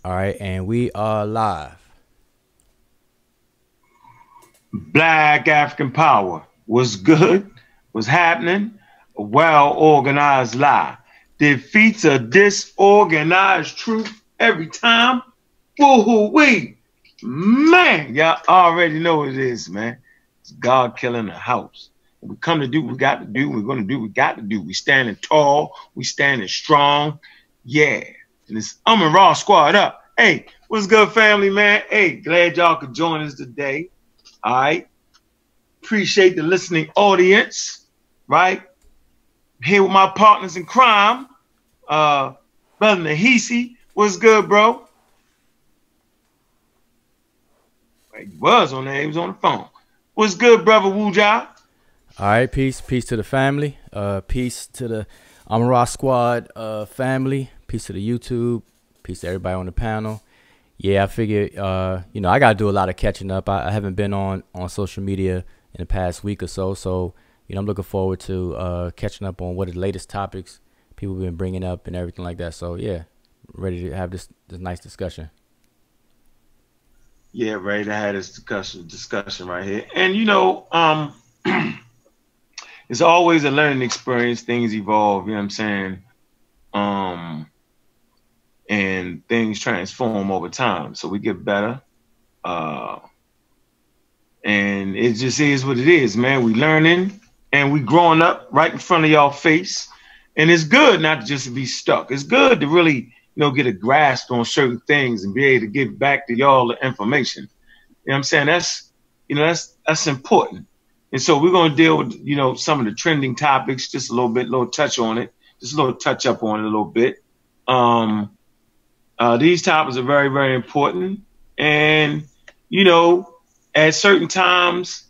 All right, and we are live. Black African power was good, was happening. A well organized lie defeats a disorganized truth every time. Woo-hoo-wee. Man, y'all already know what it is, man. It's God killing the house. We come to do what we got to do. We're going to do what we got to do. We standing tall. We standing strong. Yeah. And it's and Raw squad up. Hey, what's good, family, man? Hey, glad y'all could join us today. All right. Appreciate the listening audience, right? Here with my partners in crime, Brother Nahisi. What's good, bro? He was on there. He was on the phone. What's good, brother Wuja? All right, peace to the family. Peace to the Amara Squad family. Peace to the YouTube. Peace to everybody on the panel. Yeah, I figure, I got to do a lot of catching up. I haven't been on social media in the past week or so. So, I'm looking forward to catching up on what the latest topics people have been bringing up and everything like that. So, yeah, ready to have this nice discussion. Yeah, ready to have this discussion right here. And, it's always a learning experience. Things evolve, you know what I'm saying? And things transform over time. So we get better. And it just is what it is, man. We learning and we growing up right in front of y'all face. And it's good not to just be stuck. It's good to really, get a grasp on certain things and be able to give back to y'all the information. You know what I'm saying? That's important. And so we're going to deal with, some of the trending topics, just a little touch on it, just a little touch up on it a little bit. These topics are very, very important. And, at certain times,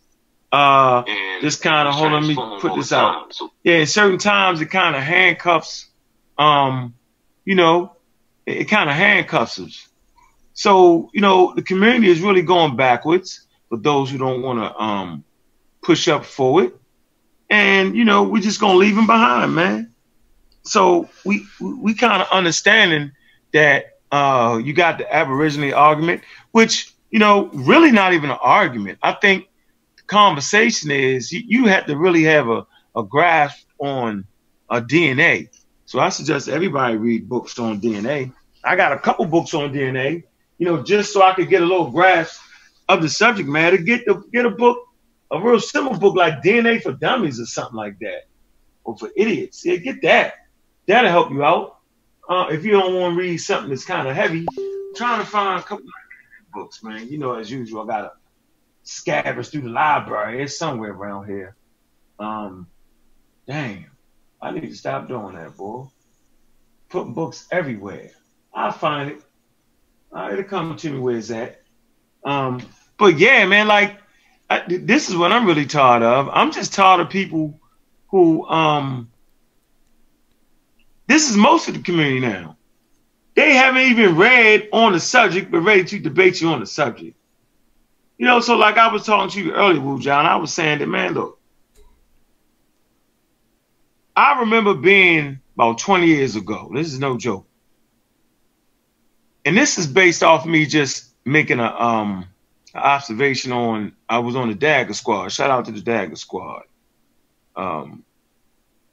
just kind of, hold on, let me put this out. Yeah, at certain times, it kind of handcuffs, it kind of handcuffs us. So, the community is really going backwards for those who don't want to push up forward. And, we're just going to leave them behind, man. So we kind of understanding that you got the Aboriginal argument, which, really not even an argument. I think the conversation is you have to really have a grasp on DNA. So I suggest everybody read books on DNA. I got a couple books on DNA, just so I could get a little grasp of the subject matter. Get a book, a real simple book like DNA for Dummies or something like that, or for idiots. Yeah, get that. That'll help you out. If you don't want to read something that's kind of heavy, I'm trying to find a couple of books, man. As usual, I got to scavenge through the library. It's somewhere around here. Damn, I need to stop doing that, boy. Putting books everywhere. I'll find it. It'll come to me where it's at. But yeah, man, this is what I'm really tired of. I'm just tired of people who, this is most of the community now. They haven't even read on the subject, but ready to debate you on the subject. So like I was talking to you earlier, Wu John, I was saying that, man, look, I remember being about 20 years ago. This is no joke. And this is based off me just making an observation on, I was on the Dagger Squad. Shout out to the Dagger Squad.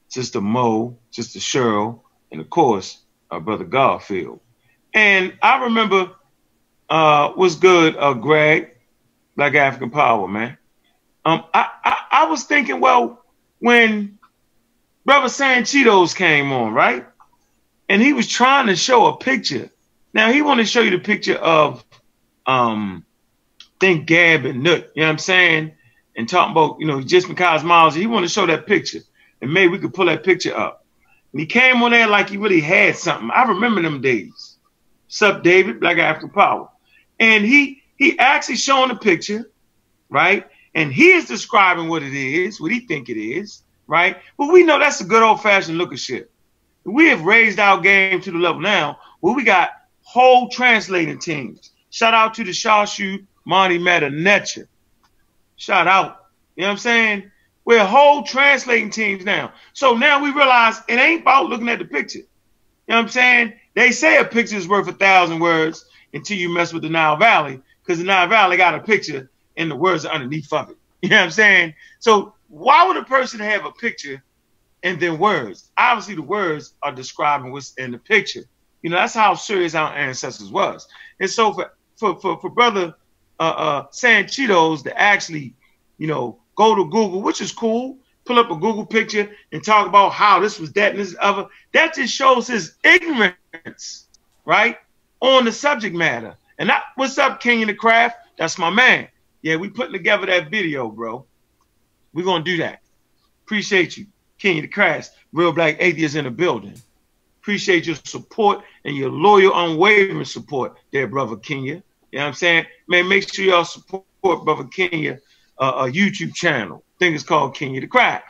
Sister Mo, Sister Cheryl, and of course, our brother Garfield. And I remember what's good, Greg, Black African Power, man. I was thinking, well, when Brother San Cheetos came on, right? And he was trying to show a picture. Now, he wanted to show you the picture of, think Gab and Nut, you know what I'm saying? And talking about, just because Miles, he wanted to show that picture. And maybe we could pull that picture up. And he came on there like he really had something. I remember them days. What's up, David? Black African Power. And he actually showing the picture, right? And he is describing what it is, what he think it is, right? But we know that's a good old-fashioned look of shit. We have raised our game to the level now where we got whole translating teams. Shout out to the Shawshoot, Monty Meta Netcher. Shout out. You know what I'm saying? We're whole translating teams now. So now we realize it ain't about looking at the picture. You know what I'm saying? They say a picture is worth 1,000 words. until you mess with the Nile Valley, because the Nile Valley got a picture and the words are underneath of it. You know what I'm saying? So why would a person have a picture and then words? Obviously, the words are describing what's in the picture. You know, that's how serious our ancestors was. And so for brother San Cheetos to actually, you know, go to Google, which is cool, pull up a Google picture and talk about how this was that and this other, that just shows his ignorance, right, on the subject matter. And that, what's up, King of the Craft? That's my man. Yeah, we putting together that video, bro. We're going to do that. Appreciate you, King of the Craft. Real Black Atheist in the building. Appreciate your support and your loyal, unwavering support there, Brother Kenya. You know what I'm saying? Man, make sure y'all support Brother Kenya, a YouTube channel. I think it's called Kenya the Craft,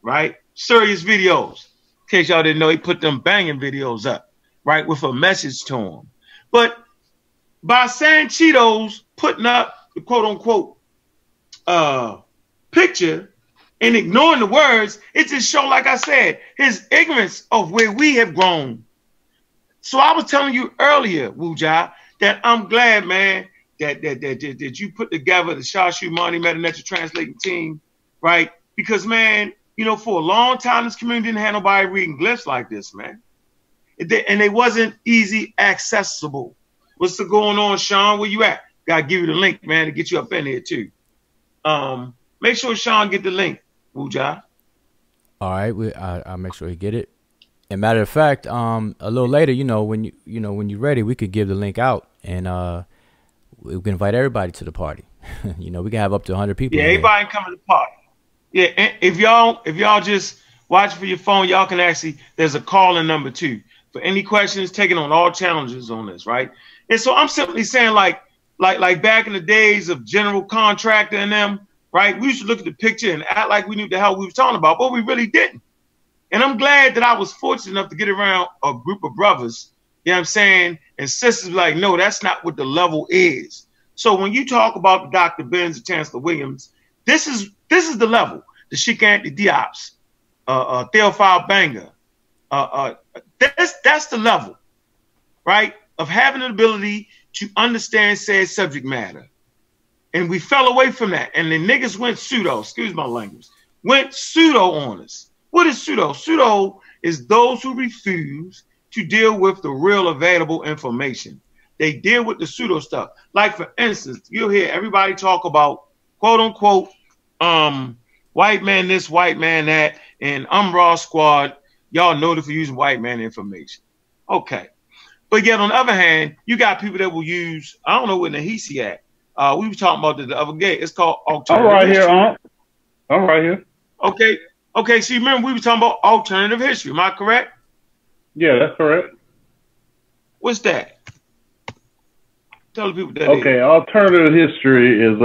right? Serious videos. In case y'all didn't know, he put them banging videos up, right, with a message to him. But by San Cheetos putting up the quote-unquote picture and ignoring the words, it just showed, like I said, his ignorance of where we have grown. So I was telling you earlier, Wuja, that I'm glad, man, that you put together the Shashu Mani Metanetra translating team, right? Because, man, you know, for a long time, this community didn't have nobody reading glyphs like this, man. And they wasn't easy accessible. What's going on, Sean? Where you at? Gotta give you the link, man, to get you up in here too. Make sure Sean get the link, Wuja. All right, I'll make sure he get it. And matter of fact, a little later, when you're ready, we could give the link out, and we can invite everybody to the party. We can have up to 100 people. Yeah, everybody can come to the party. Yeah, and if y'all just watch for your phone, y'all can actually, there's a call-in number too for any questions, taking on all challenges on this, right? And so I'm simply saying, like back in the days of General Contractor and them, right? We used to look at the picture and act like we knew the hell we was talking about, but we really didn't. And I'm glad that I was fortunate enough to get around a group of brothers, you know what I'm saying, and sisters like, no, that's not what the level is. So when you talk about the Dr. Benz, the Chancellor Williams, this is the level. The Sheikh Anthony Diops, Theophile Banger, that's the level, right, of having an ability to understand said subject matter. And we fell away from that. And the niggas went pseudo, excuse my language, went pseudo on us. What is pseudo? Pseudo is those who refuse to deal with the real available information. They deal with the pseudo stuff. Like, for instance, you'll hear everybody talk about, quote unquote, white man this, white man that, and Raw Squad, y'all noted for using white man information. Okay. But yet, on the other hand, you got people that will use, I don't know what Nahisi at. We were talking about the other day. It's called alternative I'm right history. here, I'm right here. Okay. Okay, so you remember we were talking about alternative history. Am I correct? Yeah, that's correct. What's that? Tell the people that. Okay, alternative history is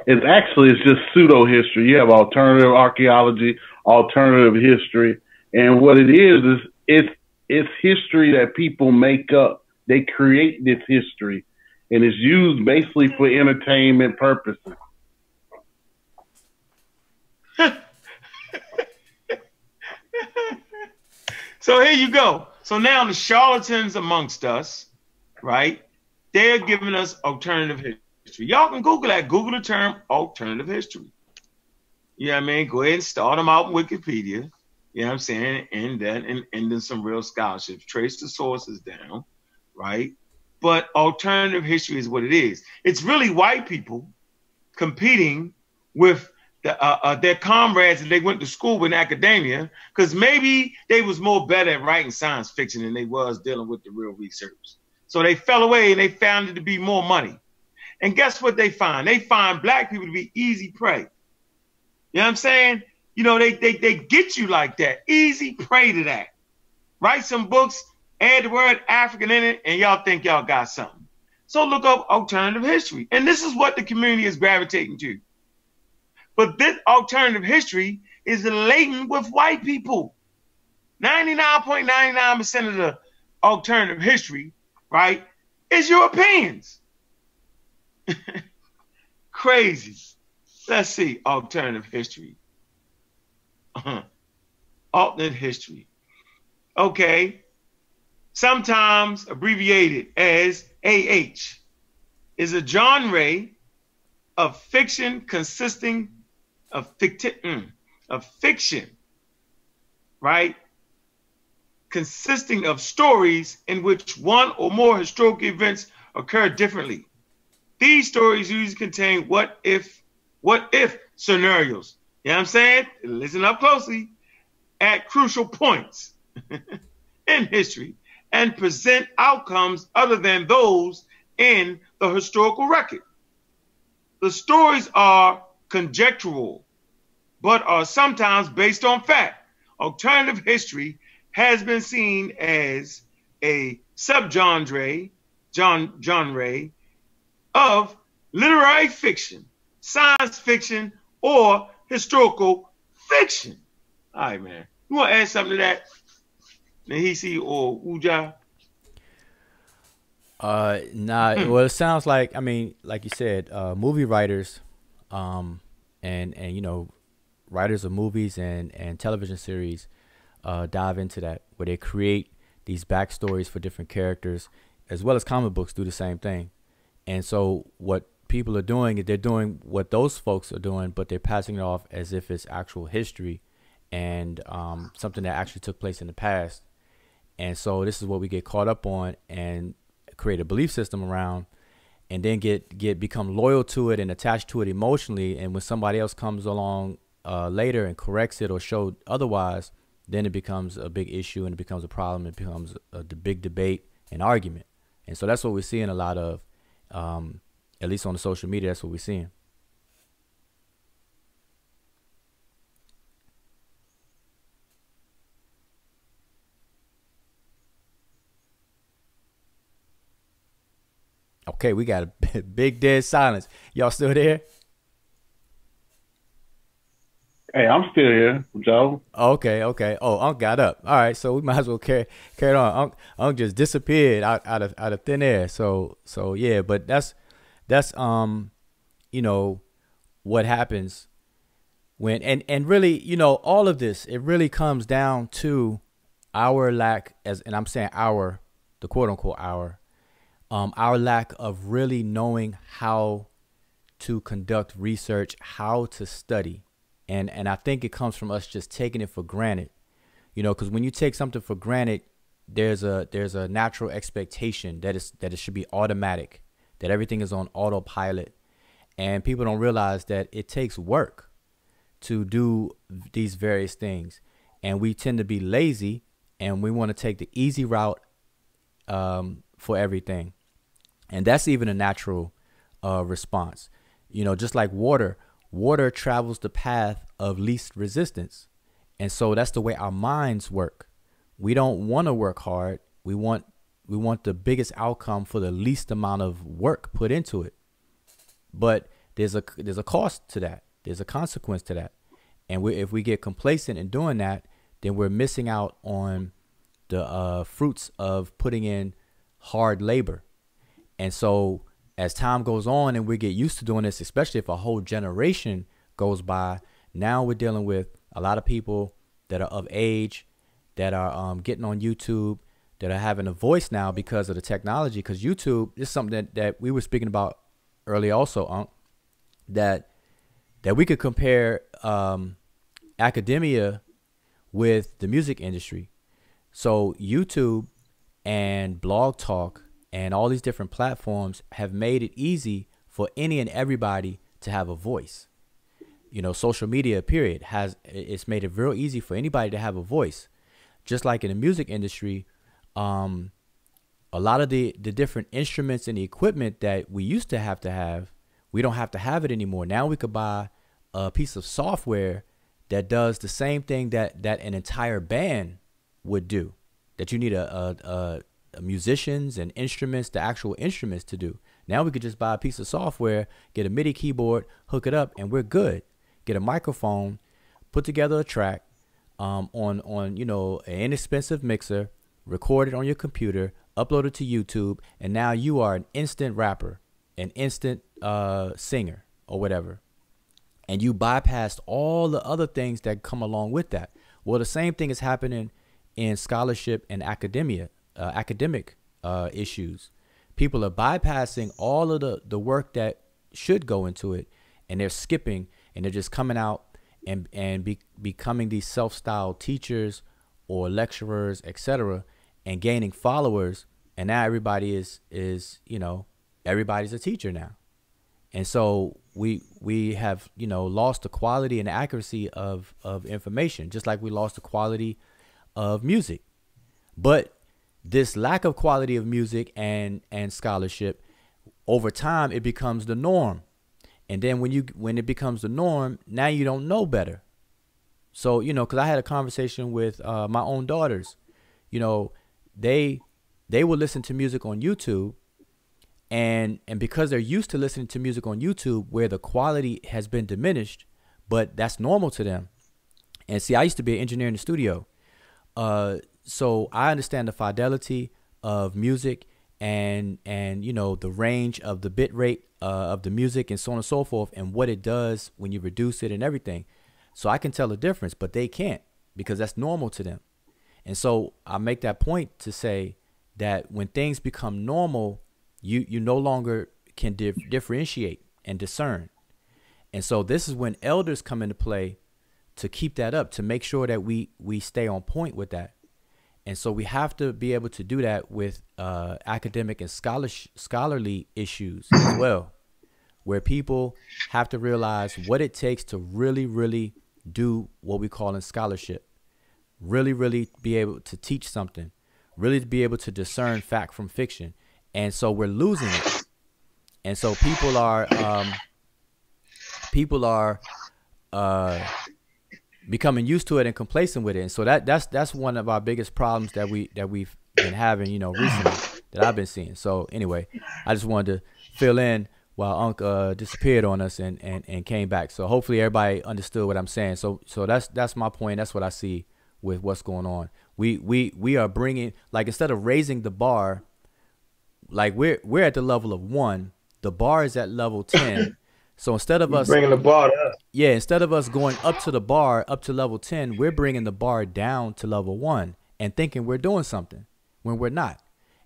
it's just pseudo history. You have alternative archaeology, alternative history, and what it is it's history that people make up. They create this history, and it's used basically for entertainment purposes. So here you go. So now the charlatans amongst us, right? They're giving us alternative history. Y'all can Google that. Google the term alternative history. You know what I mean? Go ahead and start them out in Wikipedia. You know what I'm saying? And then some real scholarships. Trace the sources down, right? But alternative history is what it is. It's really white people competing with their comrades that they went to school with in academia, because maybe they was more better at writing science fiction than they was dealing with the real research. So they fell away and they found it to be more money. And guess what they find? They find black people to be easy prey. You know what I'm saying? They get you like that. Easy prey to that. Write some books, add the word African in it, and y'all think y'all got something. So look up alternative history. And this is what the community is gravitating to. But this alternative history is laden with white people. 99.99% of the alternative history, right, is Europeans. Crazy. Let's see, alternative history. Alternate history. Okay. sometimes abbreviated as AH, is a genre of fiction consisting of fiction, right? Consisting of stories in which one or more historical events occur differently. These stories usually contain what if scenarios. You know what I'm saying? Listen up closely. At crucial points in history and present outcomes other than those in the historical record. The stories are conjectural, but are sometimes based on fact. Alternative history has been seen as a subgenre of literary fiction, science fiction, or historical fiction. All right, man. You want to add something to that, Nahisi or Uja? Nah. Well, it sounds like, I mean, like you said, movie writers, and you know, writers of movies and television series, dive into that, where they create these backstories for different characters, as well as comic books do the same thing. And so what people are doing is they're doing what those folks are doing, but they're passing it off as if it's actual history and something that actually took place in the past. And so this is what we get caught up on and create a belief system around, and then become loyal to it and attached to it emotionally. And when somebody else comes along later and corrects it or showed otherwise, then it becomes a big issue and it becomes a problem. It becomes a big debate and argument. And so that's what we're seeing a lot of, at least on the social media. That's what we're seeing. Okay, we got a big dead silence. Y'all still there? Hey, I'm still here, Joe. Okay. Oh, Unc got up. All right, so we might as well carry it on. Unc just disappeared out of thin air. So yeah, but that's you know, what happens when and really, you know, all of this, it really comes down to our lack, and I'm saying our, the quote unquote our lack of really knowing how to conduct research, how to study. And I think it comes from us just taking it for granted, you know, because when you take something for granted, there's a natural expectation that it should be automatic, that everything is on autopilot. And people don't realize that it takes work to do these various things. And we tend to be lazy and we want to take the easy route for everything. And that's even a natural response. You know, just like water travels the path of least resistance. And so that's the way our minds work. We don't want to work hard. We want the biggest outcome for the least amount of work put into it. But there's a cost to that. There's a consequence to that. And if we get complacent in doing that, then we're missing out on the fruits of putting in hard labor. And so as time goes on and we get used to doing this, especially if a whole generation goes by, now we're dealing with a lot of people that are of age, that are getting on YouTube, that are having a voice now because of the technology. Because YouTube is something that we were speaking about earlier also, that we could compare academia with the music industry. So YouTube and Blog Talk and all these different platforms have made it easy for any and everybody to have a voice. You know, social media, period, it's made it real easy for anybody to have a voice. Just like in the music industry, a lot of the different instruments and the equipment that we used to have, we don't have to have it anymore. Now we could buy a piece of software that does the same thing that an entire band would do, that you need a musicians and instruments, the actual instruments to do. Now we could just buy a piece of software, get a MIDI keyboard, hook it up, and we're good. Get a microphone, put together a track on you know, an inexpensive mixer, record it on your computer, upload it to YouTube, and now you are an instant rapper, an instant singer or whatever. And you bypassed all the other things that come along with that. Well, the same thing is happening in scholarship and academia. academic issues. People are bypassing all of the work that should go into it, and they're skipping, and they're just coming out and becoming these self-styled teachers or lecturers, etc., and gaining followers. And now everybody is everybody's a teacher now. And so we have, lost the quality and the accuracy of information, just like we lost the quality of music. But this lack of quality of music and scholarship, over time, it becomes the norm. And then when it becomes the norm, now you don't know better. So, because I had a conversation with my own daughters, they would listen to music on YouTube. And because they're used to listening to music on YouTube where the quality has been diminished, but that's normal to them. And see, I used to be an engineer in the studio. So I understand the fidelity of music and the range of the bit rate of the music and so on and so forth, and what it does when you reduce it and everything. So I can tell the difference, but they can't, because that's normal to them. And so I make that point to say that when things become normal, you no longer can differentiate and discern. And so this is when elders come into play to keep that up, to make sure that we stay on point with that. And so we have to be able to do that with academic and scholarly issues as well, where people have to realize what it takes to really, really do what we call in scholarship, really, really be able to teach something, really to be able to discern fact from fiction. And so we're losing it. And so people are becoming used to it and complacent with it. And so that's one of our biggest problems that we've been having, recently, that I've been seeing. So anyway, I just wanted to fill in while Unc disappeared on us and came back. So hopefully everybody understood what I'm saying. So that's my point. That's what I see with what's going on. We are bringing, like, instead of raising the bar, like we're at the level of 1, the bar is at level 10. So instead of us bringing the bar up, instead of us going up to the bar, up to level 10, we're bringing the bar down to level 1 and thinking we're doing something when we're not.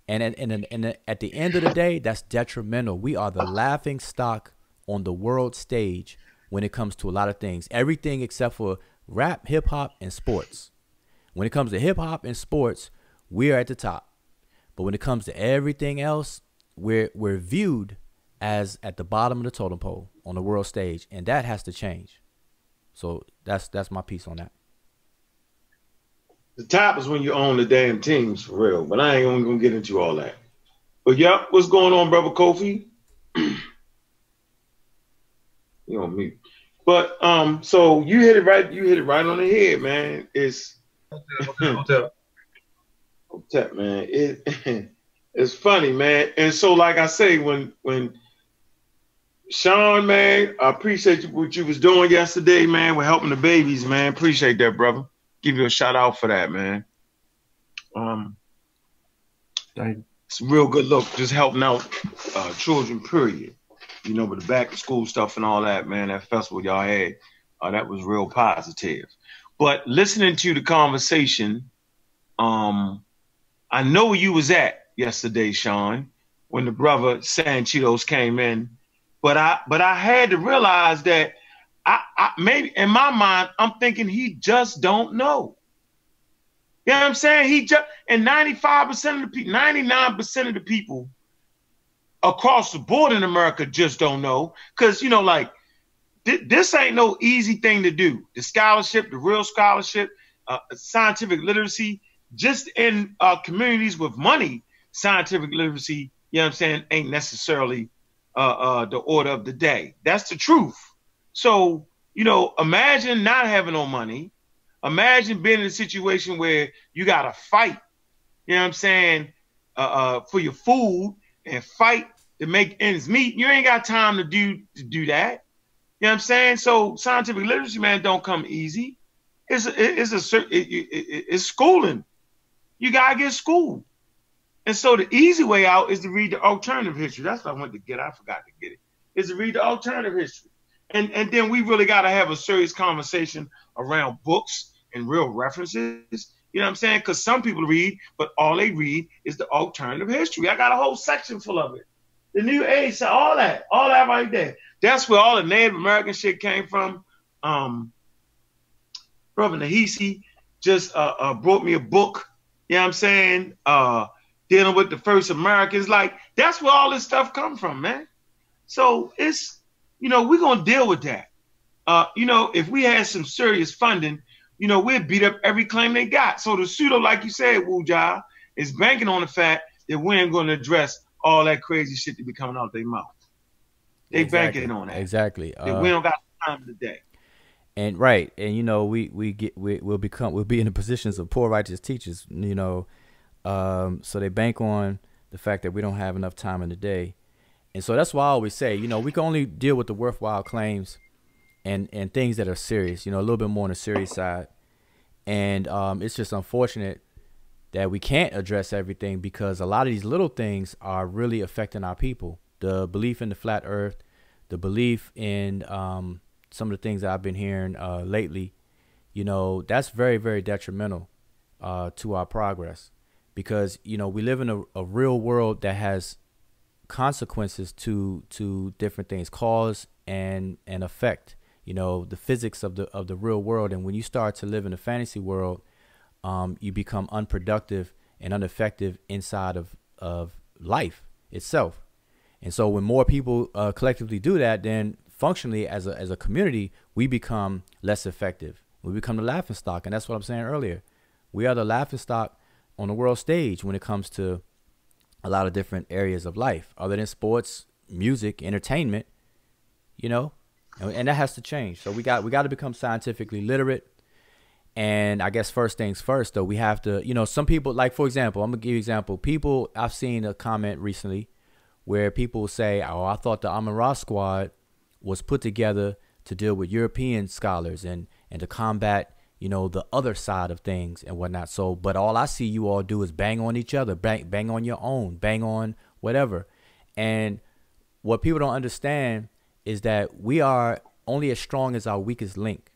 And at the end of the day, that's detrimental. We are the laughing stock on the world stage when it comes to a lot of things, everything except for rap, hip hop, and sports. When it comes to hip hop and sports, we are at the top. But when it comes to everything else, we're viewed as at the bottom of the totem pole on the world stage, and that has to change. So that's my piece on that. The top is when you own the damn teams, for real. But I ain't gonna get into all that. But yeah, what's going on, brother Kofi? You on mute. But so you hit it right. You hit it right on the head, man. It's hotel, man. It's funny, man. And so, like I say, when Sean, man, I appreciate what you was doing yesterday, man. With helping the babies, man. Appreciate that, brother. Give you a shout out for that, man. It's a real good look, just helping out children, period. With the back to school stuff and all that, man. That festival y'all had, that was real positive. But listening to the conversation, I know where you was at yesterday, Sean, when the brother San Cheetos came in. But I had to realize that I maybe in my mind, I'm thinking he just don't know. You know what I'm saying? And 95% of the people, 99% of the people across the board in America just don't know. Because, this ain't no easy thing to do. The scholarship, the real scholarship, scientific literacy, just in communities with money, scientific literacy, ain't necessarily the order of the day. That's the truth. So, imagine not having no money. Imagine being in a situation where you got to fight, for your food and fight to make ends meet. You ain't got time to do that. You know what I'm saying? So scientific literacy, man, don't come easy. It's schooling. You got to get schooled. And so the easy way out is to read the alternative history. That's what I wanted to get. I forgot to get it. Is to read the alternative history. And then we really got to have a serious conversation around books and real references You know what I'm saying? Because some people read, but all they read is the alternative history. I got a whole section full of it. The New Age, all that right there. That's where all the Native American shit came from. Brother Nahisi just brought me a book, you know what I'm saying, dealing with the first Americans. Like, that's where all this stuff come from, man. So it's, we're going to deal with that. If we had some serious funding, we'd beat up every claim they got. So the pseudo, like you said, Wu Jia, is banking on the fact that we ain't going to address all that crazy shit that be coming out their mouth. They banking on that. Exactly. That we don't got time today. And right, and we'll be in the positions of poor righteous teachers, so they bank on the fact that we don't have enough time in the day, and so that's why I always say, we can only deal with the worthwhile claims, and things that are serious, a little bit more on the serious side, and it's just unfortunate that we can't address everything because a lot of these little things are really affecting our people. The belief in the flat Earth, the belief in some of the things that I've been hearing lately, that's very, very detrimental to our progress because, we live in a real world that has consequences to different things, cause and effect, the physics of the real world. And when you start to live in a fantasy world, you become unproductive and ineffective inside of life itself. And so when more people collectively do that, then functionally as a community, we become less effective. We become the laughingstock. And that's what I'm saying earlier. We are the laughingstock on the world stage when it comes to a lot of different areas of life, other than sports, music, entertainment, and that has to change. So we got to become scientifically literate. And I guess first things first, though, we have to, some people, like, for example, I'm going to give you an example. I've seen a comment recently where people say, oh, I thought the Amun-Ra Squad was put together to deal with European scholars and to combat, the other side of things and whatnot. So, but all I see you all do is bang on each other, bang on your own, bang on whatever. And what people don't understand is that we are only as strong as our weakest link.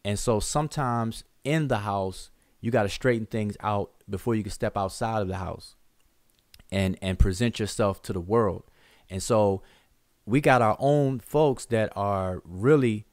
And so sometimes in the house, you got to straighten things out before you can step outside of the house and present yourself to the world. And so we got our own folks that are really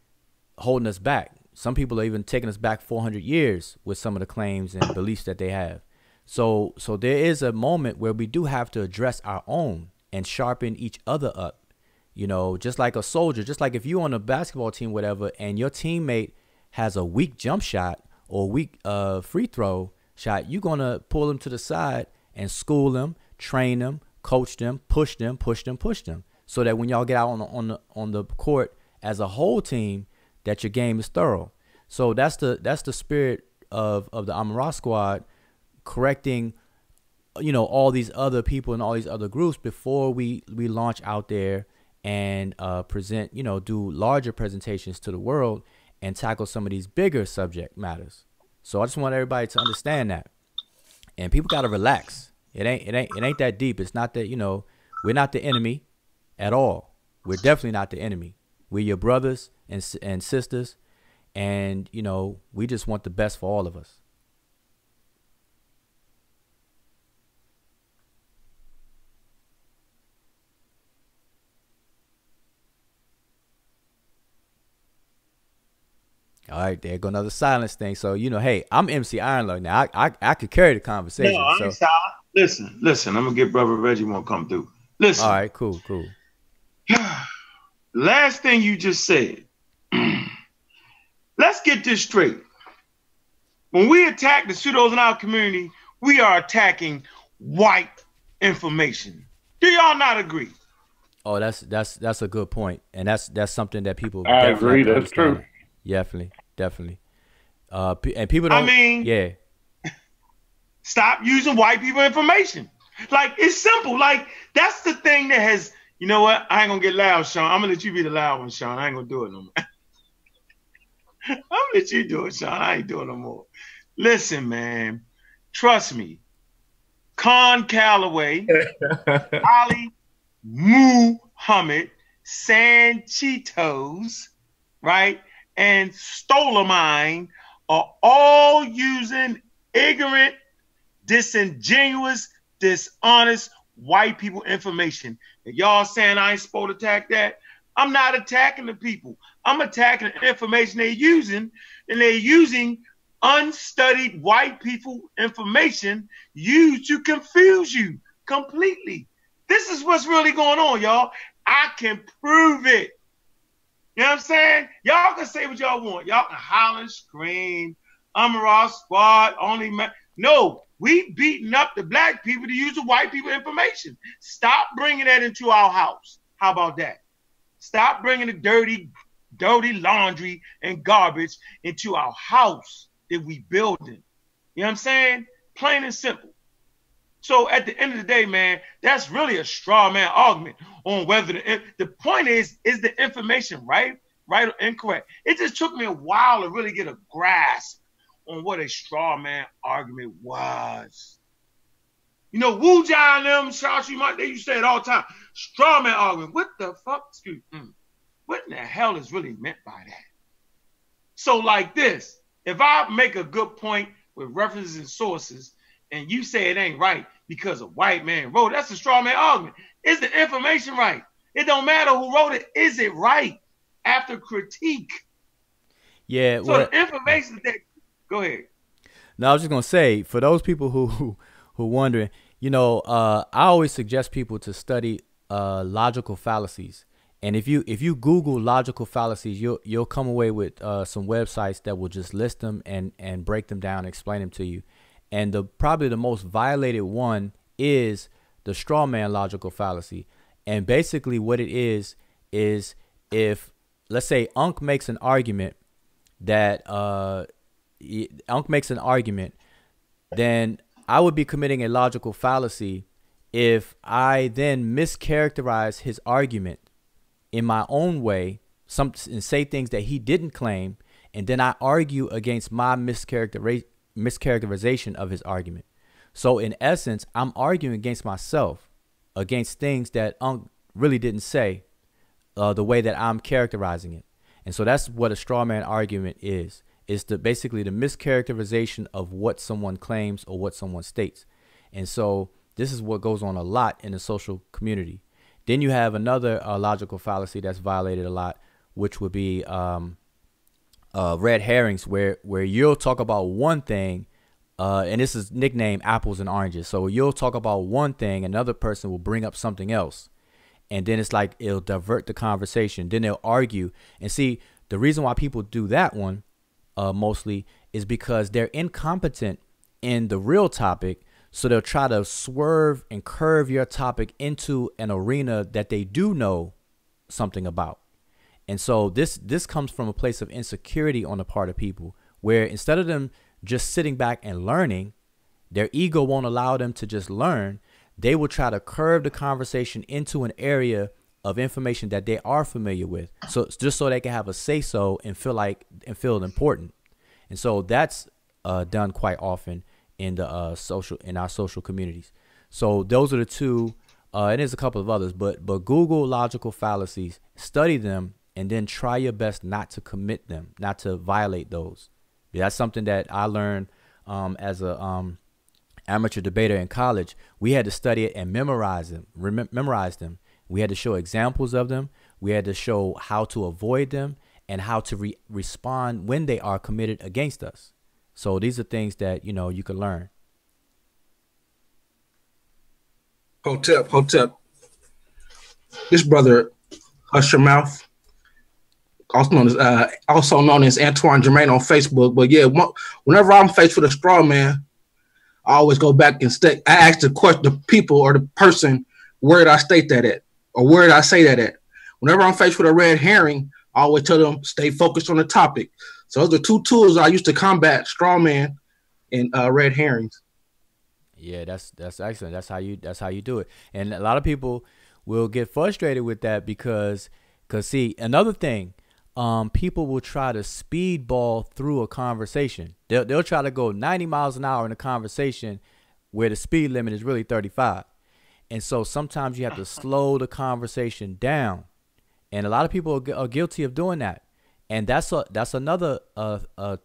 holding us back. Some people are even taking us back 400 years with some of the claims and beliefs that they have. So there is a moment where we do have to address our own and sharpen each other up. Just like a soldier, just like if you're on a basketball team, whatever, and your teammate has a weak jump shot or weak free throw shot, you're going to pull them to the side and school them, train them, coach them, push them, so that when y'all get out on the court as a whole team, that your game is thorough. So that's the spirit of the Amun-Ra Squad, correcting all these other people and all these other groups before we launch out there and present, do larger presentations to the world and tackle some of these bigger subject matters. So I just want everybody to understand that. And people got to relax. It ain't that deep. It's not that, we're not the enemy at all. We're definitely not the enemy. We're your brothers and sisters. And, we just want the best for all of us. All right, there go another silence thing. So, hey, I'm MC Ironlord now. I could carry the conversation. No, I'm silent. Listen, I'm going to get Brother Reggie want to come through. Listen. All right, cool. Last thing you just said. Let's get this straight. When we attack the pseudos in our community, we are attacking white information. Do y'all not agree? Oh, that's a good point. And that's something that people I agree, that's true. Definitely. And people don't. Yeah. Stop using white people information. Like, it's simple. Like, that's the thing that has. You know what? I ain't gonna get loud, Sean. I'm gonna let you be the loud one, Sean. I ain't gonna do it no more. I'm gonna let you do it, Sean. I ain't doing no more. Listen, man. Trust me. Khan Calloway, Ali Muhammad, Sanchitos, right? And Stolamine are all using ignorant, disingenuous, dishonest white people information. And y'all saying I ain't supposed to attack that? I'm not attacking the people. I'm attacking the information they're using, and they're using unstudied white people information used to confuse you completely. This is what's really going on, y'all. I can prove it. You know what I'm saying? Y'all can say what y'all want. Y'all can holler and scream. Amara Squad, only man. No, we beating up the black people to use the white people information. Stop bringing that into our house. How about that? Stop bringing the dirty laundry and garbage into our house that we building. You know what I'm saying? Plain and simple. So at the end of the day, man, that's really a straw man argument on whether the point is the information right or incorrect. It just took me a while to really get a grasp on what a straw man argument was. You know, Wu Jia and them, Shashi Mike, they used to say it all the time. Straw man argument. What the fuck? Excuse me. What in the hell is really meant by that? So like this, if I make a good point with references and sources, and you say it ain't right because a white man wrote it, that's a straw man argument. Is the information right? It don't matter who wrote it. Is it right? After critique. Yeah. So the information that, go ahead. No, I was just gonna say, for those people who wondering, you know, I always suggest people to study logical fallacies. And if you Google logical fallacies, you'll come away with some websites that will just list them and break them down and explain them to you. And probably the most violated one is the straw man logical fallacy. And basically what it is if, let's say, Unc makes an argument that then I would be committing a logical fallacy if I then mischaracterize his argument in my own way, and say things that he didn't claim, and then I argue against my mischaracterization of his argument. So in essence, I'm arguing against myself, against things that Unc really didn't say, the way that I'm characterizing it. And so that's what a straw man argument is basically the mischaracterization of what someone claims or what someone states. And so this is what goes on a lot in the social community. Then you have another logical fallacy that's violated a lot, which would be red herrings, where you'll talk about one thing, and this is nicknamed apples and oranges. So you'll talk about one thing, another person will bring up something else, and then it's like it'll divert the conversation. Then they'll argue. And see, the reason why people do that one mostly is because they're incompetent in the real topic. So they'll try to swerve and curve your topic into an arena that they do know something about. And so this comes from a place of insecurity on the part of people, where instead of them just sitting back and learning, their ego won't allow them to just learn. They will try to curve the conversation into an area of information that they are familiar with. So just so they can have a say so and feel important. And so that's done quite often in the our social communities. So those are the two, and there's a couple of others, but Google logical fallacies, study them, and then try your best not to commit them, not to violate those. That's something that I learned as a amateur debater in college. We had to study it and memorize them. We had to show examples of them. We had to show how to avoid them and how to respond when they are committed against us. So these are things that, you know, you can learn. Hotep. This brother, Hush Your Mouth, also known as Antoine Germain on Facebook. But yeah, whenever I'm faced with a straw man, I always go back and I ask the people or the person, where did I state that at? Or where did I say that at? Whenever I'm faced with a red herring, I always tell them, stay focused on the topic. So those are two tools I used to combat straw man and red herrings. Yeah, that's excellent. That's how you do it. And a lot of people will get frustrated with that because see, another thing, people will try to speedball through a conversation. They'll try to go 90 miles an hour in a conversation where the speed limit is really 35. And so sometimes you have to slow the conversation down. And a lot of people are guilty of doing that. And that's another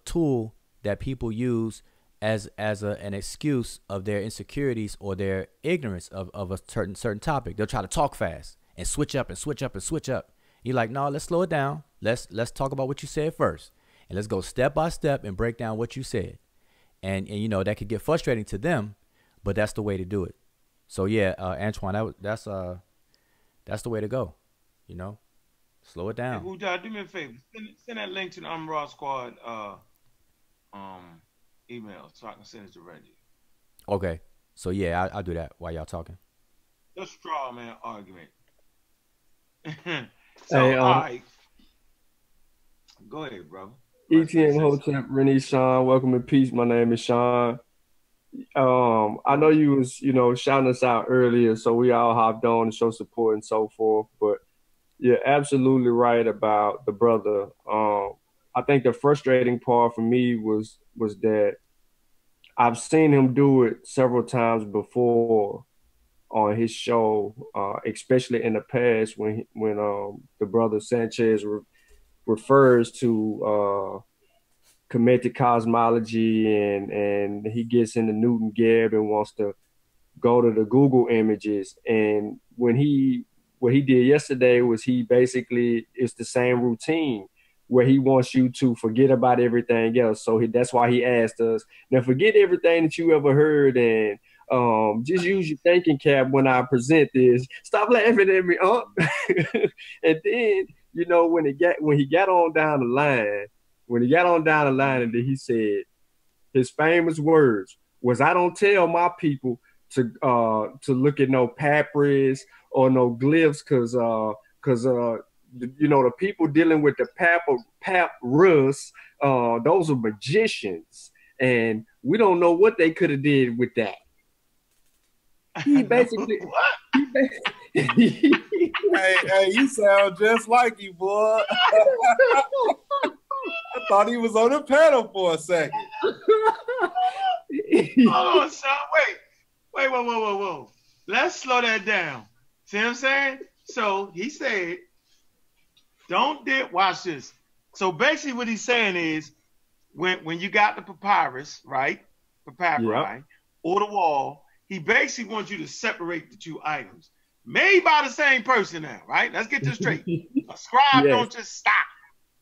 tool that people use an excuse of their insecurities or their ignorance of a certain topic. They'll try to talk fast and switch up and switch up and switch up. You're like, no, let's slow it down. Let's talk about what you said first, and let's go step by step and break down what you said. And you know, that could get frustrating to them, but that's the way to do it. So yeah, Antoine, that's the way to go. You know, slow it down. Hey, Wu-Dog, do me a favor. Send that link to the Raw Squad email so I can send it to Reggie. Okay. So yeah, I'll do that while y'all talking. The straw man argument. Hey, all right. Go ahead, bro. ETN Hotep, Renee, Sean. Welcome to Peace. My name is Sean. I know you was, shouting us out earlier, so we all hopped on to show support and so forth. But you're absolutely right about the brother. I think the frustrating part for me was that I've seen him do it several times before on his show, especially in the past when the brother Sanchez refers to Kemetic cosmology and he gets into Newton Geb and wants to go to the Google images. And what he did yesterday was it's the same routine where he wants you to forget about everything else. So that's why he asked us, now forget everything that you ever heard and just use your thinking cap when I present this. Stop laughing at me, And then, when he got on down the line, and then he said his famous words was, "I don't tell my people to look at no papyrus or no glyphs, because the people dealing with the papyrus, those are magicians, and we don't know what they could have did with that." He basically, hey, you sound just like you, boy. I thought he was on the panel for a second. Hold on, son. Wait, whoa. Let's slow that down. See what I'm saying? So he said, watch this. So basically what he's saying is, when you got the papyrus, right? Papyri, or the wall, he basically wants you to separate the two items. Made by the same person now, right? Let's get this straight. A scribe don't just stop.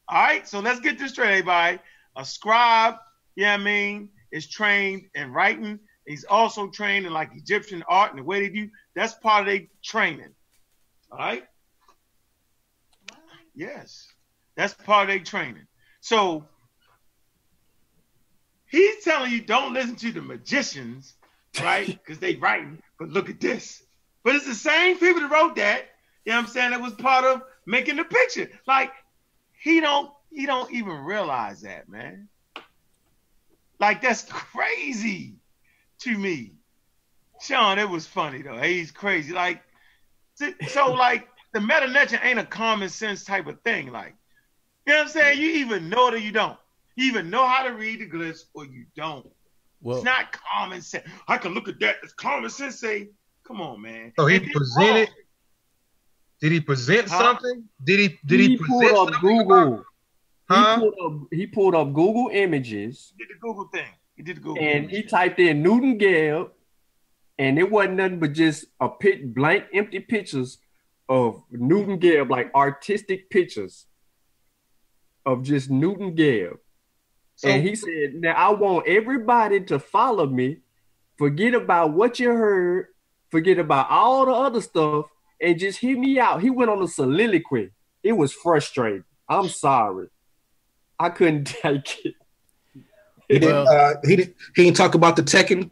All right, so let's get this straight, everybody. A scribe, is trained in writing. He's also trained in like Egyptian art and the way they do. That's part of their training. All right? Yes. That's part of their training. So he's telling you don't listen to the magicians, right? Because they writing, but look at this. But it's the same people that wrote that, that was part of making the picture. Like, he don't even realize that, man. Like, that's crazy to me. Sean, it was funny though. He's crazy. Like, so like the meta nature ain't a common sense type of thing. Like, you know what I'm saying? You either know it or you don't. You even know how to read the glyphs or you don't. Well, it's not common sense. I can look at that. It's common sense. Say, come on, man. So he presented. Did he present something? Did he present pulled up Google? Huh? He pulled up Google Images. He did the Google thing. And he typed in Newton Geb, and it wasn't nothing but just blank, empty pictures of Newton Geb, like artistic pictures of just Newton Geb. So, and he said, now I want everybody to follow me. Forget about what you heard. Forget about all the other stuff and just hear me out. He went on a soliloquy. It was frustrating. I'm sorry. I couldn't take it. He didn't talk about the Tekken,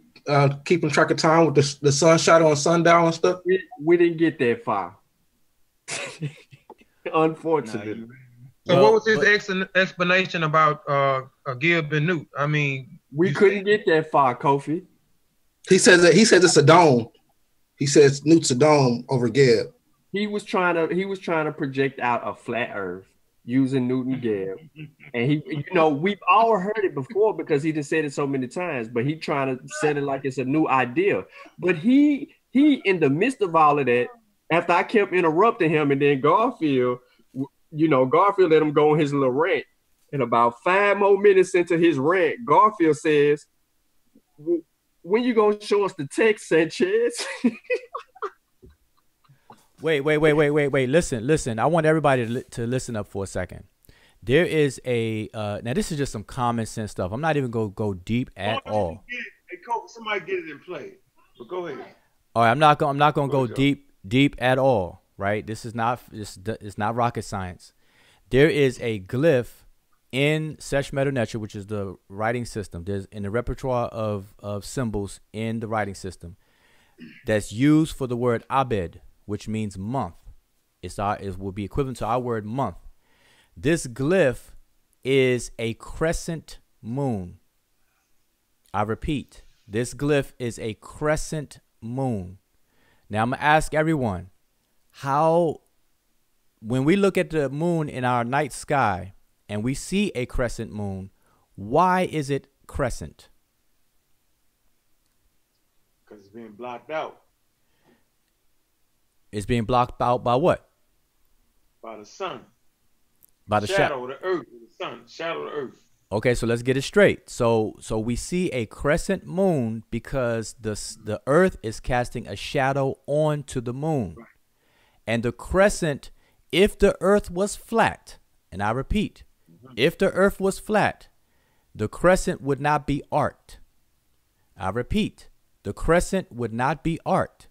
keeping track of time with the sunshot on sundown and stuff. We didn't get that far. Unfortunately. So what was his explanation about Gib and Newt? I mean, we couldn't get that far, Kofi. He says it's a dome. He says Newt's a dome over Geb. He was trying to project out a flat Earth using Newton Geb, and we've all heard it before because he just said it so many times. But he trying to set it like it's a new idea. But he in the midst of all of that, after I kept interrupting him, and then Garfield let him go on his little rant. And about 5 more minutes into his rant, Garfield says, when you gonna show us the text, Sanchez? Wait. Listen. I want everybody to listen up for a second. There is a now. This is just some common sense stuff. I'm not even gonna go deep at all. Hey, Coach, somebody get it and play it. But go ahead. All right, I'm not gonna go deep at all. Right? This is not it's not rocket science. There is a glyph in Sesh Medu Neter, which is the writing system. There's in the repertoire of symbols in the writing system that's used for the word abed, which means month. It will be equivalent to our word month. This glyph is a crescent moon. I repeat, this glyph is a crescent moon. Now I'm gonna ask everyone, how, when we look at the moon in our night sky and we see a crescent moon, why is it crescent? Because it's being blocked out. It's being blocked out by what? By the sun. By the shadow of the earth. The sun. Shadow of the earth. Okay, so let's get it straight. So we see a crescent moon because the earth is casting a shadow onto the moon. Right. And the crescent, if the earth was flat, and I repeat, if the earth was flat, the crescent would not be arced. I repeat, the crescent would not be arced.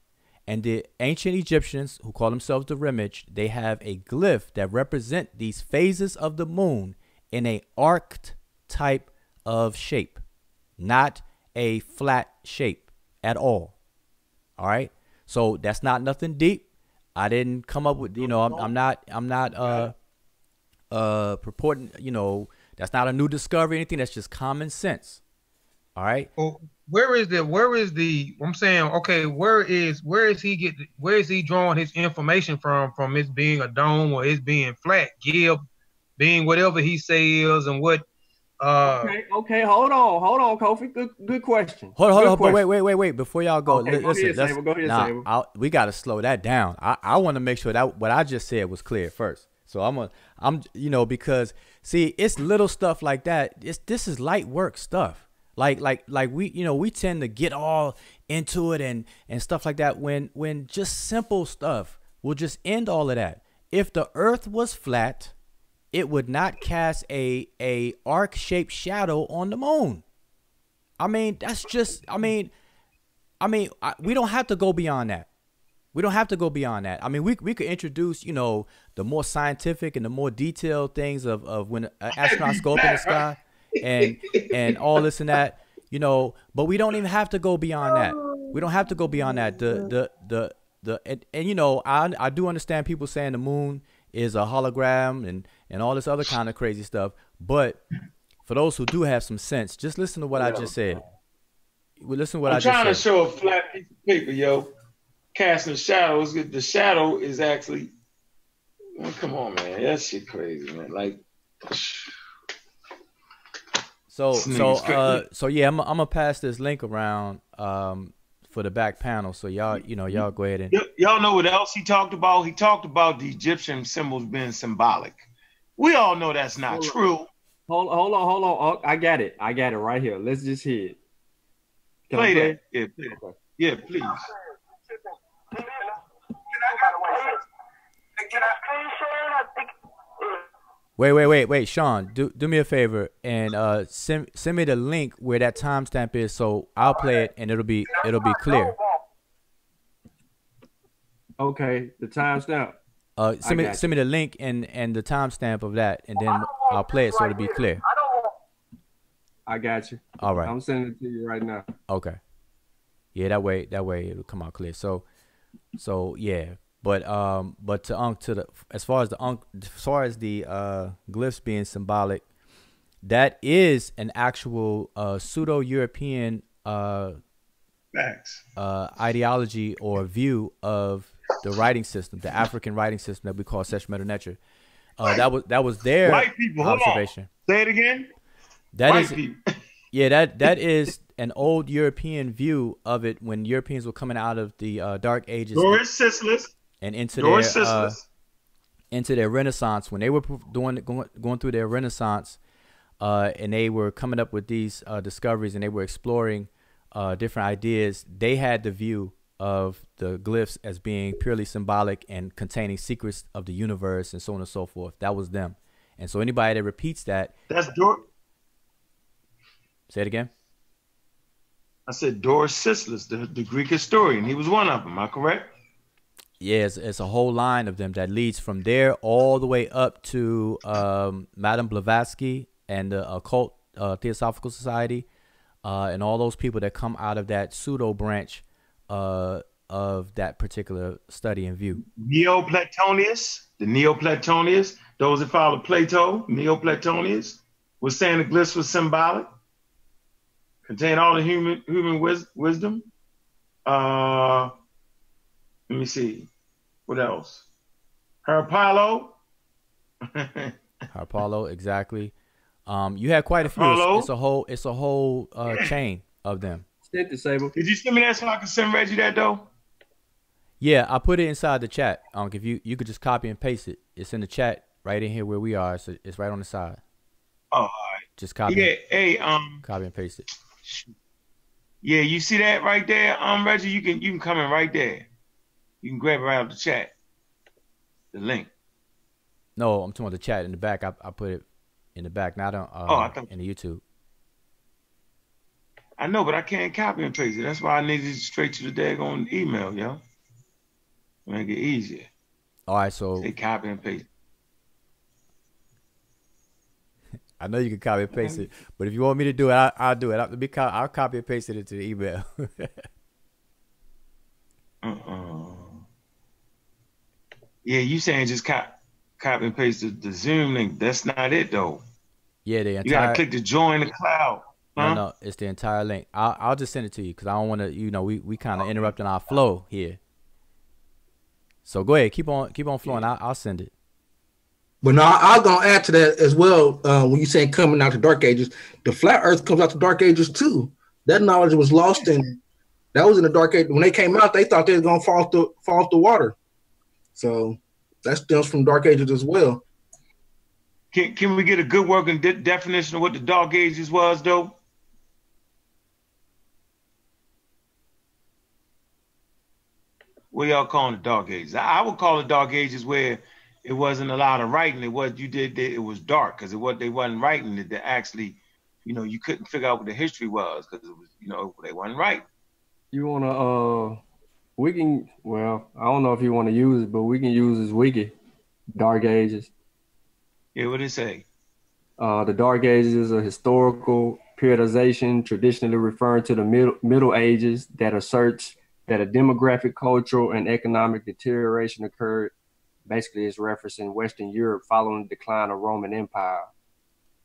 And the ancient Egyptians, who call themselves the Rimage, they have a glyph that represent these phases of the moon in a arced type of shape, not a flat shape at all. All right. So that's not nothing deep. I didn't come up with, I'm not purporting, that's not a new discovery or anything. That's just common sense. All right. Well, where is the, I'm saying, okay, where is he drawing his information from it being a dome or it being flat, Gib being whatever he says and what, Okay. Hold on, Kofi. Good question. Hold on. But wait. Before y'all go, okay, listen. Go ahead, Saber. We got to slow that down. I want to make sure that what I just said was clear first. So I'm because see, it's little stuff like that. This is light work stuff. Like we tend to get all into it and stuff like that when just simple stuff will just end all of that. If the earth was flat, it would not cast a arc-shaped shadow on the moon. I mean, that's just, we don't have to go beyond that. We don't have to go beyond that. I mean, we could introduce, the more scientific and the more detailed things of when astronauts go up in the sky and all this and that, but we don't even have to go beyond that. We don't have to go beyond that. I do understand people saying the moon is a hologram and all this other kind of crazy stuff. But for those who do have some sense, just listen to what I just said. Listen to what I just said. I'm trying to show a flat piece of paper, yo. Casting shadows. The shadow is actually, come on, man. That shit crazy, man. Like, so yeah, I'm gonna pass this link around for the back panel. So y'all go ahead and y'all know what else he talked about? He talked about the Egyptian symbols being symbolic. We all know that's not true. Hold on. I got it right here. Let's just hear it. Play that. Yeah, play it. Okay. Yeah, please. Wait, Sean, do me a favor and send me the link where that timestamp is, so I'll play it and it'll be clear. Okay, the timestamp. Send me the link and the timestamp of that, and then I'll play it so it'll be clear. I got you. All right. I'm sending it to you right now. Okay. Yeah, that way it'll come out clear. So yeah. But as far as the glyphs being symbolic, that is an actual pseudo-European ideology or view of the writing system, the African writing system that we call Sesh Medu Neter. That was their white people observation. Say it again. That is an old European view of it when Europeans were coming out of the Dark Ages. And into their Renaissance, when they were going through their Renaissance, and they were coming up with these discoveries, and they were exploring different ideas, they had the view of the glyphs as being purely symbolic and containing secrets of the universe and so on and so forth. That was them. And so anybody that repeats that, That's Dor. say it again. I said Doris Sisless, the Greek historian. He was one of them. Am I correct? Yeah, it's a whole line of them that leads from there all the way up to Madame Blavatsky and the Occult Theosophical Society, and all those people that come out of that pseudo branch of that particular study and view. Neoplatonius, the Neoplatonius, those that follow Plato, Neoplatonius, was saying the glyphs was symbolic, contain all the human wisdom. Let me see. What else? Harpalo. Harpalo, exactly. You had quite a few. It's a whole chain of them. Sent it, Sable. Did you send me that so I can send Reggie that though? Yeah, I put it inside the chat. If you could just copy and paste it. It's in the chat right in here where we are. So it's right on the side. Oh, all right. Just copy. Yeah, hey, copy and paste it. Yeah, you see that right there, Reggie? You can come in right there. You can grab it right out the chat. The link. No, I'm talking about the chat in the back. I put it in the back, not on in the YouTube. I know, but I can't copy and paste it. That's why I needed it straight to the daggone email, yo. Make it easier. All right, so say copy and paste. I know you can copy and paste it, but if you want me to do it, I'll do it. I'll copy and paste it into the email. Yeah, you saying just copy and paste the Zoom link. That's not it though. Yeah, the entire. You gotta click to join the cloud. Huh? No, it's the entire link. I'll just send it to you because I don't want to. We kind of interrupting our flow here. So go ahead, keep on flowing. I'll send it. But no, I was gonna add to that as well. When you say coming out the Dark Ages, the flat Earth comes out the Dark Ages too. That knowledge was lost in. That was in the Dark Ages. When they came out, they thought they were gonna fall off the water. So that stems from Dark Ages as well. Can we get a good working definition of what the Dark Ages was, though? What y'all calling the Dark Ages? I would call it Dark Ages where it wasn't a lot of writing. It was dark because they wasn't writing it. They actually, you couldn't figure out what the history was because it was, they wasn't writing. You wanna we can, well, I don't know if you want to use it, but we can use this wiki, Dark Ages. Yeah, what did it say? The Dark Ages is a historical periodization traditionally referring to the Middle Ages that asserts that a demographic, cultural, and economic deterioration occurred. Basically, it's referencing Western Europe following the decline of Roman Empire.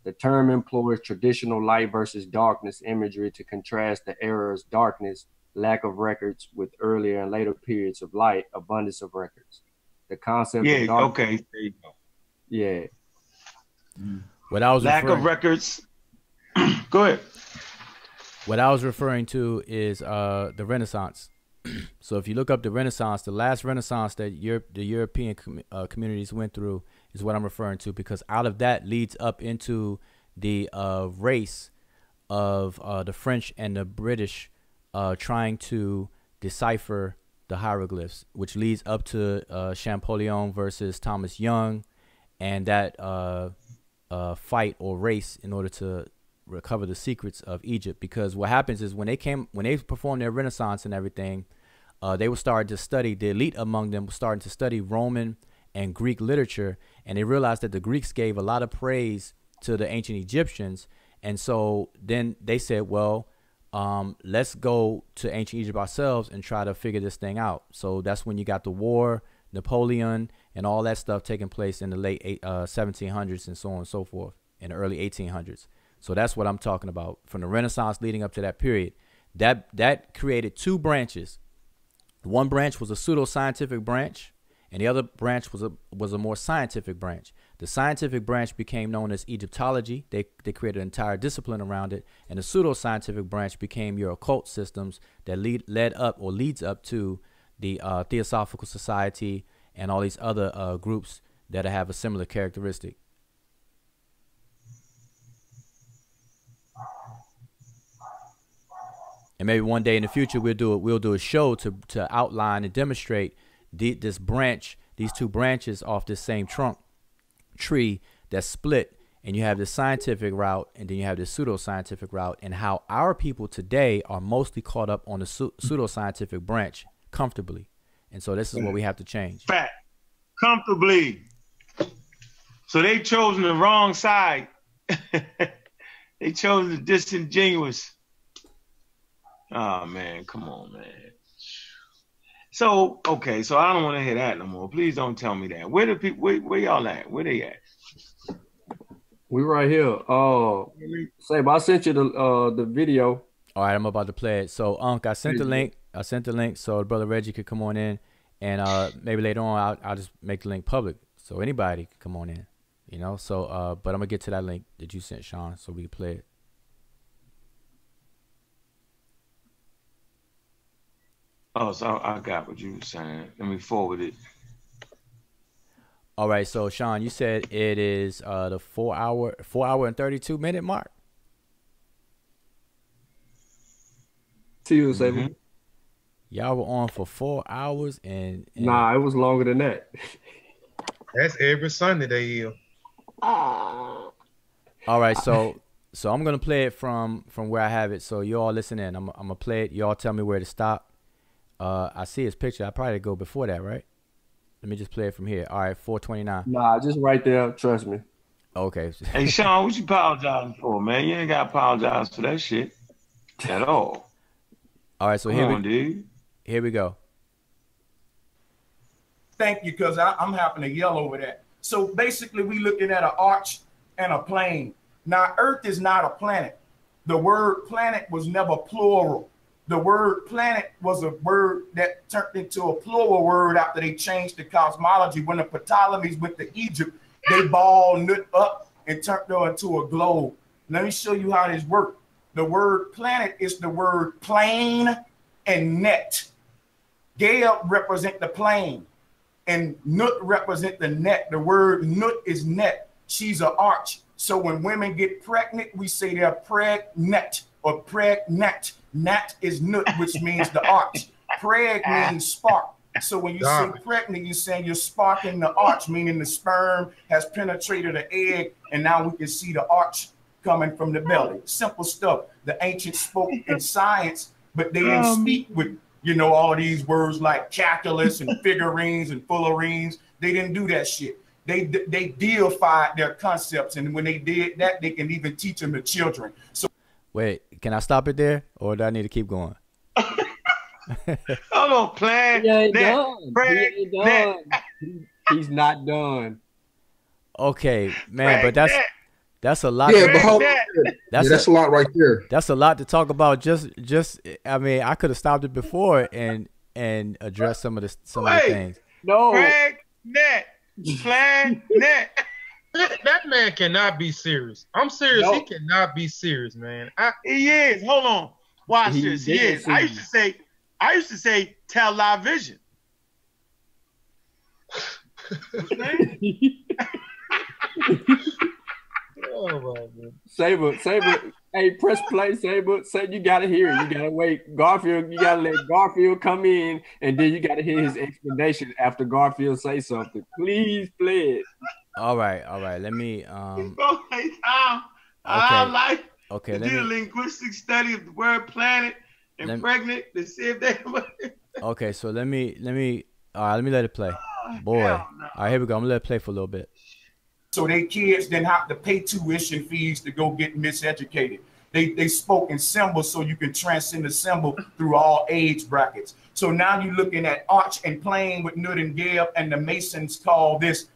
The term employs traditional light versus darkness imagery to contrast the era's darkness, lack of records, with earlier and later periods of light, abundance of records. The concept of dark, okay. There you go. Yeah. What I was lack of records. Go ahead. What I was referring to is the Renaissance. So if you look up the Renaissance, the last Renaissance that the European communities went through is what I'm referring to, because out of that leads up into the race of the French and the British trying to decipher the hieroglyphs, which leads up to Champollion versus Thomas Young, and that fight or race in order to recover the secrets of Egypt. Because what happens is when they performed their Renaissance and everything, they were starting to study, the elite among them was starting to study Roman and Greek literature, and they realized that the Greeks gave a lot of praise to the ancient Egyptians. And so then they said, well, let's go to ancient Egypt ourselves and try to figure this thing out. So that's when you got the war, Napoleon, and all that stuff taking place in the late 1700s and so on and so forth, in the early 1800s. So that's what I'm talking about. From the Renaissance leading up to that period, that created two branches. One branch was a pseudo-scientific branch, and the other branch was a more scientific branch. The scientific branch became known as Egyptology. They created an entire discipline around it, and the pseudo-scientific branch became your occult systems that leads up to the Theosophical Society and all these other groups that have a similar characteristic. And maybe one day in the future we'll do a show to outline and demonstrate this branch, these two branches off this same trunk tree that's split, and you have the scientific route and then you have the pseudoscientific route, and how our people today are mostly caught up on the pseudoscientific branch comfortably. And so this is what we have to change. Fact. Comfortably. So they chosen the wrong side. They chose the disingenuous. Oh man, come on, man. So okay, so I don't want to hear that no more. Please don't tell me that. Where the people? Where y'all at? Where they at? We right here. Sable, I sent you the video. All right, I'm about to play it. So Unc, I sent the link. So brother Reggie could come on in, and maybe later on I'll just make the link public so anybody can come on in. You know. So but I'm gonna get to that link that you sent, Sean, so we can play it. Oh, so I got what you were saying. Let me forward it. All right, so Sean, you said it is the 4 hour and 32 minute mark. To you, Sable. Y'all were on for 4 hours and nah, it was longer than that. That's every Sunday they hear. All right, so I'm gonna play it from where I have it. So you all listen in. I'm gonna play it. Y'all tell me where to stop. I see his picture. I probably go before that, right? Let me just play it from here. All right, 4:29. Nah, just right there. Trust me. Okay. Hey Sean, what you apologizing for, man? You ain't got to apologize for that shit at all. All right, so here we go. Thank you, because I'm having to yell over that. So basically, we looking at an arch and a plane. Now, Earth is not a planet. The word planet was never plural. The word planet was a word that turned into a plural word after they changed the cosmology. When the Ptolemies went to Egypt, they balled it up and turned it into a globe. Let me show you how this works. The word planet is the word plane and net. Gael represent the plane and Nut represent the net. The word Nut is net. She's an arch. So when women get pregnant, we say they're pregnant or pregnant. Nat is Nut, which means the arch. Preg means spark. So when you say pregnant, you're saying you're sparking the arch, meaning the sperm has penetrated the egg, and now we can see the arch coming from the belly. Simple stuff. The ancients spoke in science, but they didn't speak with, you know, all these words like calculus and figurines and fullerenes. They didn't do that shit. They deified their concepts, and when they did that, they can even teach them to children. So wait, can I stop it there, or do I need to keep going? Hold on, plan. He ain't done. He's not done. Okay, man, but that's a lot. Yeah, but hold on. That's a lot right there. That's a lot to talk about. Just I mean, I could have stopped it before and addressed some of the things. No. Net. Plan net. That man cannot be serious. I'm serious. No. He cannot be serious, man. He is. Hold on. Watch this. He is. I used to say television. Oh my God. Saber. Hey, press play, Saber. Say you gotta hear it. You gotta wait. Garfield, you gotta let Garfield come in, and then you gotta hear his explanation after Garfield say something. Please play it. All right. Let me do a linguistic study of the word planet and pregnant to see if they Okay, so let me let it play. Boy. All right, here we go. I'm gonna let it play for a little bit. So they kids didn't have to pay tuition fees to go get miseducated. They spoke in symbols so you can transcend the symbol through all age brackets. So now you're looking at arch and plane with Nut and Geb, and the Masons call this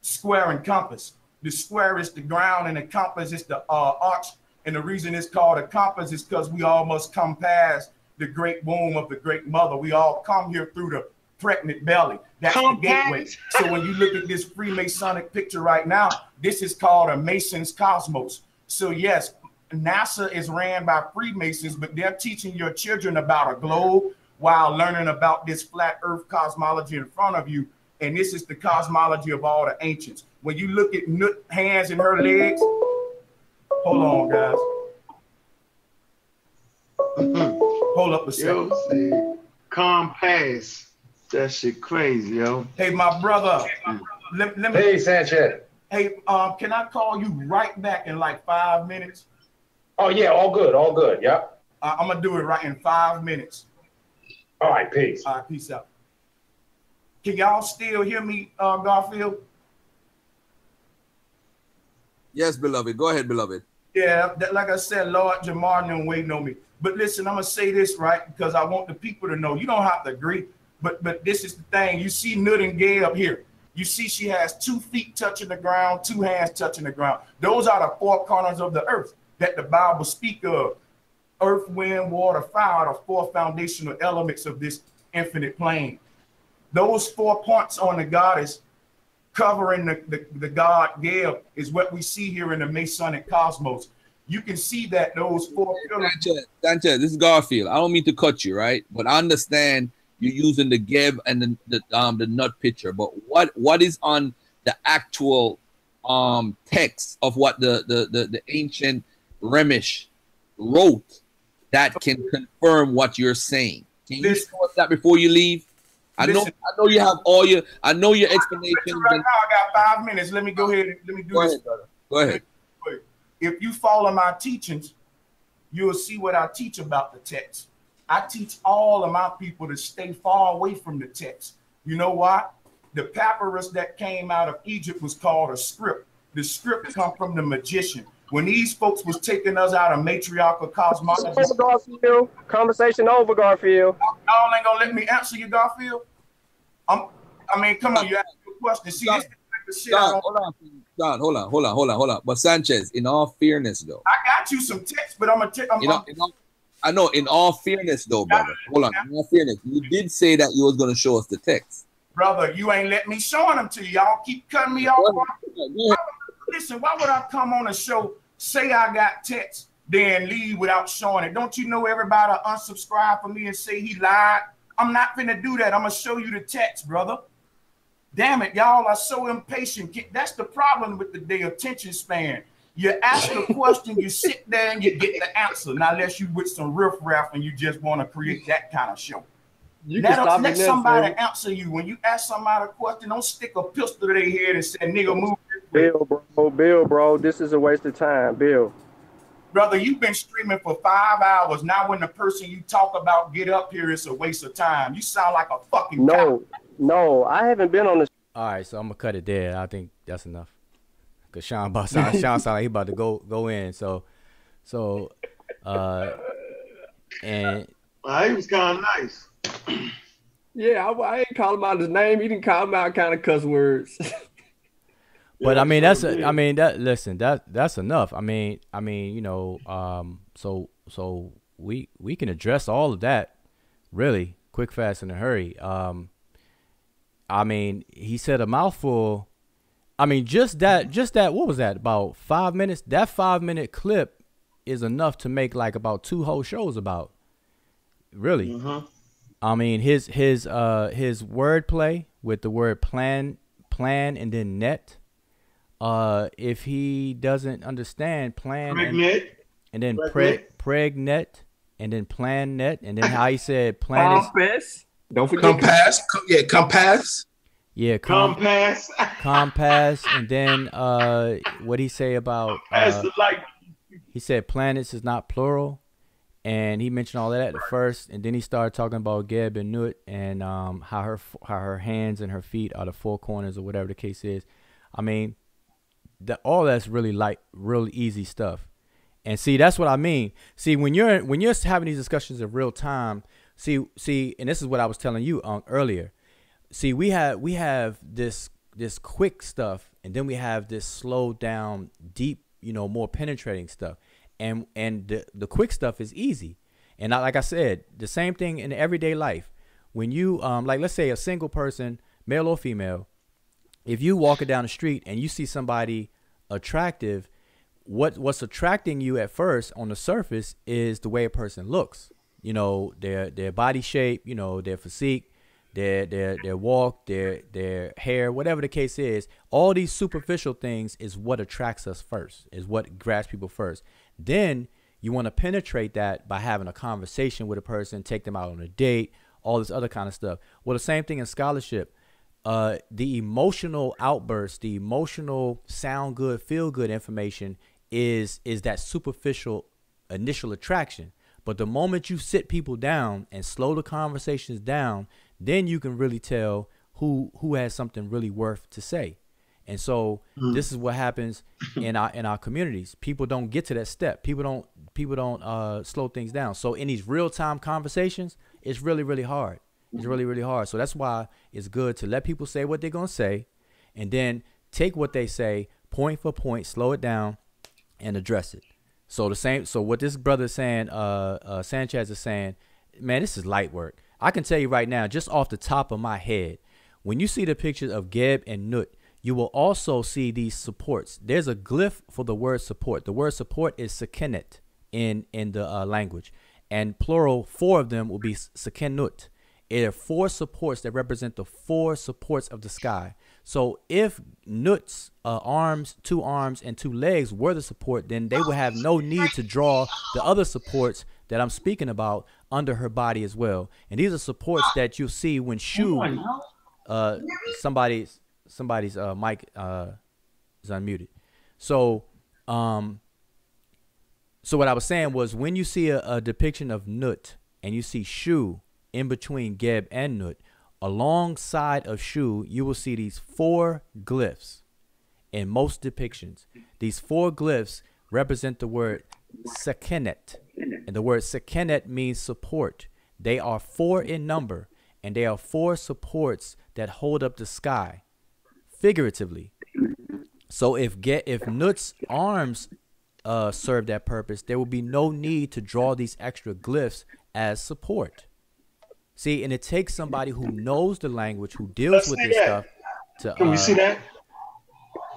square and compass. The square is the ground and the compass is the arch. And the reason it's called a compass is because we all must come past the great womb of the great mother. We all come here through the pregnant belly. That's the gateway. So when you look at this Freemasonic picture right now, this is called a Mason's cosmos. So yes, NASA is ran by Freemasons, but they're teaching your children about a globe while learning about this flat earth cosmology in front of you. And this is the cosmology of all the ancients. When you look at Nut hands and her legs, hold on, guys. Hold up a second. Yo, see, Compass. That shit crazy, yo. Hey, my brother. Let me. Hey, Sanchez. Hey, can I call you right back in like 5 minutes? Oh yeah, all good, all good. Yep. I'm gonna do it right in 5 minutes. All right, peace. All right, peace out. Can y'all still hear me, Garfield? Yes, beloved. Go ahead, beloved. Yeah, like I said, Lord Jamar and them waiting on me. But listen, I'm gonna say this right because I want the people to know. You don't have to agree, but this is the thing. You see Nut and Gay up here. You see she has 2 feet touching the ground, 2 hands touching the ground. Those are the 4 corners of the earth that the Bible speak of. Earth, wind, water, fire are the 4 foundational elements of this infinite plane. Those 4 points on the goddess covering the god Gael is what we see here in the Masonic cosmos. You can see that those 4 pillars. Sanchez, this is Garfield. I don't mean to cut you, right? But I understand you're using the Geb and the nut picture. But what is on the actual text of what the ancient Remish wrote that can confirm what you're saying? Can you show us that before you leave? I know you have all your explanations. Right now, I got 5 minutes. Let me go ahead. Let me do Go this. ahead, brother. Go ahead. If you follow my teachings, you'll see what I teach about the text. I teach all of my people to stay far away from the text. You know why? The papyrus that came out of Egypt was called a script. The script come from the magician. When these folks was taking us out of matriarchal cosmology. Garfield. Conversation over, Garfield. Y'all ain't gonna let me answer you, Garfield. I mean, come on, you asked me a question. See, this is the shit. John, hold on. But Sanchez, in all fairness, though, I got you some text, but I'm gonna I know. In all fairness, though, brother, hold on. In all fairness, you did say that you was gonna show us the text. Brother, you ain't let me showing them to you. Y'all keep cutting me off. Listen, why would I come on a show, say I got text, then leave without showing it? Don't you know everybody unsubscribe for me and say he lied? I'm not finna do that. I'm gonna show you the text, brother. Damn it, y'all are so impatient. That's the problem with the attention span. You ask a question, you sit there and you get the answer. Now, unless you with some riffraff and you just want to create that kind of show. Let somebody answer you. When you ask somebody a question, don't stick a pistol to their head and say, nigga, move this way. Bill, bro, this is a waste of time, Bill. Brother, you've been streaming for 5 hours. Now when the person you talk about get up here, it's a waste of time. You sound like a fucking cow. No, I haven't been on this. All right, so I'm going to cut it there. I think that's enough. Because Sean sound like he about to go in. And he was kind of nice. Yeah, I ain't call him out his name. He didn't call him out kind of cuss words. But I mean that's enough. I mean, you know, so we can address all of that really quick, fast, in a hurry. I mean, he said a mouthful. I mean, just that, what was that, about 5 minutes? That 5-minute clip is enough to make like about 2 whole shows about. Really. Mm-hmm. I mean, his wordplay with the word plan and then net. If he doesn't understand plan and then pregnant and then plan net and then how he said plan is. Don't forget compass. Yeah, compass. Compass, and then what he say about he said planets is not plural, and he mentioned all that at the first, and then he started talking about Geb and Nut and how her hands and her feet are the 4 corners or whatever the case is. I mean, all that's really real easy stuff. And see, that's what I mean. See, when you're having these discussions in real time, see, and this is what I was telling you earlier. See, we have this quick stuff, and then we have this slowed down, deep, you know, more penetrating stuff. And the quick stuff is easy. And like I said, the same thing in everyday life. When you like, let's say a single person, male or female, if you walking down the street and you see somebody attractive, what's attracting you at first on the surface is the way a person looks. You know, their body shape, you know, their physique, their walk, their hair, whatever the case is. All these superficial things is what attracts us first, is what grabs people first. Then You want to penetrate that by having a conversation with a person, take them out on a date, all this other kind of stuff. Well, the same thing in scholarship. The emotional outburst, the emotional sound good, feel good information is that superficial initial attraction. But the moment you sit people down and slow the conversations down, then you can really tell who has something really worth to say. And so this is what happens in our communities. People don't get to that step. People don't slow things down. So in these real-time conversations, it's really, really hard. It's really, really hard. So that's why it's good to let people say what they're going to say and then take what they say point for point, slow it down and address it. So so what this brother is saying, Sanchez is saying, man, this is light work. I can tell you right now, just off the top of my head, when you see the pictures of Geb and Nut, you will also see these supports. There's a glyph for the word support. The word support is sakenet in the language. And plural, 4 of them will be sakenut. It are 4 supports that represent the 4 supports of the sky. So if Nut's 2 arms and 2 legs were the support, then they would have no need to draw the other supports that I'm speaking about under her body as well. And these are supports that you'll see when Shu, somebody's mic is unmuted. So what I was saying was, when you see a depiction of Nut and you see Shu in between Geb and Nut, alongside of Shu, you will see these 4 glyphs in most depictions. These 4 glyphs represent the word sakenet, and the word sakenet means support. They are 4 in number, and they are 4 supports that hold up the sky, figuratively. So if Nut's arms serve that purpose, there will be no need to draw these extra glyphs as support. See, and it takes somebody who knows the language, who deals with this stuff. Can we see that?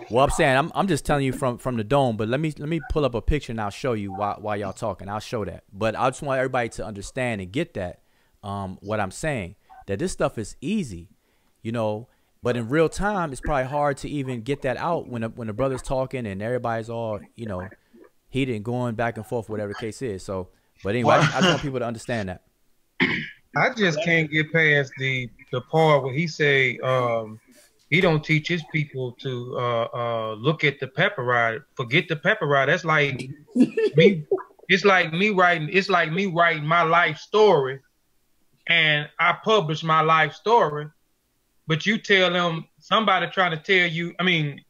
Well, I'm saying I'm just telling you from the dome, but let me pull up a picture and I'll show you while y'all talking. I'll show that. But I just want everybody to understand and get that what I'm saying, that this stuff is easy, you know. But in real time, it's probably hard to even get that out when the brother's talking and everybody's all, you know, heated and going back and forth, whatever the case is. So, but anyway, I just want people to understand that. I just can't get past the part where he say he don't teach his people to look at the pepperide, forget the pepperide. That's like me. It's like me writing my life story, and I publish my life story. But you tell them, somebody trying to tell you, I mean,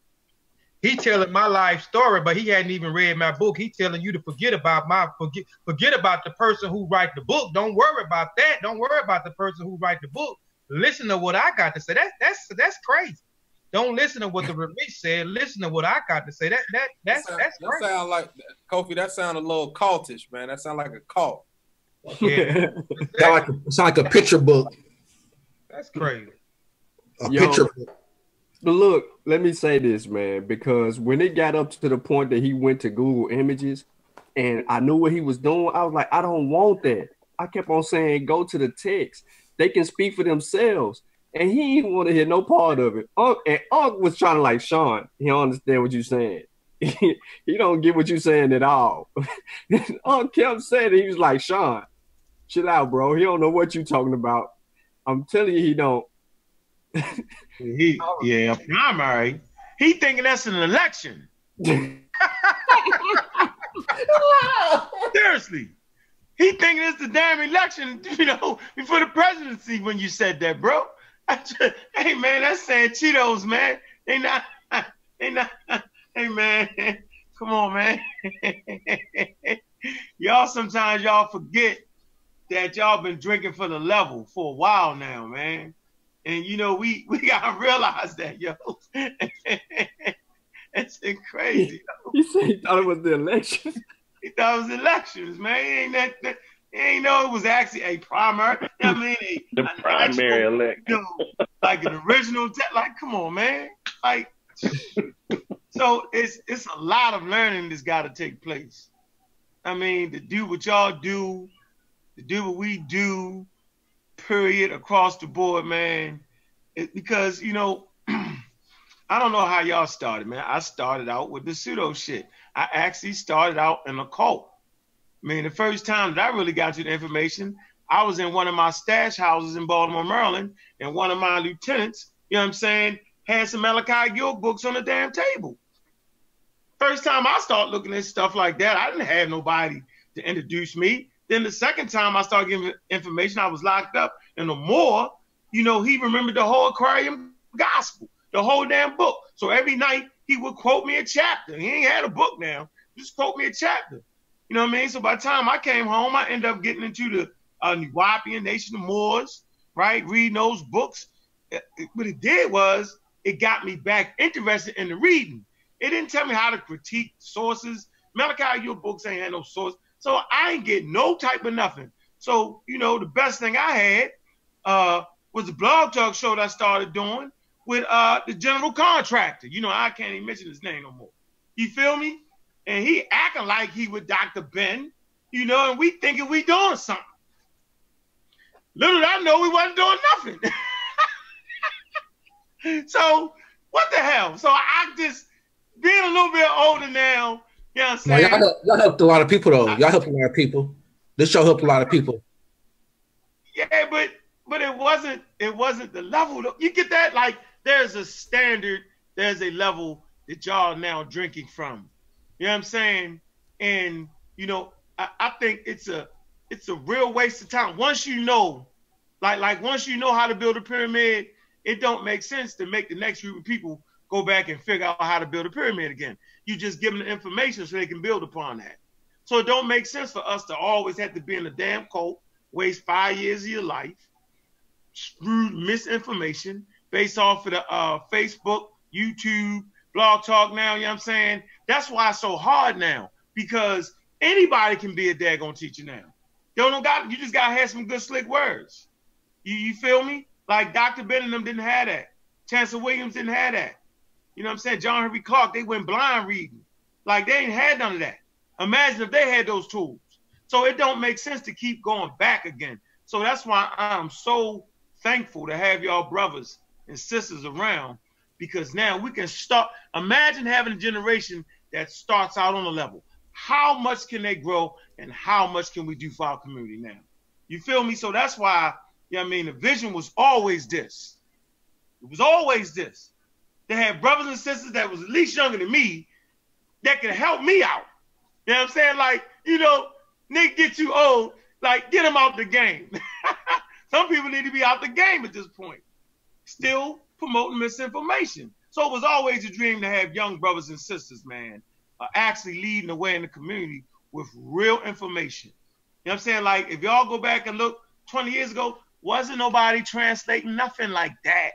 he telling my life story, but he hadn't even read my book. He telling you to forget about the person who write the book. Don't worry about that. Don't worry about the person who write the book. Listen to what I got to say. That's crazy. Don't listen to what the release said. Listen to what I got to say. That's crazy. That sound like Kofi. That sound a little cultish, man. That sound like a cult. Yeah. Sound like a picture book. That's crazy. Picture book. But look, let me say this, man, because when it got up to the point that he went to Google Images and I knew what he was doing, I was like, I don't want that. I kept on saying, go to the text. They can speak for themselves. And he didn't want to hear no part of it. And Unc was trying to like, Sean, he don't understand what you're saying. He don't get what you're saying at all. Unc kept saying it. He was like, Sean, chill out, bro. He don't know what you're talking about. I'm telling you, he don't. Primary. He thinking that's an election. Seriously. He thinking it's the damn election, you know, before the presidency when you said that, bro. Hey man, that's saying Cheetos, man. They not hey man. Come on, man. Y'all sometimes y'all forget that y'all been drinking for the level for a while now, man. And you know, we gotta realize that, yo. It's crazy. He said he thought it was the election. He thought it was elections, man. He ain't know it was actually a primary. I mean, the primary election. You know, like an original. Like, come on, man. Like, so it's a lot of learning that's got to take place. I mean, to do what y'all do, to do what we do. Period, across the board, man. Because, you know, I don't know how y'all started, man. I started out with the pseudo shit. I actually started out in a cult. I mean, the first time that I really got you the information, I was in one of my stash houses in Baltimore, Maryland, and one of my lieutenants, you know what I'm saying, had some Malachi York books on the damn table. First time I started looking at stuff like that, I didn't have nobody to introduce me. Then the second time I started giving information, I was locked up. And the more, you know, he remembered the whole Aquarium Gospel, the whole damn book. So every night he would quote me a chapter. He ain't had a book now. Just quote me a chapter. You know what I mean? So by the time I came home, I ended up getting into the Nuwaubian Nation of Moors, right? Reading those books. What it did was it got me back interested in the reading. It didn't tell me how to critique sources. Malachi York books ain't had no source. So I ain't get no type of nothing. So, you know, the best thing I had was the blog talk show that I started doing with the general contractor. You know, I can't even mention his name no more. You feel me? And he acting like he with Dr. Ben, you know, and we thinking we doing something. Little did I know we wasn't doing nothing. So what the hell? So I just, being a little bit older now, you know what I'm saying? Y'all helped a lot of people, though. Y'all helped a lot of people. This show helped a lot of people. Yeah, but it wasn't the level. You get that? Like, there's a standard, there's a level that y'all now drinking from. You know what I'm saying? And, you know, I think it's a real waste of time. Once you know, like once you know how to build a pyramid, it don't make sense to make the next group of people go back and figure out how to build a pyramid again. You just give them the information so they can build upon that. So it don't make sense for us to always have to be in a damn cult, waste 5 years of your life, screwed misinformation based off of the Facebook, YouTube, Blog Talk now, you know what I'm saying? That's why it's so hard now, because anybody can be a daggone teacher now. You just got to have some good slick words. You feel me? Like Dr. Ben and them didn't have that. Chancellor Williams didn't have that. You know what I'm saying? John Henry Clark, they went blind reading. Like, they ain't had none of that. Imagine if they had those tools. So it don't make sense to keep going back again. So that's why I'm so thankful to have y'all brothers and sisters around, because now we can start. Imagine having a generation that starts out on a level. How much can they grow, and how much can we do for our community now? You feel me? So that's why, you know what I mean, the vision was always this. It was always this. To have brothers and sisters that was at least younger than me that could help me out. You know what I'm saying? Like, you know, Nick get too old, like, get him out the game. Some people need to be out the game at this point. Still promoting misinformation. So it was always a dream to have young brothers and sisters, man, actually leading the way in the community with real information. You know what I'm saying? Like, if y'all go back and look 20 years ago, wasn't nobody translating nothing like that.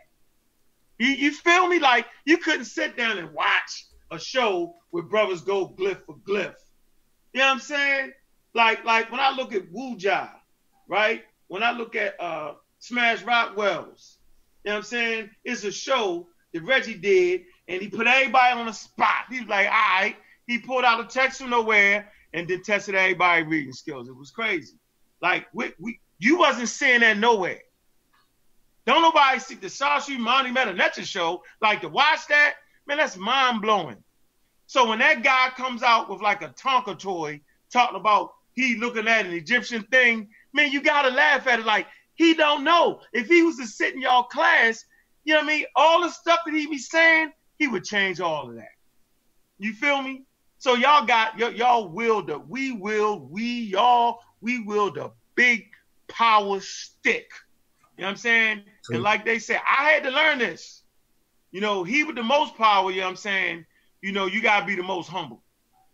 You feel me? Like, you couldn't sit down and watch a show where brothers go glyph for glyph. You know what I'm saying? Like when I look at Wu Jia, right? When I look at Smash Rockwells, you know what I'm saying? It's a show that Reggie did, and he put everybody on the spot. He was like, all right. He pulled out a text from nowhere and then tested everybody's reading skills. It was crazy. Like, you wasn't seeing that nowhere. Don't nobody see the Shashi Monty Metanetra show, like, to watch that, man, that's mind-blowing. So when that guy comes out with like a Tonka toy talking about he looking at an Egyptian thing, man, you got to laugh at it. Like, he don't know. If he was to sit in y'all class, you know what I mean, all the stuff that he be saying, he would change all of that. You feel me? So y'all wield the big power stick. You know what I'm saying? True. And like they said, I had to learn this. You know, he with the most power, you know what I'm saying? You know, you got to be the most humble.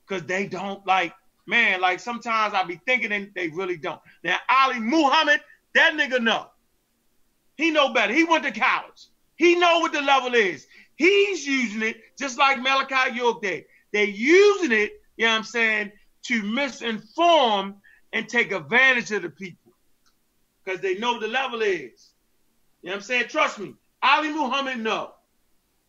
Because they don't, like, man, like, sometimes I be thinking and they really don't. Now, Ali Muhammad, that nigga know. He know better. He went to college. He know what the level is. He's using it just like Malachi York did. They're using it, you know what I'm saying, to misinform and take advantage of the people. Because they know the level is. You know what I'm saying? Trust me. Ali Muhammad know.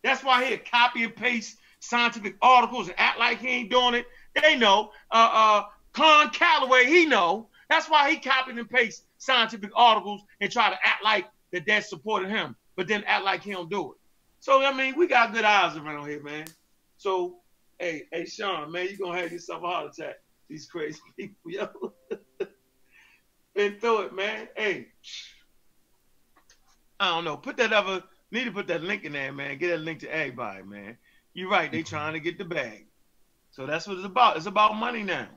That's why he'll copy and paste scientific articles and act like he ain't doing it. They know. Con Calloway, he know. That's why he copied and pasted scientific articles and try to act like that supported him, but then act like he don't do it. So, I mean, we got good eyes around here, man. So, hey, Sean, man, you're going to have yourself a heart attack. These crazy people, yo. Been through it, man. Hey, I don't know. Need to put that link in there, man. Get that link to everybody, man. You're right. They trying to get the bag. So that's what it's about. It's about money now.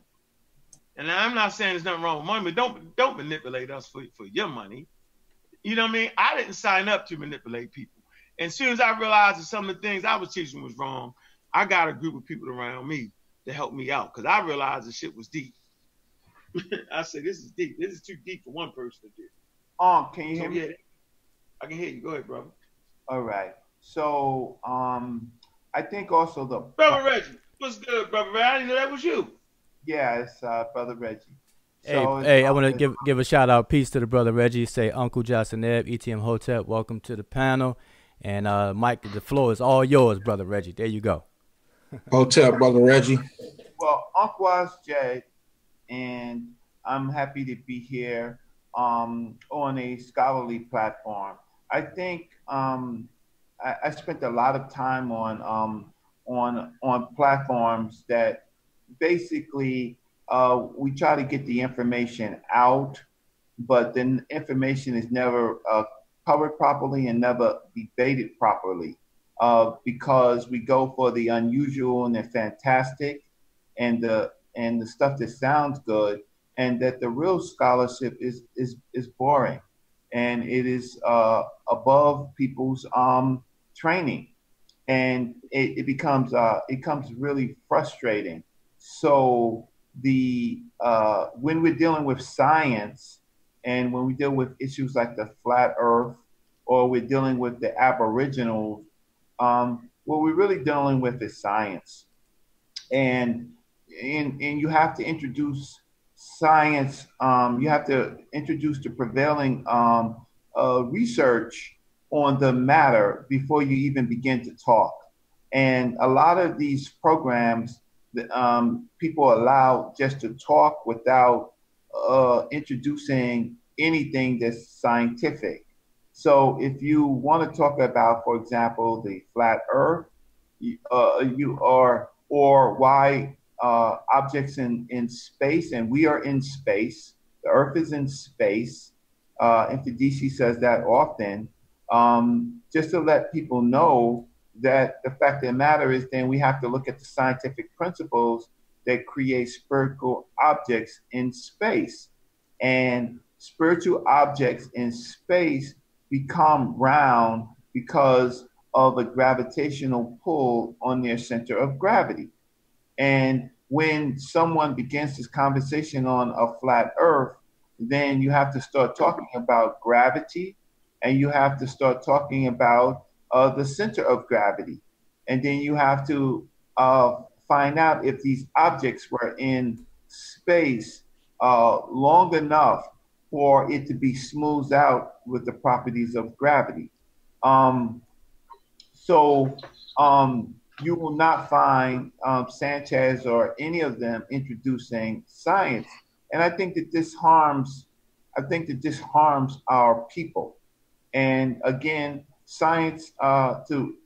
And I'm not saying there's nothing wrong with money, but don't manipulate us for your money. You know what I mean? I didn't sign up to manipulate people. And as soon as I realized that some of the things I was teaching was wrong, I got a group of people around me to help me out because I realized the shit was deep. I said, this is deep. This is too deep for one person to do. Can you hear me? Yeah, I can hear you. Go ahead, brother. All right. So, I think also the Brother Reggie. What's good, Brother Reggie? I didn't know that was you. Yeah, it's Brother Reggie. Hey, I want to give a shout out, peace to the Brother Reggie. Say Uncle Johnson Ebb, ETM Hotep, welcome to the panel. And Mike, the floor is all yours, Brother Reggie. There you go. Hotep, Brother Reggie. Well, Uncle Jay, and I'm happy to be here on a scholarly platform. I think I spent a lot of time on platforms that basically we try to get the information out, but the information is never covered properly and never debated properly because we go for the unusual and the fantastic and the stuff that sounds good, and that the real scholarship is boring and it is above people's training, and it becomes really frustrating. So when we're dealing with science and when we deal with issues like the flat earth or we're dealing with the aboriginals, what we're really dealing with is science. And you have to introduce science, you have to introduce the prevailing research on the matter before you even begin to talk. And a lot of these programs, people allow just to talk without introducing anything that's scientific. So if you want to talk about, for example, the flat earth, or why objects in space, and we are in space, the earth is in space, and DC says that often, just to let people know that the fact of the matter is then we have to look at the scientific principles that create spherical objects in space. And spiritual objects in space become round because of a gravitational pull on their center of gravity. And when someone begins this conversation on a flat earth, then you have to start talking about gravity, and you have to start talking about the center of gravity. And then you have to find out if these objects were in space long enough for it to be smoothed out with the properties of gravity. You will not find Sanchez or any of them introducing science. And I think that this harms our people. And again, science,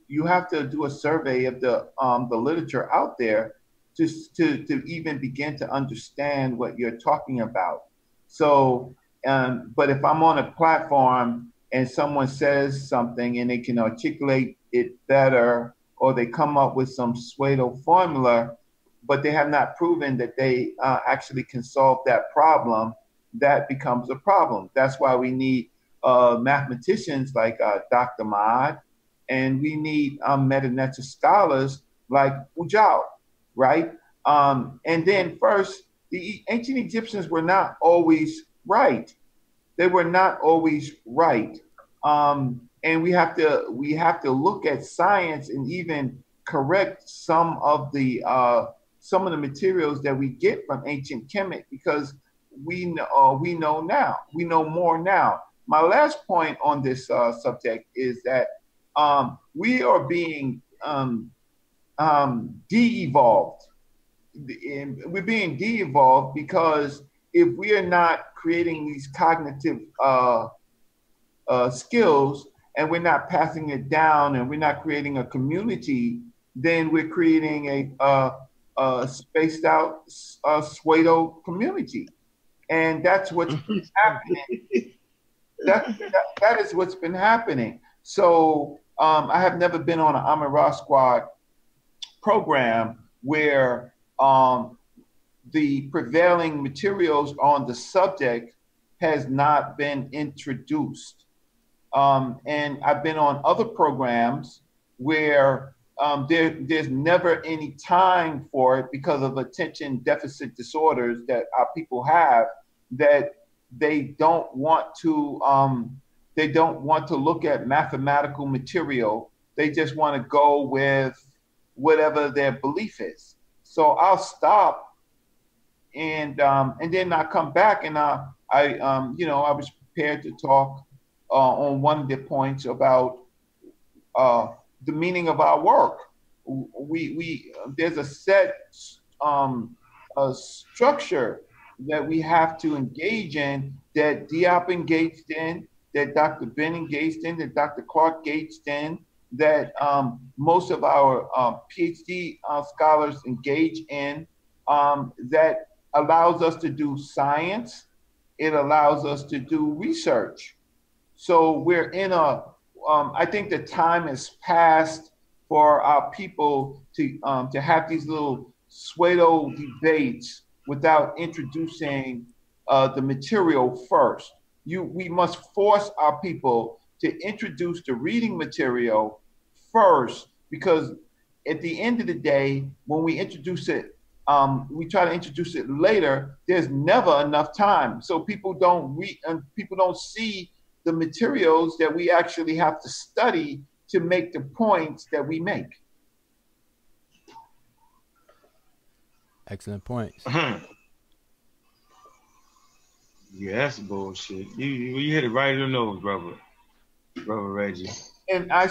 you have to do a survey of the literature out there to even begin to understand what you're talking about. So, but if I'm on a platform and someone says something and they can articulate it better, or they come up with some pseudo formula, but they have not proven that they actually can solve that problem, that becomes a problem. That's why we need mathematicians like Dr. Maad, and we need meta-nature scholars like Ujao, right? And then first, the ancient Egyptians were not always right. They were not always right. And we have to look at science and even correct some of the materials that we get from ancient Kemet, because we know more now. My last point on this subject is that we are being de-evolved. We're being de-evolved because if we are not creating these cognitive skills, and we're not passing it down, and we're not creating a community, then we're creating spaced out Suedo community. And that's what's been happening. That is what's been happening. So I have never been on an Amin Ra Squad program where the prevailing materials on the subject has not been introduced. And I've been on other programs where there's never any time for it because of attention deficit disorders that our people have, that they don't want to look at mathematical material. They just want to go with whatever their belief is. So I'll stop and then I come back and I was prepared to talk on one of the points about the meaning of our work. There's a set a structure that we have to engage in, that Diop engaged in, that Dr. Ben engaged in, that Dr. Clark engaged in, that most of our PhD scholars engage in, that allows us to do science. It allows us to do research. So we're in I think the time has passed for our people to have these little pseudo debates without introducing the material first. We must force our people to introduce the reading material first, because at the end of the day, when we introduce it, we try to introduce it later, there's never enough time. So people don't read and people don't see the materials that we actually have to study to make the points that we make. Excellent points. Yeah, that's bullshit. You hit it right in the nose, brother Reggie. And I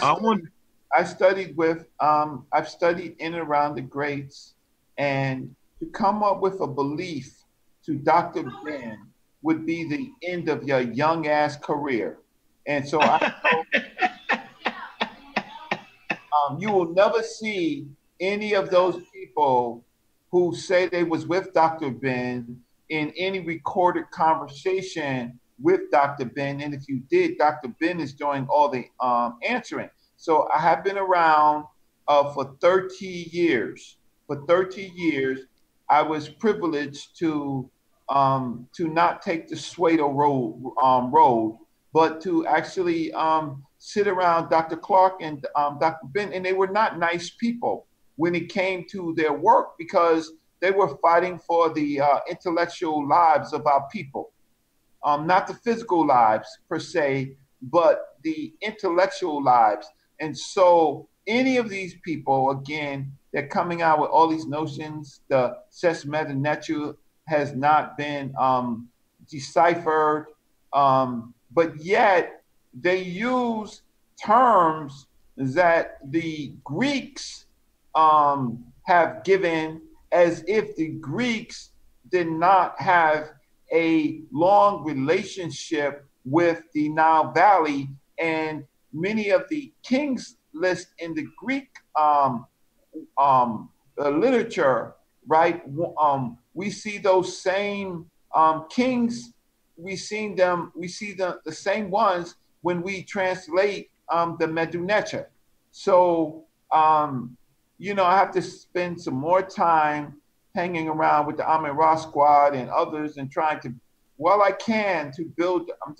studied with I've studied in and around the greats, and to come up with a belief to Dr. Ben would be the end of your young ass career. And so you will never see any of those people who say they was with Dr. Ben in any recorded conversation with Dr. Ben. And if you did, Dr. Ben is doing all the answering. So I have been around for 30 years. For 30 years, I was privileged to not take the Suedo road, but to actually sit around Dr. Clark and Dr. Ben, and they were not nice people when it came to their work, because they were fighting for the intellectual lives of our people, not the physical lives per se, but the intellectual lives. And so any of these people, again, they're coming out with all these notions. The Ses Meta Nechu has not been deciphered, but yet they use terms that the Greeks have given, as if the Greeks did not have a long relationship with the Nile Valley, and many of the kings list in the Greek literature, right? We see those same kings. We see the same ones when we translate the Medu Neter. So I have to spend some more time hanging around with the Amin Ra Squad and others, and trying to, while I can, to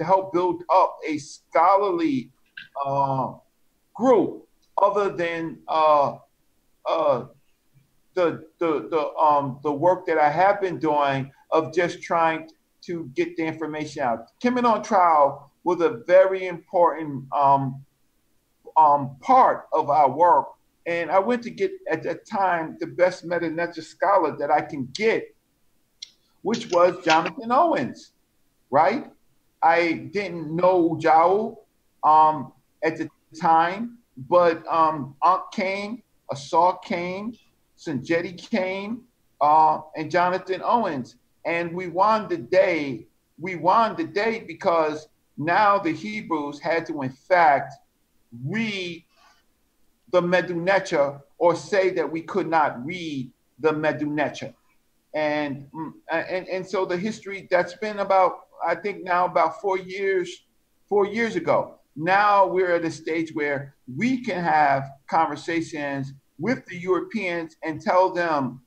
help build up a scholarly group other than the work that I have been doing of just trying to get the information out. Kemet on Trial was a very important part of our work. And I went to get, at that time, the best Meta Neter scholar that I can get, which was Jonathan Owens, right? I didn't know Ujau at the time, but Ankh came, Assault came, Sanjeti came, and Jonathan Owens. And we won the day. We won the day because now the Hebrews had to, in fact, read the Medu Neter, or say that we could not read the Medu Neter. And so the history that's been about, I think now about 4 years ago. Now we're at a stage where we can have conversations with the Europeans and tell them,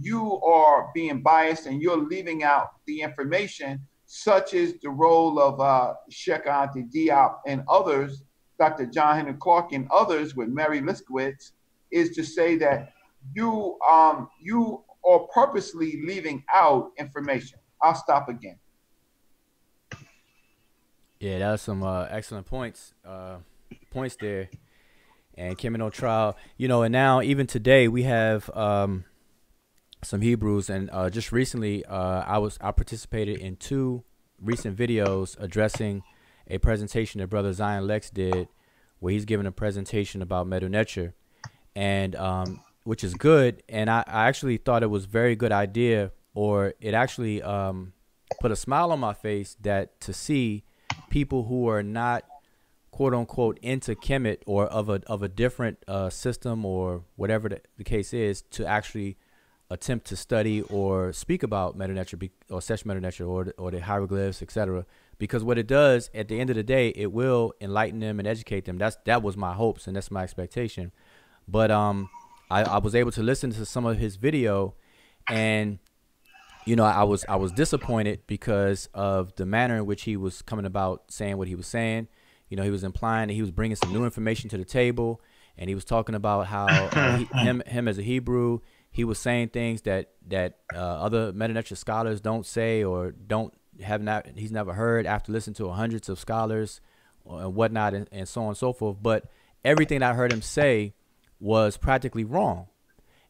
you are being biased and you're leaving out the information, such as the role of Sheikh Anta Diop and others, Dr. John Henry Clark and others with Mary Liskowitz, is to say that you are purposely leaving out information. I'll stop again. Yeah, that's some excellent points there. And Kemet on trial, you know, and now even today we have some Hebrews, and just recently I participated in 2 recent videos addressing a presentation that Brother Zion Lex did, where he's giving a presentation about Medu Neter, and which is good. And I actually thought it was a very good idea, or it actually put a smile on my face that to see people who are not quote unquote into Kemet or of a different system or whatever the case is, to actually attempt to study or speak about Medu Neter or Sesh Medu Neter or the hieroglyphs, etc. Because what it does at the end of the day, it will enlighten them and educate them. That was my hopes and that's my expectation. But I was able to listen to some of his video, and you know, I was disappointed because of the manner in which he was coming about saying what he was saying. You know, he was implying that he was bringing some new information to the table, and he was talking about how him as a Hebrew, he was saying things that other Medu Neter scholars don't say or he's never heard after listening to hundreds of scholars and whatnot, and so on and so forth. But everything that I heard him say was practically wrong,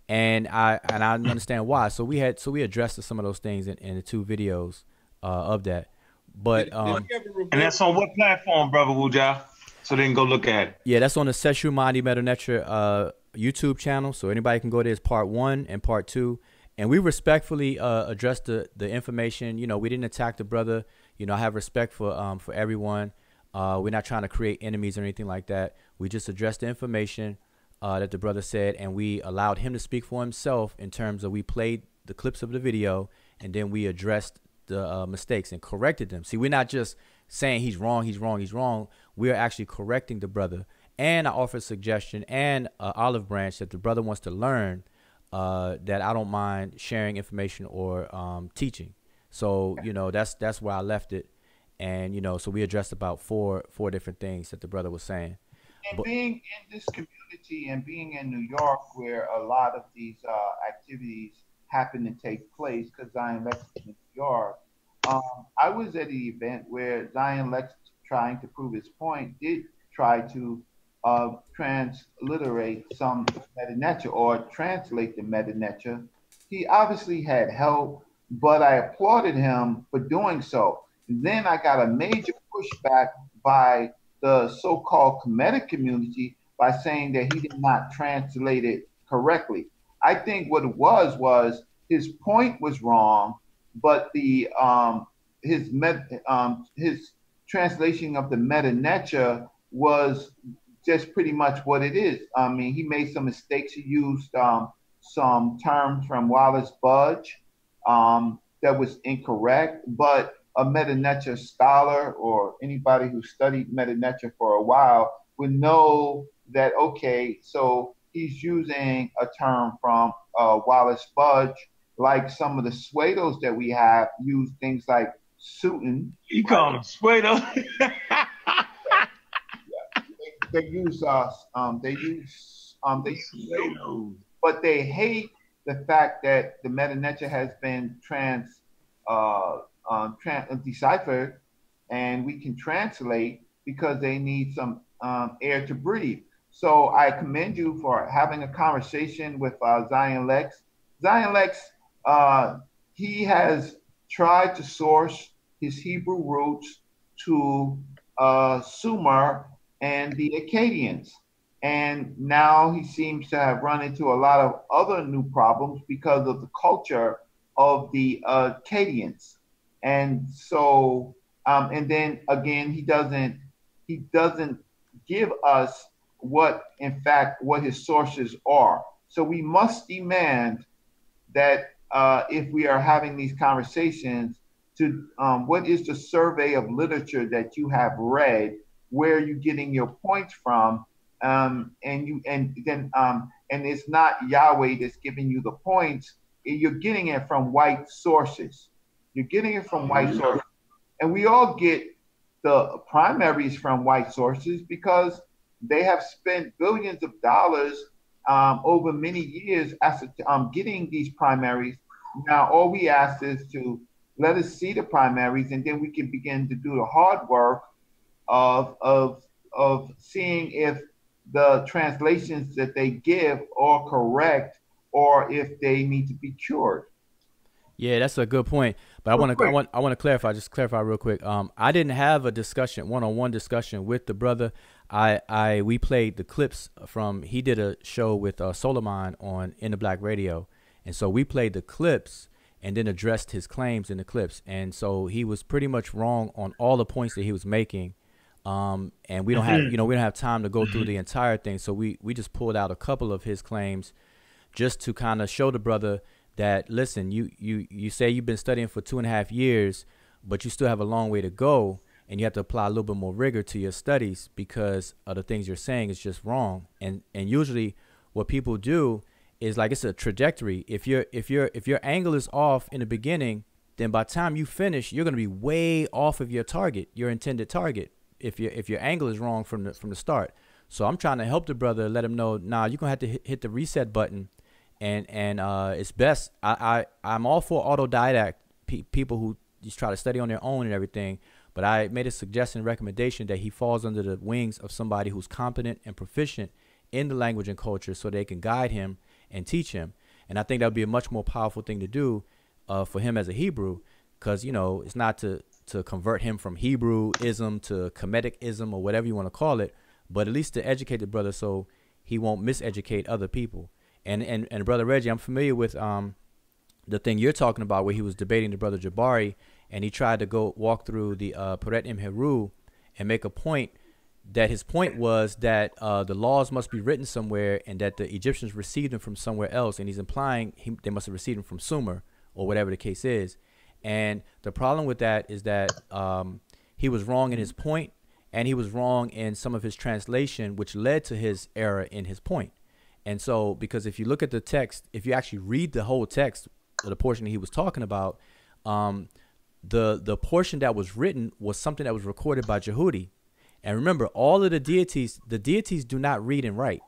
and I understand why. So we addressed some of those things in the 2 videos of that. But and that's on what platform, Brother Wuja? So they can go look at it. Yeah, that's on the Seshu Mandi Medu Neter YouTube channel. So anybody can go there. It's part 1 and part 2. And we respectfully addressed the information. You know, we didn't attack the brother. You know, I have respect for everyone. We're not trying to create enemies or anything like that. We just addressed the information that the brother said, and we allowed him to speak for himself in terms of we played the clips of the video, and then we addressed the mistakes and corrected them. See, we're not just saying he's wrong, he's wrong, he's wrong. We're actually correcting the brother. And I offer a suggestion and an olive branch that the brother wants to learn, that I don't mind sharing information or teaching. So, you know, that's where I left it. And, you know, so we addressed about four different things that the brother was saying. And being in this community and being in New York, where a lot of these activities happen to take place, because Zion Lex is in New York, I was at an event where Zion Lex, trying to prove his point, did try to transliterate some Medu Neter or translate the Medu Neter. He obviously had help, but I applauded him for doing so. And then I got a major pushback by the so-called Kemetic community by saying that he did not translate it correctly. I think what it was his point was wrong, but the his translation of the Medu Neter was just pretty much what it is. I mean, he made some mistakes. He used some terms from Wallace Budge that was incorrect, but a Medu Neter scholar or anybody who studied Medu Neter for a while would know that, okay, so he's using a term from Wallace Budge, like some of the Suedos that we have use things like Sutin. You call them Suedo? They use but they hate the fact that the Medu Neter has been deciphered, and we can translate because they need some air to breathe. So I commend you for having a conversation with Zion Lex. Zion Lex, he has tried to source his Hebrew roots to Sumer and the Akkadians. And now he seems to have run into a lot of other new problems because of the culture of the Akkadians. And so, and then again, he doesn't give us what his sources are. So we must demand that if we are having these conversations, to what is the survey of literature that you have read, where are you getting your points from, and it's not Yahweh that's giving you the points. You're getting it from white sources. You're getting it from white sources, and we all get the primaries from white sources because they have spent billions of dollars over many years as getting these primaries. Now, all we ask is to let us see the primaries, and then we can begin to do the hard work of seeing if the translations that they give are correct or if they need to be cured. Yeah, that's a good point. But I want to clarify, just clarify real quick. I didn't have a discussion, one-on-one discussion with the brother. We played the clips from, he did a show with Solomon on In the Black Radio. And so we played the clips and then addressed his claims in the clips. And so he was pretty much wrong on all the points that he was making. And we don't have, we don't have time to go through the entire thing. So we just pulled out a couple of his claims just to kind of show the brother that, listen, you say you've been studying for 2.5 years, but you still have a long way to go, and you have to apply a little bit more rigor to your studies because of the things you're saying is just wrong. And usually what people do is, like, it's a trajectory. If your angle is off in the beginning, then by the time you finish, you're going to be way off of your target, your intended target, if your angle is wrong from the start. So I'm trying to help the brother, let him know, nah, you're going to have to hit the reset button. And it's best. I'm all for autodidact people who just try to study on their own and everything. But I made a suggestion and recommendation that he falls under the wings of somebody who's competent and proficient in the language and culture, so they can guide him and teach him. And I think that would be a much more powerful thing to do for him as a Hebrew, because, it's not to convert him from Hebrewism to Kemetic-ism or whatever you want to call it, but at least to educate the brother so he won't miseducate other people. And Brother Reggie, I'm familiar with the thing you're talking about, where he was debating the brother Jabari, and he tried to go walk through the Peret Imheru and make a point that his point was that the laws must be written somewhere, and that the Egyptians received them from somewhere else, and he's implying they must have received them from Sumer or whatever the case is. And the problem with that is that he was wrong in his point, and he was wrong in some of his translation, which led to his error in his point. And so, because if you look at the text, if you actually read the whole text, the portion that he was talking about, the portion that was written was something that was recorded by Jehudi. And remember, all of the deities do not read and write.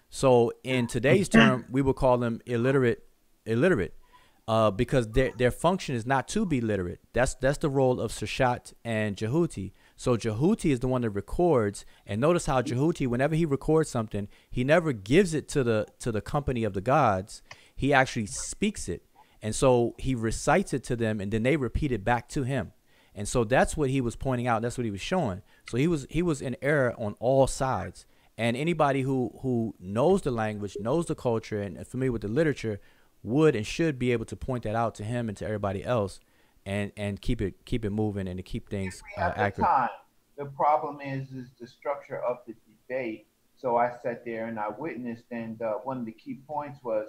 So in today's term, we would call them illiterate, because their function is not to be literate. That's the role of Seshat and Jehudi. So Jehudi is the one that records, and notice how Jehudi, whenever he records something, he never gives it to the company of the gods. He actually speaks it, and so he recites it to them, and then they repeat it back to him. And so that's what he was pointing out. That's what he was showing. So he was in error on all sides. And anybody who knows the language, knows the culture, and is familiar with the literature would and should be able to point that out to him and to everybody else, and keep it moving and to keep things accurate. The problem is the structure of the debate. So I sat there and I witnessed, and one of the key points was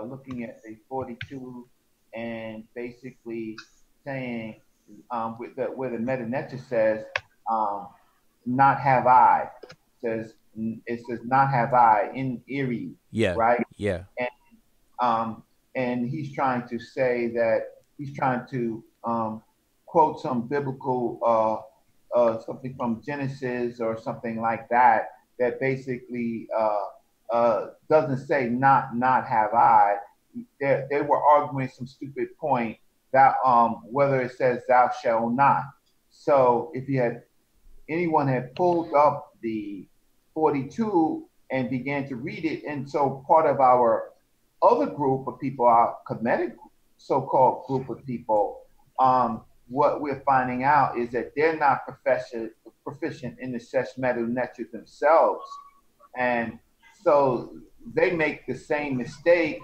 looking at the 42 and basically saying where the Meta says, "Not have I," it says "Not have I" in Erie. Yeah. Right. Yeah. And he's trying to say that he's trying to quote some biblical something from Genesis or something like that basically doesn't say not have I. They were arguing some stupid point that whether it says thou shalt not. So if anyone had pulled up the 42 and began to read it, and so part of our other group of people, our Kemetic so-called group of people, what we're finding out is that they're not proficient in the Shesh Medu Neter themselves. And so they make the same mistake,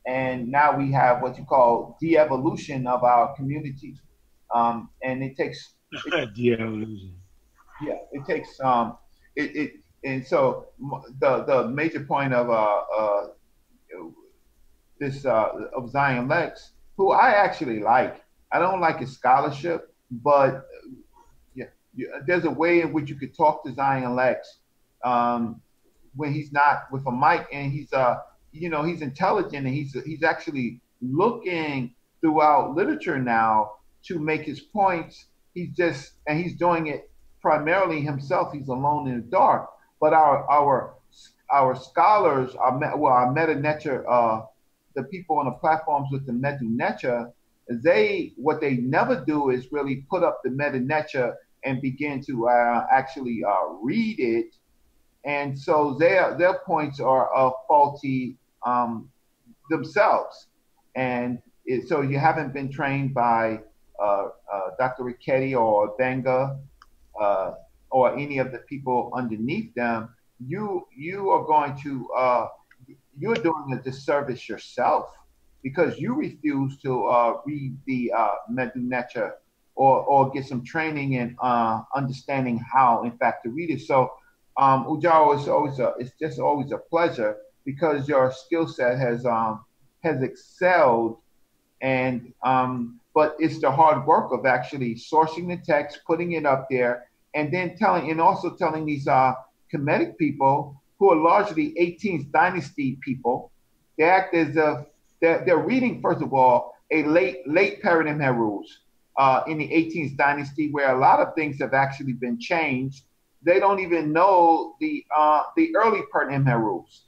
and now we have what you call de-evolution of our community. And it takes de-evolution. Yeah, it takes and so the major point of of Zion Lex, who I actually like. I don't like his scholarship, but there's a way in which you could talk to Zion Lex when he's not with a mic, and he's he's intelligent, and he's actually looking throughout literature now to make his points. He's doing it primarily himself. He's alone in the dark. But our scholars, our Meta Netter, the people on the platforms with the Meta Netter, what they never do is really put up the Meta Netter and begin to actually read it, and so their points are faulty themselves, and so you haven't been trained by Dr. Richetti or Benga or any of the people underneath them. You are going to you're doing a disservice yourself because you refuse to read the Meta Netter or get some training in understanding how, in fact, to read it. So, Ujao, it's just always a pleasure because your skill set has excelled, and but it's the hard work of actually sourcing the text, putting it up there, and then also telling these Kemetic people who are largely 18th dynasty people. They act as if they're reading, first of all, a late Paradigm Herus in the 18th dynasty, where a lot of things have actually been changed. They don't even know the early Paradigm Herus,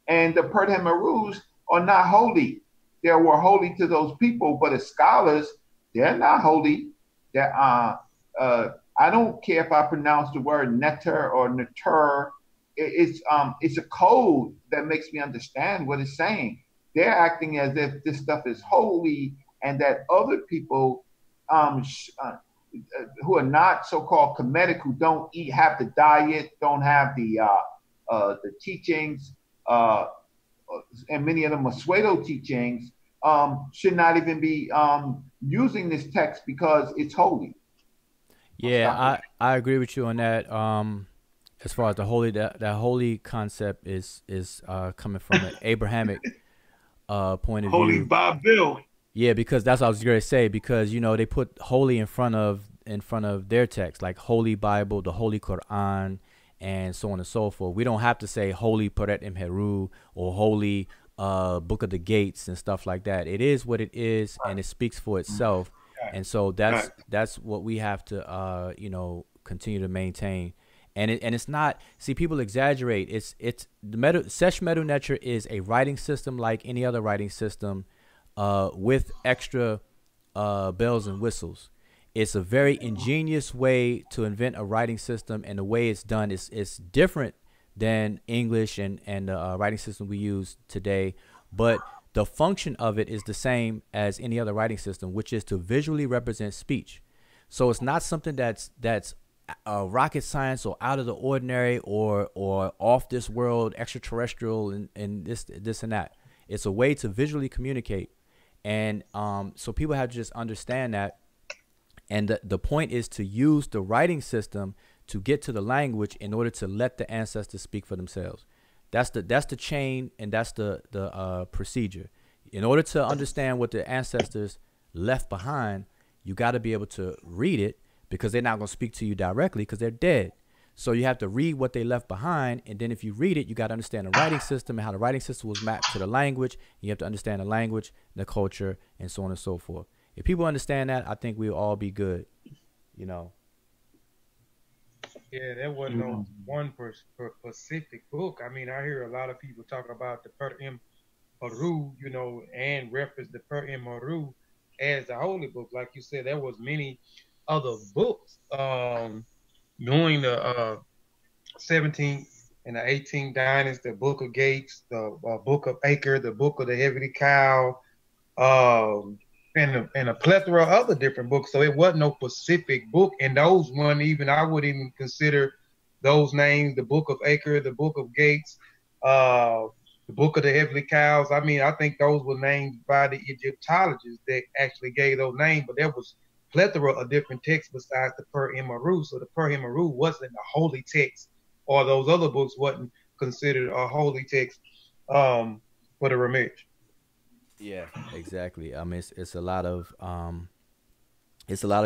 and the Paradigm Herus are not holy. They were holy to those people, but as scholars, they're not holy. I don't care if I pronounce the word netter or netter. It's a code that makes me understand what it's saying. They're acting as if this stuff is holy, and that other people who are not so-called Kemetic, who don't have the diet, don't have the teachings, and many of them are Suedo teachings, should not even be using this text because it's holy. Yeah, I agree with you on that. As far as the holy, that holy concept is coming from an Abrahamic point of view. Holy Bible. Yeah, because that's what I was going to say. Because they put holy in front of their text, like Holy Bible, the Holy Quran, and so on and so forth. We don't have to say Holy Paradigm Heru or Holy Book of the Gates and stuff like that. It is what it is, and it speaks for itself. And so that's what we have to continue to maintain. And it's not, see, people exaggerate. It's the Sesh Medu Neter is a writing system like any other writing system, with extra bells and whistles. It's a very ingenious way to invent a writing system, and the way it's done is different than English and the writing system we use today, but the function of it is the same as any other writing system, which is to visually represent speech. So it's not something that's rocket science or out of the ordinary or off this world, extraterrestrial, and this and that. It's a way to visually communicate, and so people have to just understand that. And the point is to use the writing system to get to the language in order to let the ancestors speak for themselves. That's the chain, and that's the procedure. In order to understand what the ancestors left behind, you got to be able to read it, because they're not going to speak to you directly because they're dead. So you have to read what they left behind, and then if you read it, you got to understand the writing system and how the writing system was mapped to the language. You have to understand the language, the culture, and so on and so forth. If people understand that, I think we'll all be good, Yeah, there wasn't no one specific book. I mean, I hear a lot of people talk about the Paradigm Heru, and reference the Paradigm Heru as the holy book. Like you said, there was many other books during the 17th and the 18th dynasty, the Book of Gates, the Book of Acre, the Book of the Heavenly Cow, and a plethora of other different books. So it wasn't no specific book, and those one even I wouldn't even consider those names: the Book of Acre, the Book of Gates, the Book of the Heavenly Cows. I mean, I think those were named by the Egyptologists that actually gave those names, but there was plethora of different texts besides the Paradigm Heru. So the Paradigm Heru wasn't a holy text, or those other books wasn't considered a holy text for the Ramej. Yeah, exactly. I mean, it's a lot of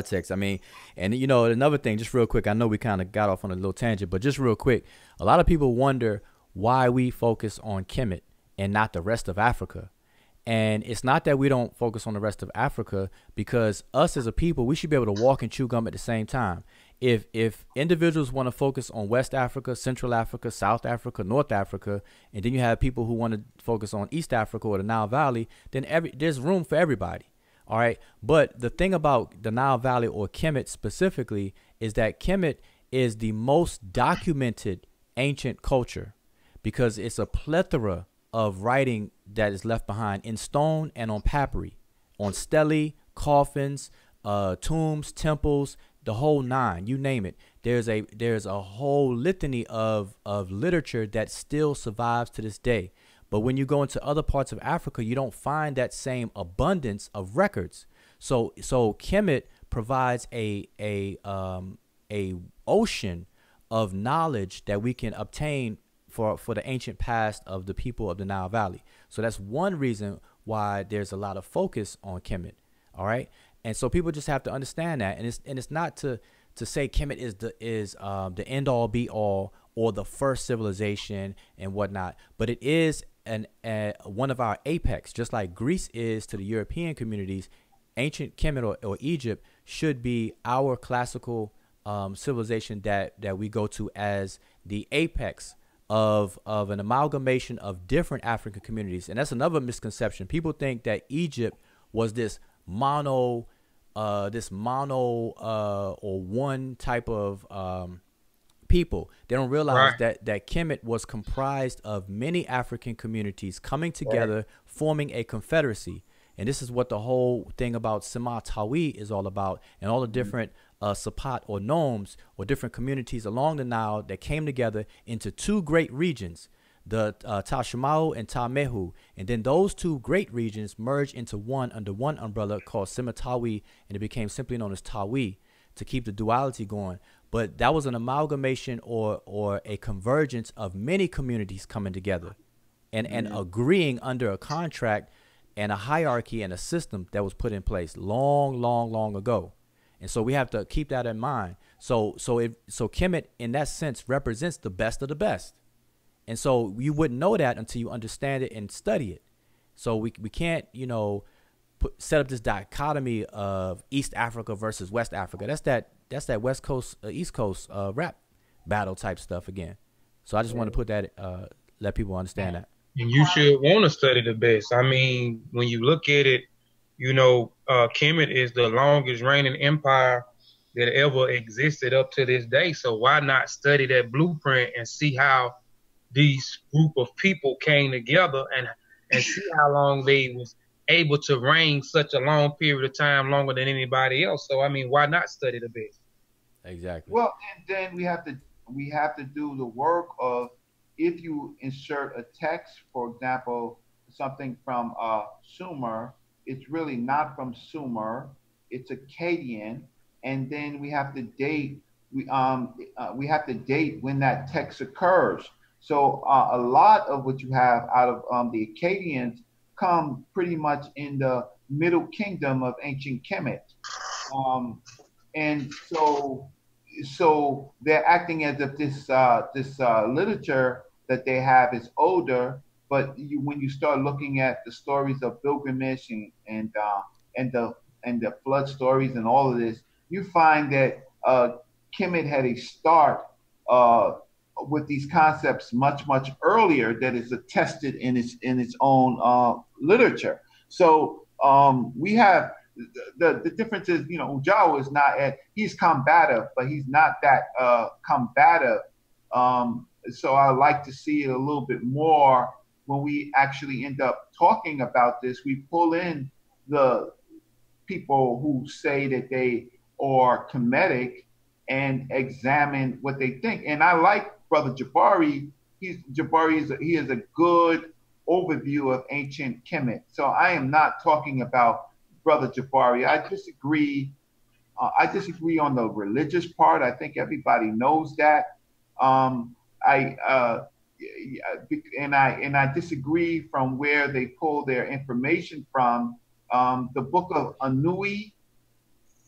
text. I mean, and you know, another thing, just real quick. I know we kind of got off on a little tangent, but just real quick, a lot of people wonder why we focus on Kemet and not the rest of Africa. And it's not that we don't focus on the rest of Africa, because us as a people, we should be able to walk and chew gum at the same time. If individuals want to focus on West Africa, Central Africa, South Africa, North Africa, and then you have people who want to focus on East Africa or the Nile Valley, then there's room for everybody. All right. But the thing about the Nile Valley, or Kemet specifically, is that Kemet is the most documented ancient culture, because it's a plethora of writing that is left behind in stone and on papyri, on stelae, coffins, tombs, temples, the whole nine, you name it. There's a whole litany of literature that still survives to this day. But when you go into other parts of Africa, you don't find that same abundance of records. So Kemet provides a ocean of knowledge that we can obtain for the ancient past of the people of the Nile Valley. So that's one reason why there's a lot of focus on Kemet. All right. And so people just have to understand that. And it's not to say Kemet is the end all be all or the first civilization and whatnot, but it is one of our apex, just like Greece is to the European communities. Ancient Kemet or Egypt should be our classical civilization that we go to as the apex of an amalgamation of different African communities. And that's another misconception. People think that Egypt was this mono or one type of people. They don't realize that Kemet was comprised of many African communities coming together, forming a confederacy. And this is what the whole thing about Sema-Tawi is all about, and all the different Sapat or nomes or different communities along the Nile that came together into two great regions, the Tashamau and Tamehu. And then those two great regions merged into one under one umbrella called Sema-Tawi, and it became simply known as Tawi to keep the duality going. But that was an amalgamation or a convergence of many communities coming together and agreeing under a contract and a hierarchy and a system that was put in place long ago. And so we have to keep that in mind. So Kemet in that sense represents the best of the best. And so you wouldn't know that until you understand it and study it. So we can't, set up this dichotomy of East Africa versus West Africa. That's that West Coast, East Coast rap battle type stuff again. So I just want to put that, let people understand that. And you should want to study the best. I mean, when you look at it, Kemet is the longest reigning empire that ever existed up to this day. So why not study that blueprint and see how these group of people came together and see how long they was able to reign such a long period of time, longer than anybody else. So, I mean, why not study the best? Exactly. Well, and then we have to do the work of, if you insert a text, for example, something from Sumer, it's really not from Sumer, it's Akkadian, and then we have to date. We have to date when that text occurs. So a lot of what you have out of the Akkadians come pretty much in the Middle Kingdom of ancient Kemet, and so they're acting as if this literature that they have is older. But when you start looking at the stories of Gilgamesh and the flood stories and all of this, you find that Kemet had a start with these concepts much earlier that is attested in its own literature. So we have the difference is, Ujao is not he's combative, but he's not that combative. So I like to see it a little bit more when we actually end up talking about this. We pull in the people who say that they are Kemetic and examine what they think. And I like Brother Jabari. He is a good overview of ancient Kemet. So I am not talking about Brother Jabari. I disagree. I disagree on the religious part. I think everybody knows that. and I disagree from where they pull their information from. The book of Anui,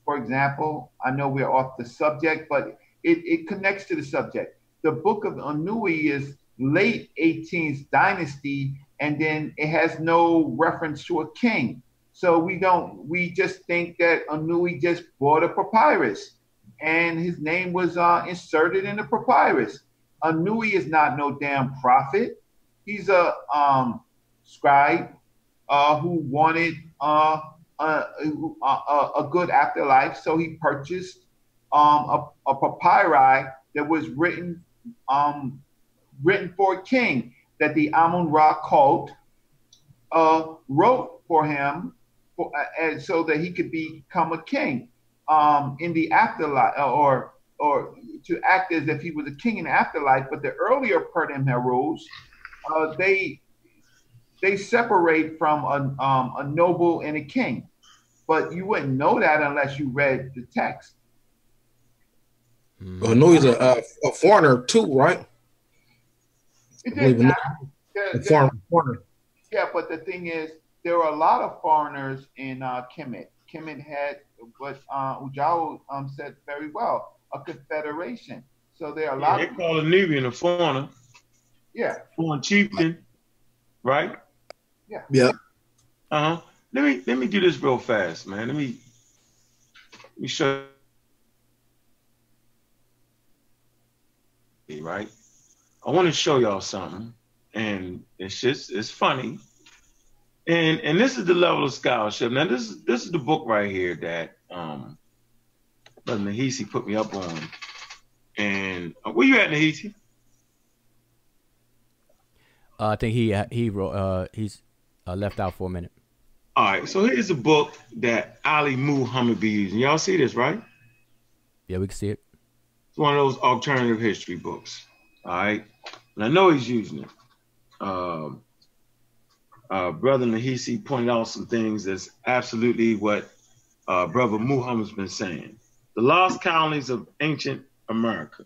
for example, I know we're off the subject, but it connects to the subject. The book of Anui is late 18th dynasty, and then it has no reference to a king. So we just think that Anui just bought a papyrus and his name was inserted in the papyrus. Anui is not no damn prophet. He's a scribe who wanted a good afterlife, so he purchased a papyri that was written for a king that the Amun-Ra cult wrote for him, and so that he could become a king in the afterlife, or to act as if he was a king in the afterlife. But the earlier Purdam Heroes, they separate from a noble and a king, but you wouldn't know that unless you read the text. Well, no, he's a foreigner too, right? Foreigner. Yeah, but the thing is, there were a lot of foreigners in Kemet. Kemet had what Ujao said very well, a confederation. So there are a lot. They call a Nubian a foreigner. Yeah. Foreign chieftain, right? Yeah. Yeah. Let me do this real fast, man. Let me show you, right? I want to show y'all something, and it's funny. And this is the level of scholarship. Now this is the book right here that Brother Nahisi put me up on. And where you at, Nahisi? I think he wrote he's left out for a minute. All right, so here's a book that Ali Muhammad be using. Y'all see this, right? Yeah, we can see it. It's one of those alternative history books. All right, and I know he's using it. Brother Nahisi pointed out some things that's absolutely what Brother Muhammad's been saying. The lost colonies of ancient America.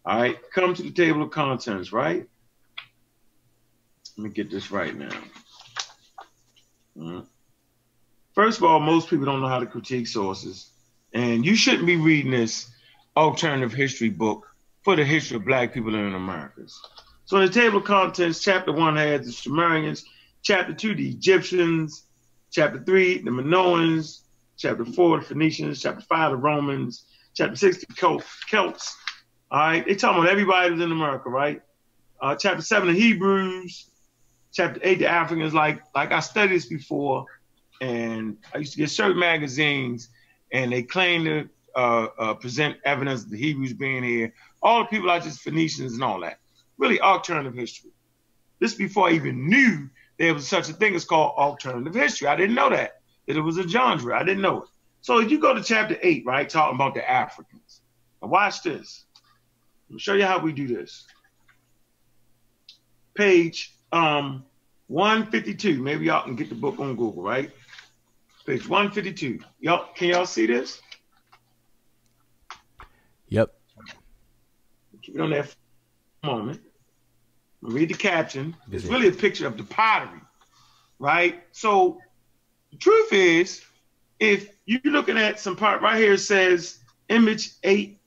All right, come to the table of contents, right? Let me get this right now. First of all, most people don't know how to critique sources, and you shouldn't be reading this alternative history book for the history of Black people in the Americas. So in the table of contents, chapter 1 has the Sumerians, chapter 2, the Egyptians, chapter 3, the Minoans, chapter 4, the Phoenicians, chapter 5, the Romans, chapter 6, the Celts. All right, they talking about everybody who's in America, right? Chapter 7, the Hebrews, chapter 8, the Africans. Like I studied this before, and I used to get certain magazines, and they claim to present evidence of the Hebrews being here. All the people are just Phoenicians and all that. Really alternative history. This before I even knew there was such a thing as called alternative history. I didn't know that it was a genre. I didn't know it. So if you go to chapter 8, right, talking about the Africans. Now watch this. Let me show you how we do this. Page 152. Maybe y'all can get the book on Google, right? Page 152. Can y'all see this? Yep. Keep it on there for a moment. Read the caption. It's really a picture of the pottery, right? So the truth is, if you're looking at some part right here, it says image 8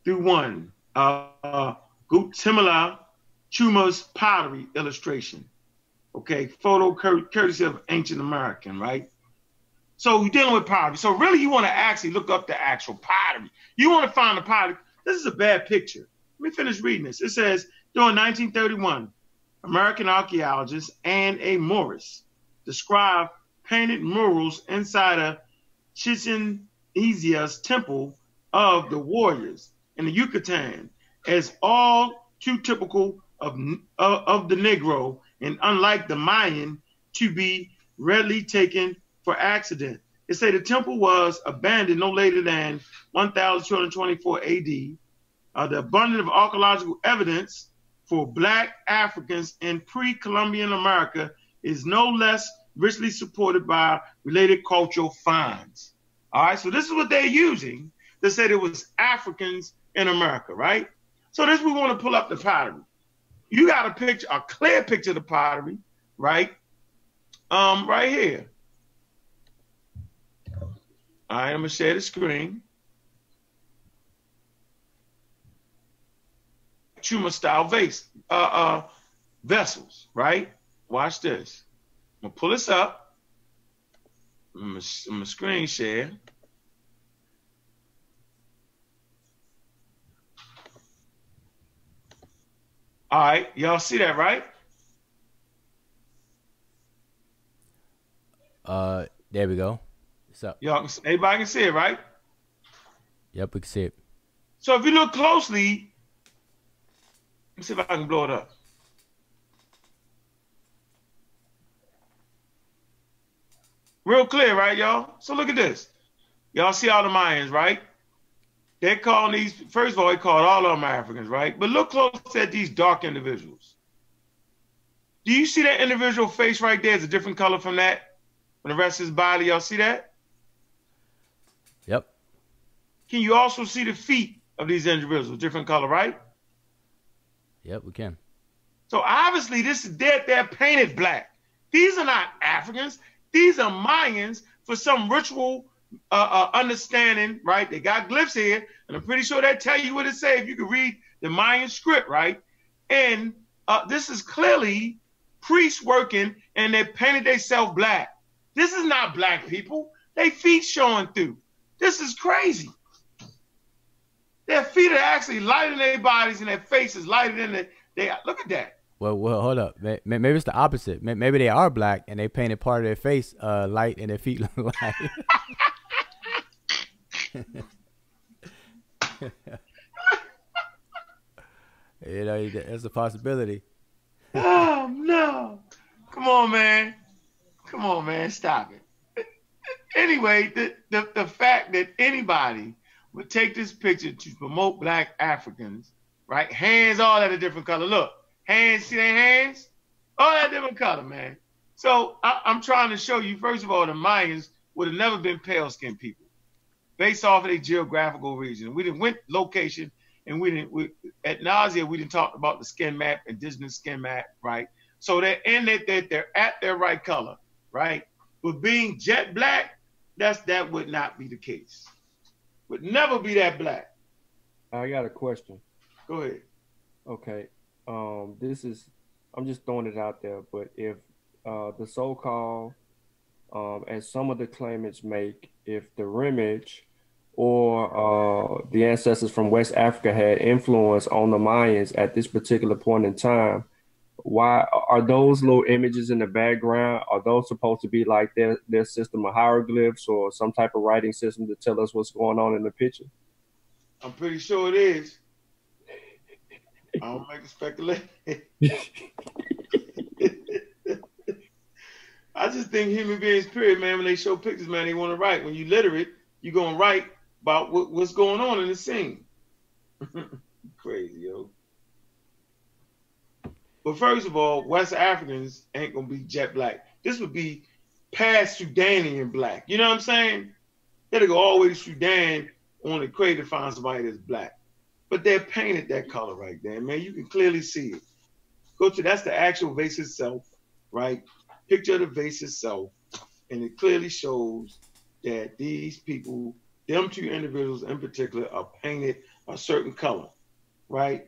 through 1. Guatemala Chuma's pottery illustration. Okay, photo courtesy of Ancient American, right? So you're dealing with pottery. So really you want to actually look up the actual pottery. You want to find the pottery. This is a bad picture. Let me finish reading this. It says, during 1931, American archaeologist Anne A. Morris described painted murals inside a Chichen Itza's temple of the warriors in the Yucatan as all too typical of the Negro and unlike the Mayan to be readily taken for accident. It said the temple was abandoned no later than 1224 AD. The abundance of archaeological evidence for Black Africans in pre-Columbian America is no less richly supported by related cultural finds. All right, so this is what they're using. They said it was Africans in America, right? So this, we want to pull up the pottery. you got a picture, a clear picture of the pottery, right? Right here. All right, I'm gonna share the screen. Chuma style vessels, right? Watch this. I'm gonna pull this up. I'm gonna screen share. All right, y'all see that, right? There we go. So Y'all, everybody can see it, right? Yep, we can see it. So if you look closely, let me see if I can blow it up. Real clear, right, y'all? So look at this. Y'all see all the Mayans, right? They're calling these, first of all, they called all of them Africans, right? But look close at these dark individuals. Do you see that individual face right there? It's a different color from that. And the rest of his body, y'all see that? Yep. Can you also see the feet of these individuals? Different color, right? Yep, we can. So obviously, they're painted black. These are not Africans. These are Mayans for some ritual understanding, right? They got glyphs here, and I'm pretty sure they tell you what it say if you can read the Mayan script, right? And this is clearly priests working, and they painted themselves black. This is not black people. They feet showing through. This is crazy. Their feet are actually lighter than their bodies, and their faces lighter than they. Look at that. Well, hold up. Maybe it's the opposite. Maybe they are black, and they painted part of their face light, and their feet look light. You know, that's a possibility. Oh no! Come on, man. Come on, man. Stop it. Anyway, the fact that anybody would take this picture to promote black Africans, right? Hands all at a different color. Look, hands, see their hands? All that different color, man. So I'm trying to show you, first of all, the Mayans would have never been pale-skinned people based off of their geographical region. We didn't went location, and at nausea, we didn't talk about the skin map, indigenous skin map, right? So they're at their right color, right? But being jet black, that would not be the case. Would never be that black. I got a question. Go ahead. Okay. I'm just throwing it out there, but if the so-called, as some of the claimants make, if the Rimage or the ancestors from West Africa had influence on the Mayans at this particular point in time, why are those little images in the background? Are those supposed to be like their system of hieroglyphs or some type of writing system to tell us what's going on in the picture? I'm pretty sure it is. I don't make a speculation. I just think human beings, period, man, when they show pictures, man, they want to write. When you literate, you're going to write about what's going on in the scene. Crazy, yo. But first of all, West Africans ain't going to be jet black. This would be past Sudanian black. You know what I'm saying? They had to go all the way to Sudan on the equator to find somebody that's black. But they're painted that color right there, man. You can clearly see it. That's the actual vase itself, right? Picture of the vase itself. And it clearly shows that these people, them two individuals in particular, are painted a certain color, right?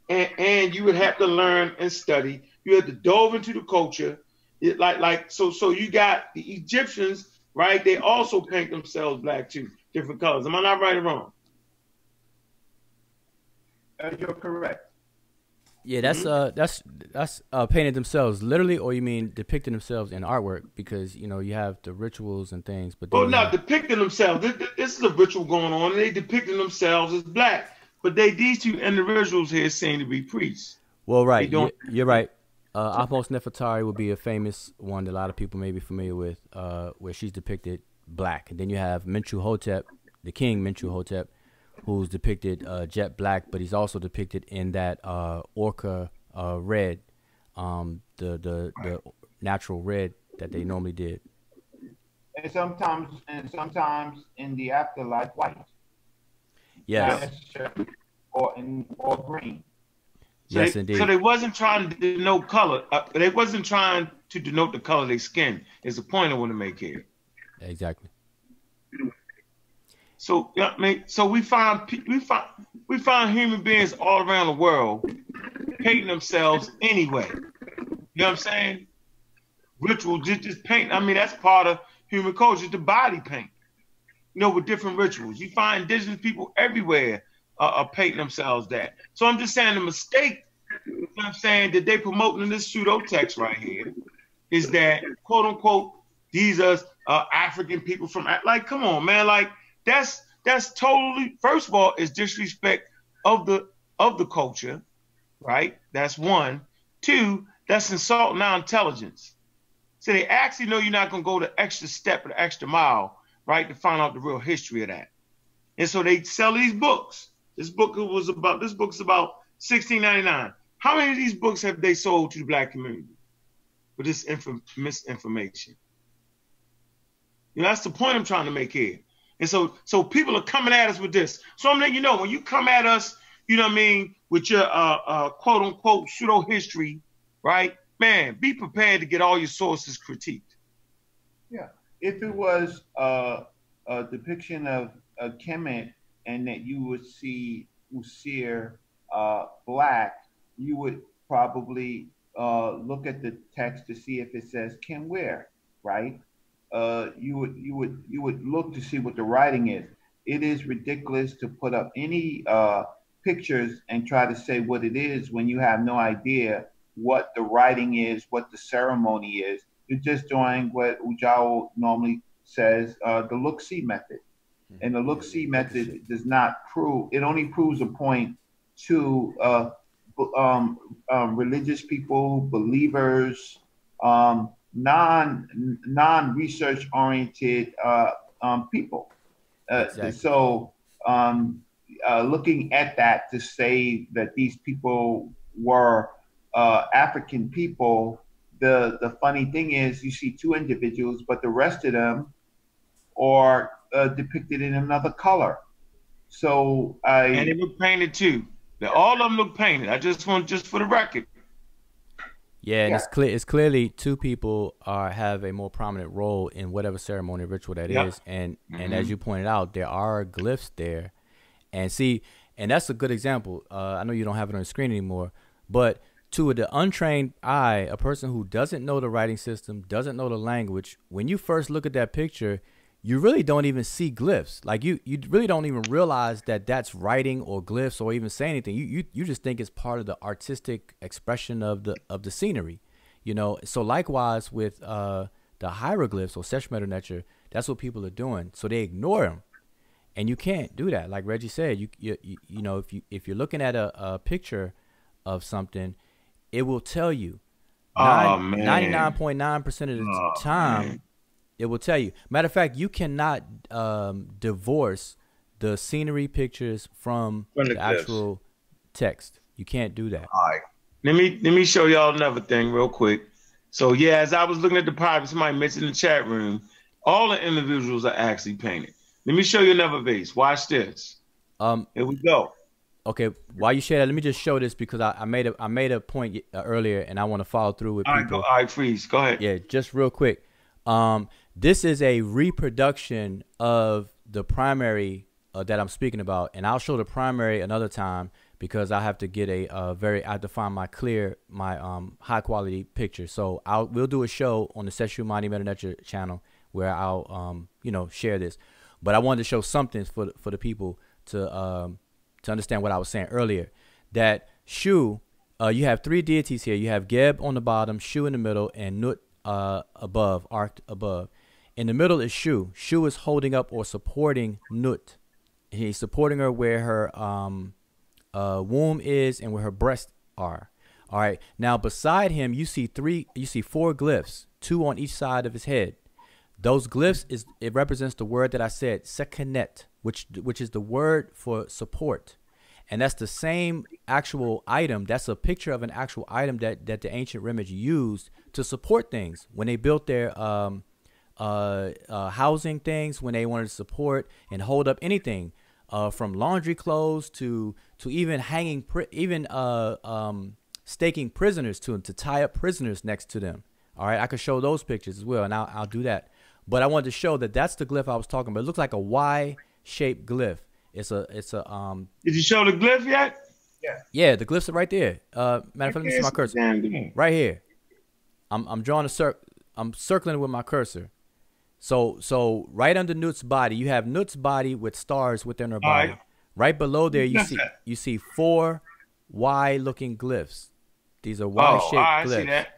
And you would have to learn and study. You have to dove into the culture. So you got the Egyptians, right? They also paint themselves black too, different colors. Am I not right or wrong? You're correct. Yeah, that's painted themselves literally, or you mean depicting themselves in artwork? Because you have the rituals and things, but not depicting themselves. This is a ritual going on, and they depicting themselves as black. But these two individuals here seem to be priests. Well, right, you're right. Ahmose Nefertari would be a famous one that a lot of people may be familiar with, where she's depicted black, and then you have Mentuhotep, the king Mentuhotep, who's depicted jet black, but he's also depicted in that orca red, the natural red that they normally did. And sometimes in the afterlife, white. Yes. Or green. Yes, indeed. So they wasn't trying to denote color. They wasn't trying to denote the color of their skin. Is the point I want to make here. Exactly. So so we find human beings all around the world painting themselves anyway. You know what I'm saying? Ritual, just paint. I mean, that's part of human culture, the body paint. You know, with different rituals. You find indigenous people everywhere are painting themselves that. So I'm just saying the mistake, you know what I'm saying, that they promoting in this pseudo text right here is that, quote unquote, these are African people from, like, come on, man, like that's totally, first of all, is disrespect of the culture, right? That's one. Two, that's insulting our intelligence. So they actually know you're not going to go the extra step or the extra mile, right, to find out the real history of that. And so they sell these books. This book's about $16.99. How many of these books have they sold to the black community with this misinformation? You know, that's the point I'm trying to make here. And so people are coming at us with this. So I'm letting you know, when you come at us, you know what I mean, with your quote unquote pseudo history, right? Man, be prepared to get all your sources critiqued. Yeah. If it was a depiction of Kemet and that you would see Usir black, you would probably look at the text to see if it says Kim where, right? You would look to see what the writing is. It is ridiculous to put up any pictures and try to say what it is when you have no idea what the writing is, what the ceremony is. You're just doing what Ujao normally says, the look-see method. And the look-see method does not prove, it only proves a point to religious people, believers, non-research oriented people. Exactly. So looking at that to say that these people were African people, the funny thing is you see two individuals, but the rest of them are depicted in another color. So and they look painted too. All of them look painted. I just want, just for the record. Yeah, and it's clearly two people have a more prominent role in whatever ceremony or ritual that is. And as you pointed out, there are glyphs there. And see, and that's a good example. I know you don't have it on the screen anymore, but to the untrained eye, a person who doesn't know the writing system, doesn't know the language, when you first look at that picture, you really don't even see glyphs. Like you really don't even realize that that's writing or glyphs or even say anything. You just think it's part of the artistic expression of the scenery, you know. So likewise with the hieroglyphs or Seshmetuneter, that's what people are doing. So they ignore them, and you can't do that. Like Reggie said, you know, if you're looking at a picture of something, it will tell you 99.9% of the time. It will tell you. Matter of fact, you cannot divorce the scenery pictures from the actual text. You can't do that. All right. Let me show y'all another thing real quick. So yeah, as I was looking at the private, somebody mentioned in the chat room, all the individuals are actually painted. Let me show you another vase. Watch this. Here we go. Okay, while you share that, let me just show this because I made a point earlier and I want to follow through with people. All right, freeze. Go ahead. Yeah, just real quick. This is a reproduction of the primary that I'm speaking about, and I'll show the primary another time because I have to get I have to find my high quality picture. So we'll do a show on the Seshu Mani Metanetra channel where I'll share this. But I wanted to show something for the people to understand what I was saying earlier. That Shu, you have three deities here. You have Geb on the bottom, Shu in the middle, and Nut above, arced above. In the middle is Shu. Shu is holding up or supporting Nut. He's supporting her where her womb is and where her breasts are. All right. Now beside him, you see four glyphs, two on each side of his head. Those glyphs it represents the word that I said, Sekenet, which is the word for support. And that's the same actual item. That's a picture of an actual item that the ancient Rimage used to support things when they built their housing things, when they wanted to support and hold up anything, from laundry clothes to even hanging, staking prisoners to tie up prisoners next to them. All right, I could show those pictures as well, and I'll do that. But I wanted to show that that's the glyph I was talking about. It looks like a Y-shaped glyph. It's a Did you show the glyph yet? Yeah. Yeah, the glyphs are right there. Matter of fact, let me see my cursor. Right here. I'm drawing a circle. I'm circling it with my cursor. So right under Nut's body, you have Nut's body with stars within her body. Right below there, you see 4 Y-looking glyphs. These are Y-shaped glyphs. I see that.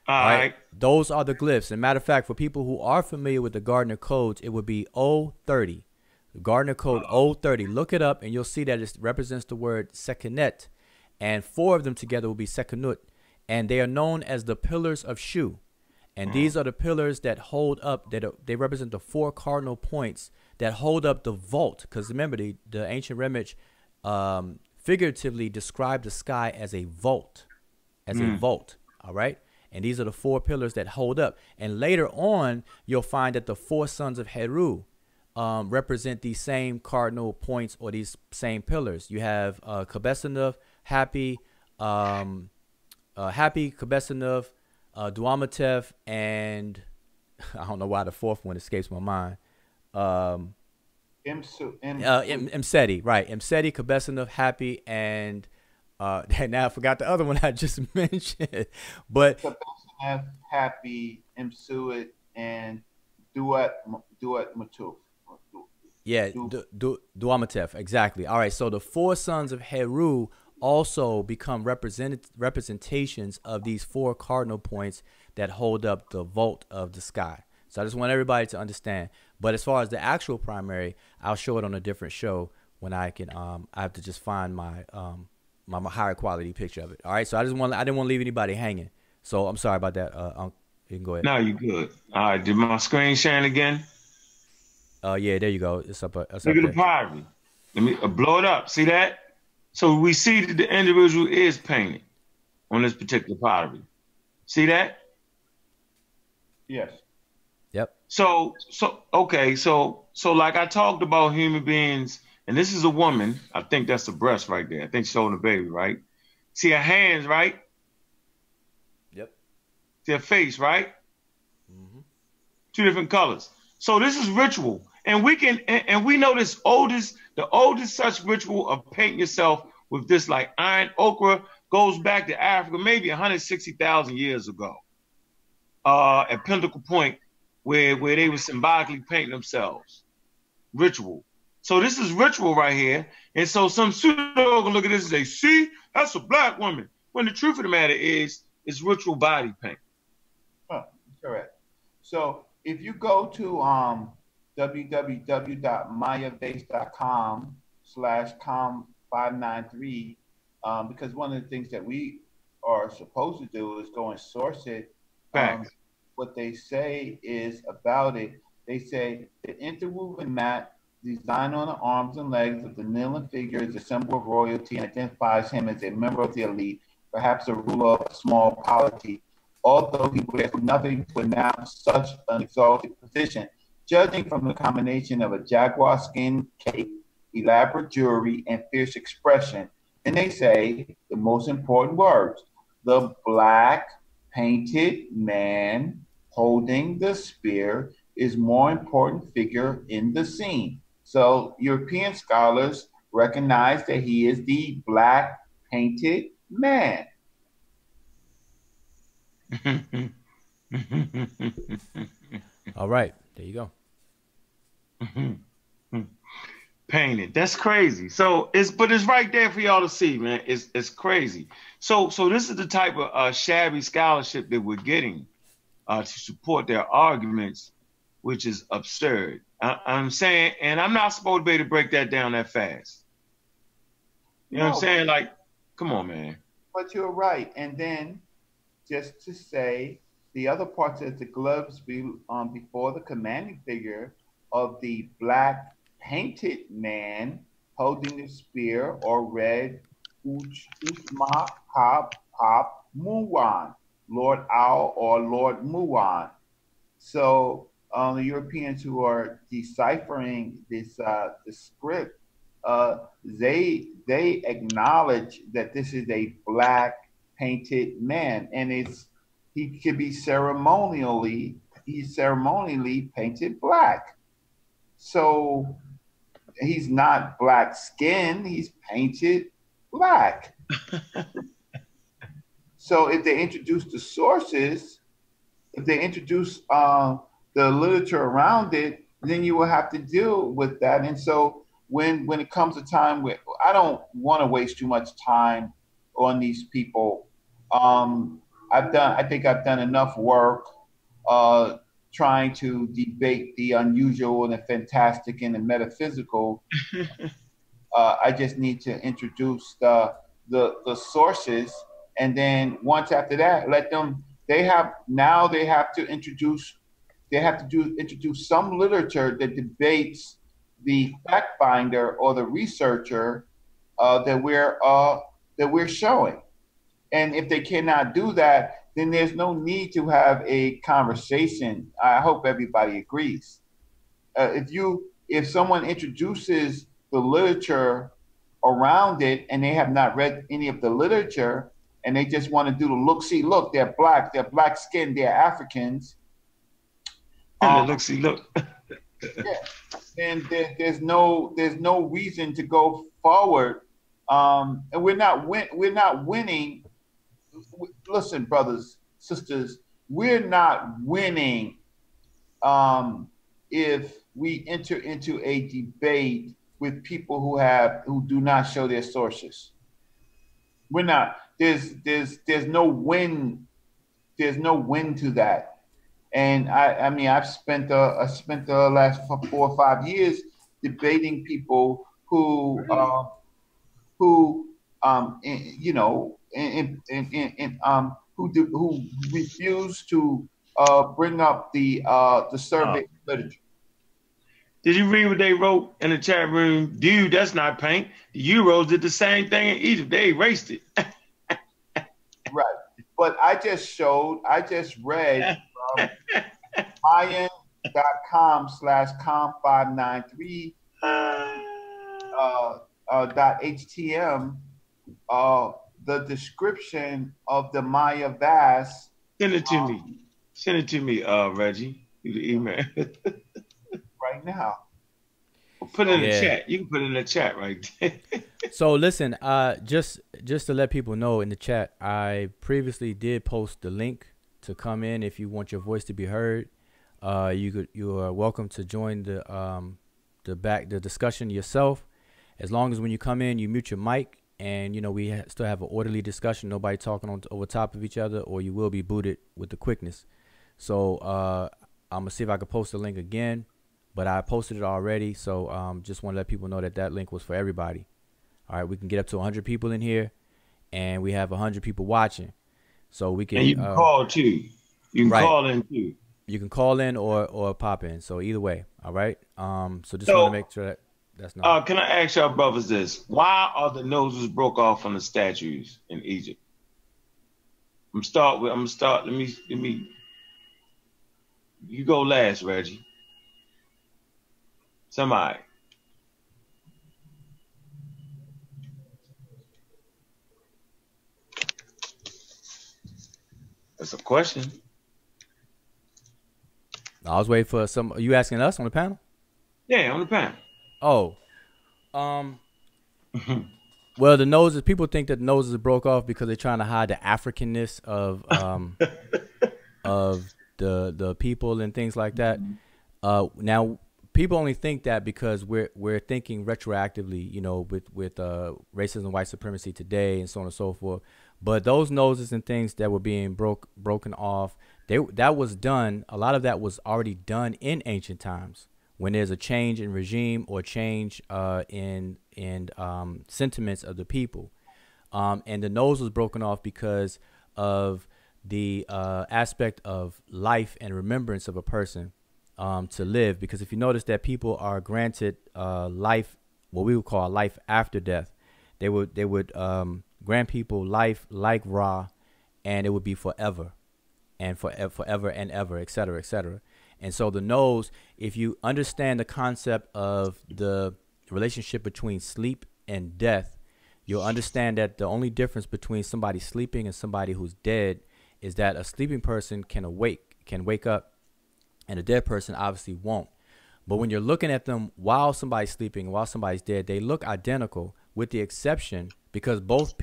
All right. Those are the glyphs. And matter of fact, for people who are familiar with the Gardner codes, it would be O30. The Gardner code O30. Look it up, and you'll see that it represents the word Sekenet, and 4 of them together will be Sekenut, and they are known as the pillars of Shu. And these are the pillars that hold up, they represent the 4 cardinal points that hold up the vault. Because remember, the ancient Remich figuratively described the sky as a vault, all right? And these are the 4 pillars that hold up. And later on, you'll find that the 4 sons of Heru represent these same cardinal points or these same pillars. You have Kabesanov, Happy, Kabesanov, Duamatev, and I don't know why the 4th one escapes my mind. Mseti, right? Mseti, Kabesanov, Happy, and now I forgot the other one I just mentioned. But Kabesanov, Happy, Msuit, and Duat Matuf. Yeah, Duamatev, exactly. All right, so the 4 sons of Heru also become representations of these 4 cardinal points that hold up the vault of the sky. So I just want everybody to understand. But as far as the actual primary, I'll show it on a different show when I can. I have to just find my my higher quality picture of it. All right, so I didn't want to leave anybody hanging. So I'm sorry about that. You can go ahead. No, you're good. All right, did my screen shine again? Yeah, there you go. It's up. Look at the pottery. Let me blow it up. See that? So we see that the individual is painted on this particular pottery. See that? Yes. Yep. So okay. So like I talked about human beings, and this is a woman. I think that's the breast right there. I think she's holding a baby, right? See her hands, right? Yep. See her face, right? Mm-hmm. 2 different colors. So this is ritual. And we can, and we know the oldest such ritual of painting yourself with this like iron ochre goes back to Africa, maybe 160,000 years ago, at Pinnacle Point, where they were symbolically painting themselves. Ritual. So this is ritual right here. And so some pseudo can look at this and say, see, that's a black woman. When the truth of the matter is, it's ritual body paint. Oh, correct. So if you go to www.mayabase.com/com593, because one of the things that we are supposed to do is go and source it. What they say is about it, they say the interwoven mat designed on the arms and legs of the kneeling figure is a symbol of royalty and identifies him as a member of the elite, perhaps a ruler of a small polity, although he wears nothing to announce such an exalted position. Judging from the combination of a jaguar skin cape, elaborate jewelry, and fierce expression. And they say the most important words, the black painted man holding the spear is more important figure in the scene. So European scholars recognize that he is the black painted man. All right, there you go. Painted. That's crazy. So it's right there for y'all to see, man. It's crazy. So this is the type of shabby scholarship that we're getting to support their arguments, which is absurd. I'm saying, and I'm not supposed to be able to break that down that fast. You know what I'm saying? Like, come on, man. But you're right. And then just to say, the other part says the gloves before the commanding figure of the black painted man holding the spear or red Usma Pop Muwan, Lord Ao or Lord Muwan. So the Europeans who are deciphering this the script they acknowledge that this is a black painted man, and he could be ceremonially painted black. So he's not black skinned, he's painted black. So if they introduce the sources, if they introduce the literature around it, then you will have to deal with that. And so when it comes to time where I don't want to waste too much time on these people. I think I've done enough work trying to debate the unusual and the fantastic and the metaphysical. I just need to introduce the sources, and then once after that, let them. They have to introduce some literature that debates the fact finder or the researcher that we're showing. And if they cannot do that, then there's no need to have a conversation. I hope everybody agrees. If someone introduces the literature around it and they have not read any of the literature and they just want to do the look, they're black skinned, they're Africans. Look. Yeah. And there's no reason to go forward. And we're not winning. Listen, brothers, sisters, we're not winning if we enter into a debate with people who do not show their sources. We're not. There's no win. There's no win to that. And I mean, I've spent the last 4 or 5 years debating people who refuse to bring up the survey literature. Did you read what they wrote in the chat room? Dude, that's not paint. The Euros did the same thing in Egypt. They erased it. Right. But I just read Mayan.com/com593 .htm the description of the Maya vase. Send it to me, Reggie, through the email. Right now. Put it in the chat. You can put it in the chat right there. So listen, just to let people know in the chat, I previously did post the link to come in if you want your voice to be heard. You are welcome to join the discussion yourself. As long as when you come in, you mute your mic, and we still have an orderly discussion, nobody talking over top of each other, or you will be booted with the quickness. So I'm gonna see if I can post the link again, but I posted it already. So just want to let people know that link was for everybody. All right, we can get up to 100 people in here, and we have 100 people watching. So we can. And you can call too. You can call in too. You can call in or pop in. So either way, all right. So just want to make sure that's not. Can I ask y'all brothers this? Why are the noses broke off from the statues in Egypt? I'm gonna start. Let me. You go last, Reggie. Somebody. That's a question. I was waiting for some. Are you asking us on the panel? Yeah, on the panel. Oh, well, the noses. People think that the noses broke off because they're trying to hide the Africanness of the people and things like that. Now, people only think that because we're thinking retroactively, with racism, white supremacy today, and so on and so forth. But those noses and things that were being broken off, that was done. A lot of that was already done in ancient times when there's a change in regime or change in sentiments of the people. And the nose was broken off because of the aspect of life and remembrance of a person to live. Because if you notice that people are granted life, what we would call life after death, they would grant people life like Ra, and it would be forever and forever and ever, et cetera, et cetera. And so the nose, if you understand the concept of the relationship between sleep and death, you'll understand that the only difference between somebody sleeping and somebody who's dead is that a sleeping person can wake up, and a dead person obviously won't. But when you're looking at them while somebody's sleeping, while somebody's dead, they look identical, with the exception because both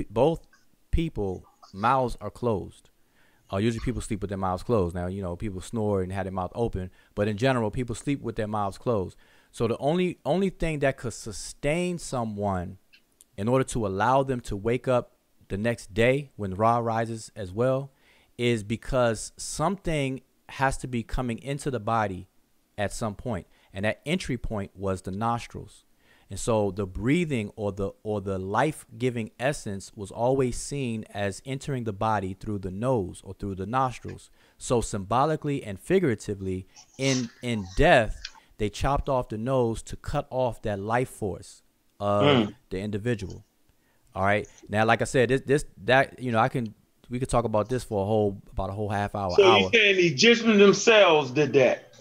people mouths are closed. Usually people sleep with their mouths closed. Now, you know, people snore and have their mouth open, but in general, people sleep with their mouths closed. So the only thing that could sustain someone in order to allow them to wake up the next day when Ra rises as well is because something has to be coming into the body at some point, and that entry point was the nostrils. And so the breathing or the life-giving essence was always seen as entering the body through the nose or through the nostrils. So symbolically and figuratively, in death, they chopped off the nose to cut off that life force of the individual. All right. Now, like I said, we could talk about this for about a whole half hour. So you saying the Egyptians themselves did that?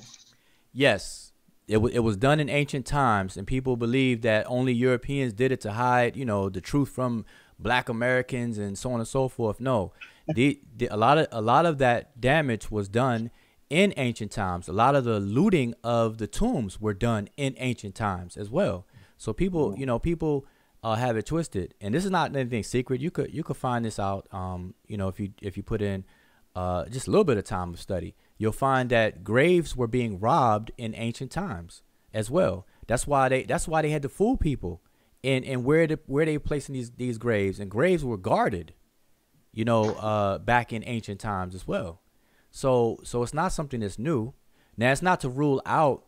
Yes. It was done in ancient times, and people believe that only Europeans did it to hide, you know, the truth from Black Americans and so on and so forth. No, a lot of that damage was done in ancient times. A lot of the looting of the tombs were done in ancient times as well. So people, you know, have it twisted, and this is not anything secret. You could find this out. You know, if you put in just a little bit of time of study, you'll find that graves were being robbed in ancient times as well. That's why they had to fool people in where they were placing these graves, and graves were guarded, you know, back in ancient times as well. So it's not something that's new. Now, it's not to rule out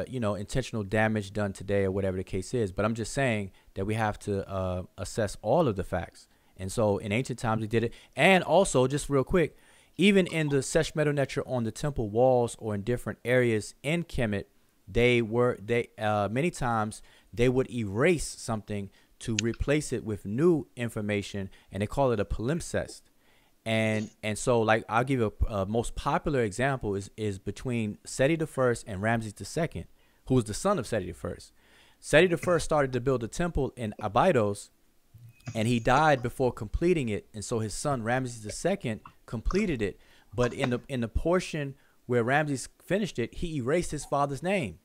you know, intentional damage done today or whatever the case is, but I'm just saying that we have to assess all of the facts. And so in ancient times they did it. And also, just real quick, even in the Seshmetu Neter on the temple walls or in different areas in Kemet, many times they would erase something to replace it with new information, and they call it a palimpsest. And so, like, I'll give you a most popular example is between Seti I and Ramses II, who was the son of Seti I. Seti I started to build a temple in Abydos, and he died before completing it. And so his son Ramses II completed it. But in the portion where Ramses finished it, he erased his father's name.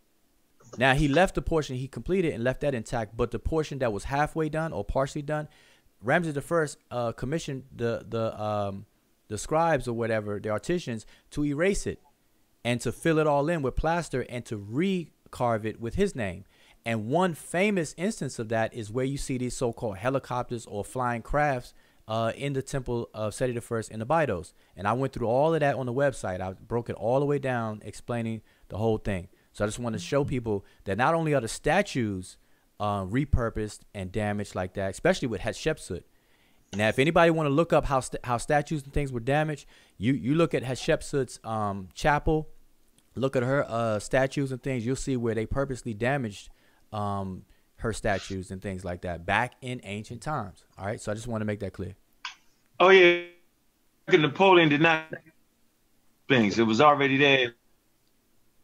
Now, he left the portion he completed and left that intact, but the portion that was halfway done or partially done, Ramses I commissioned the scribes or whatever, the artisans, to erase it and to fill it all in with plaster and to recarve it with his name. And one famous instance of that is where you see these so-called helicopters or flying crafts in the temple of Seti I in Abydos. And I went through all of that on the website. I broke it all the way down, explaining the whole thing. So I just want to show people that not only are the statues repurposed and damaged like that, especially with Hatshepsut. Now, if anybody want to look up how statues and things were damaged, you look at Hatshepsut's chapel, look at her statues and things, you'll see where they purposely damaged her statues and things like that back in ancient times. All right, so I just want to make that clear. Oh yeah, Napoleon did not things. It was already there.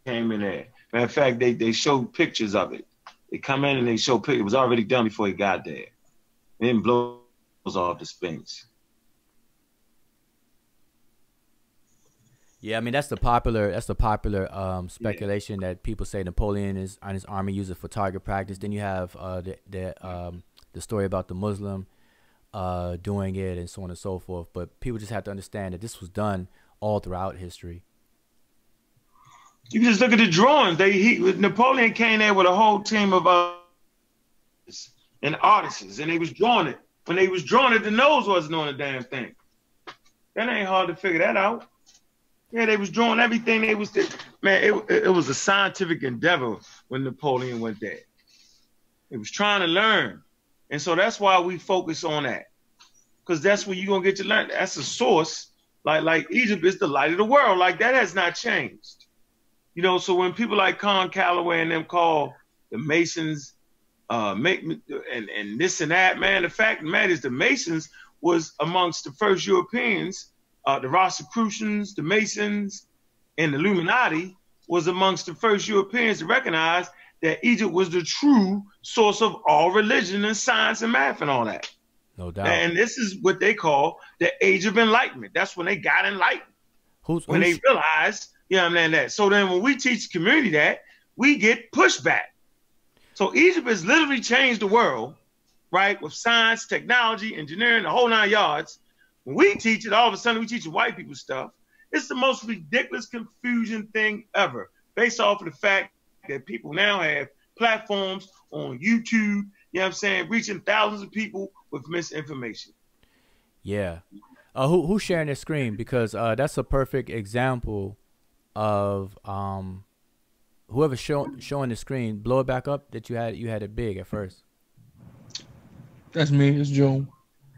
Came in there. Matter of fact, they showed pictures of it. They come in and they show pictures. It was already done before he got there. It didn't blow off the Sphinx. Yeah, I mean that's the popular speculation that people say Napoleon and his army used it for target practice. Then you have the story about the Muslim doing it and so on and so forth. But people just have to understand that this was done all throughout history. You can just look at the drawings. Napoleon came there with a whole team of and artists, and they was drawing it. When they was drawing it, the nose wasn't on the damn thing. That ain't hard to figure that out. Yeah, they was drawing everything. It was a scientific endeavor when Napoleon went there. It was trying to learn. And so that's why we focus on that. Because that's where you're going to get to learn. That's a source. Like Egypt is the light of the world. Like that has not changed. You know, so when people like Con Calloway and them call the Masons and this and that, man, the fact of the matter is the Masons was amongst the first Europeans. The Rosicrucians, the Masons, and the Illuminati was amongst the first Europeans to recognize that Egypt was the true source of all religion and science and math and all that. No doubt. And this is what they call the Age of Enlightenment. That's when they got enlightened. When they realized, that. So then when we teach the community that, we get pushback. So Egypt has literally changed the world, right? With science, technology, engineering, the whole 9 yards. When we teach it, all of a sudden we teach white people stuff. It's the most ridiculous confusion thing ever, based off of the fact that people now have platforms on YouTube, reaching thousands of people with misinformation. Yeah. Who's sharing their screen? Because that's a perfect example of whoever's showing the screen. Blow it back up. That you had it big at first. That's me. It's Joe.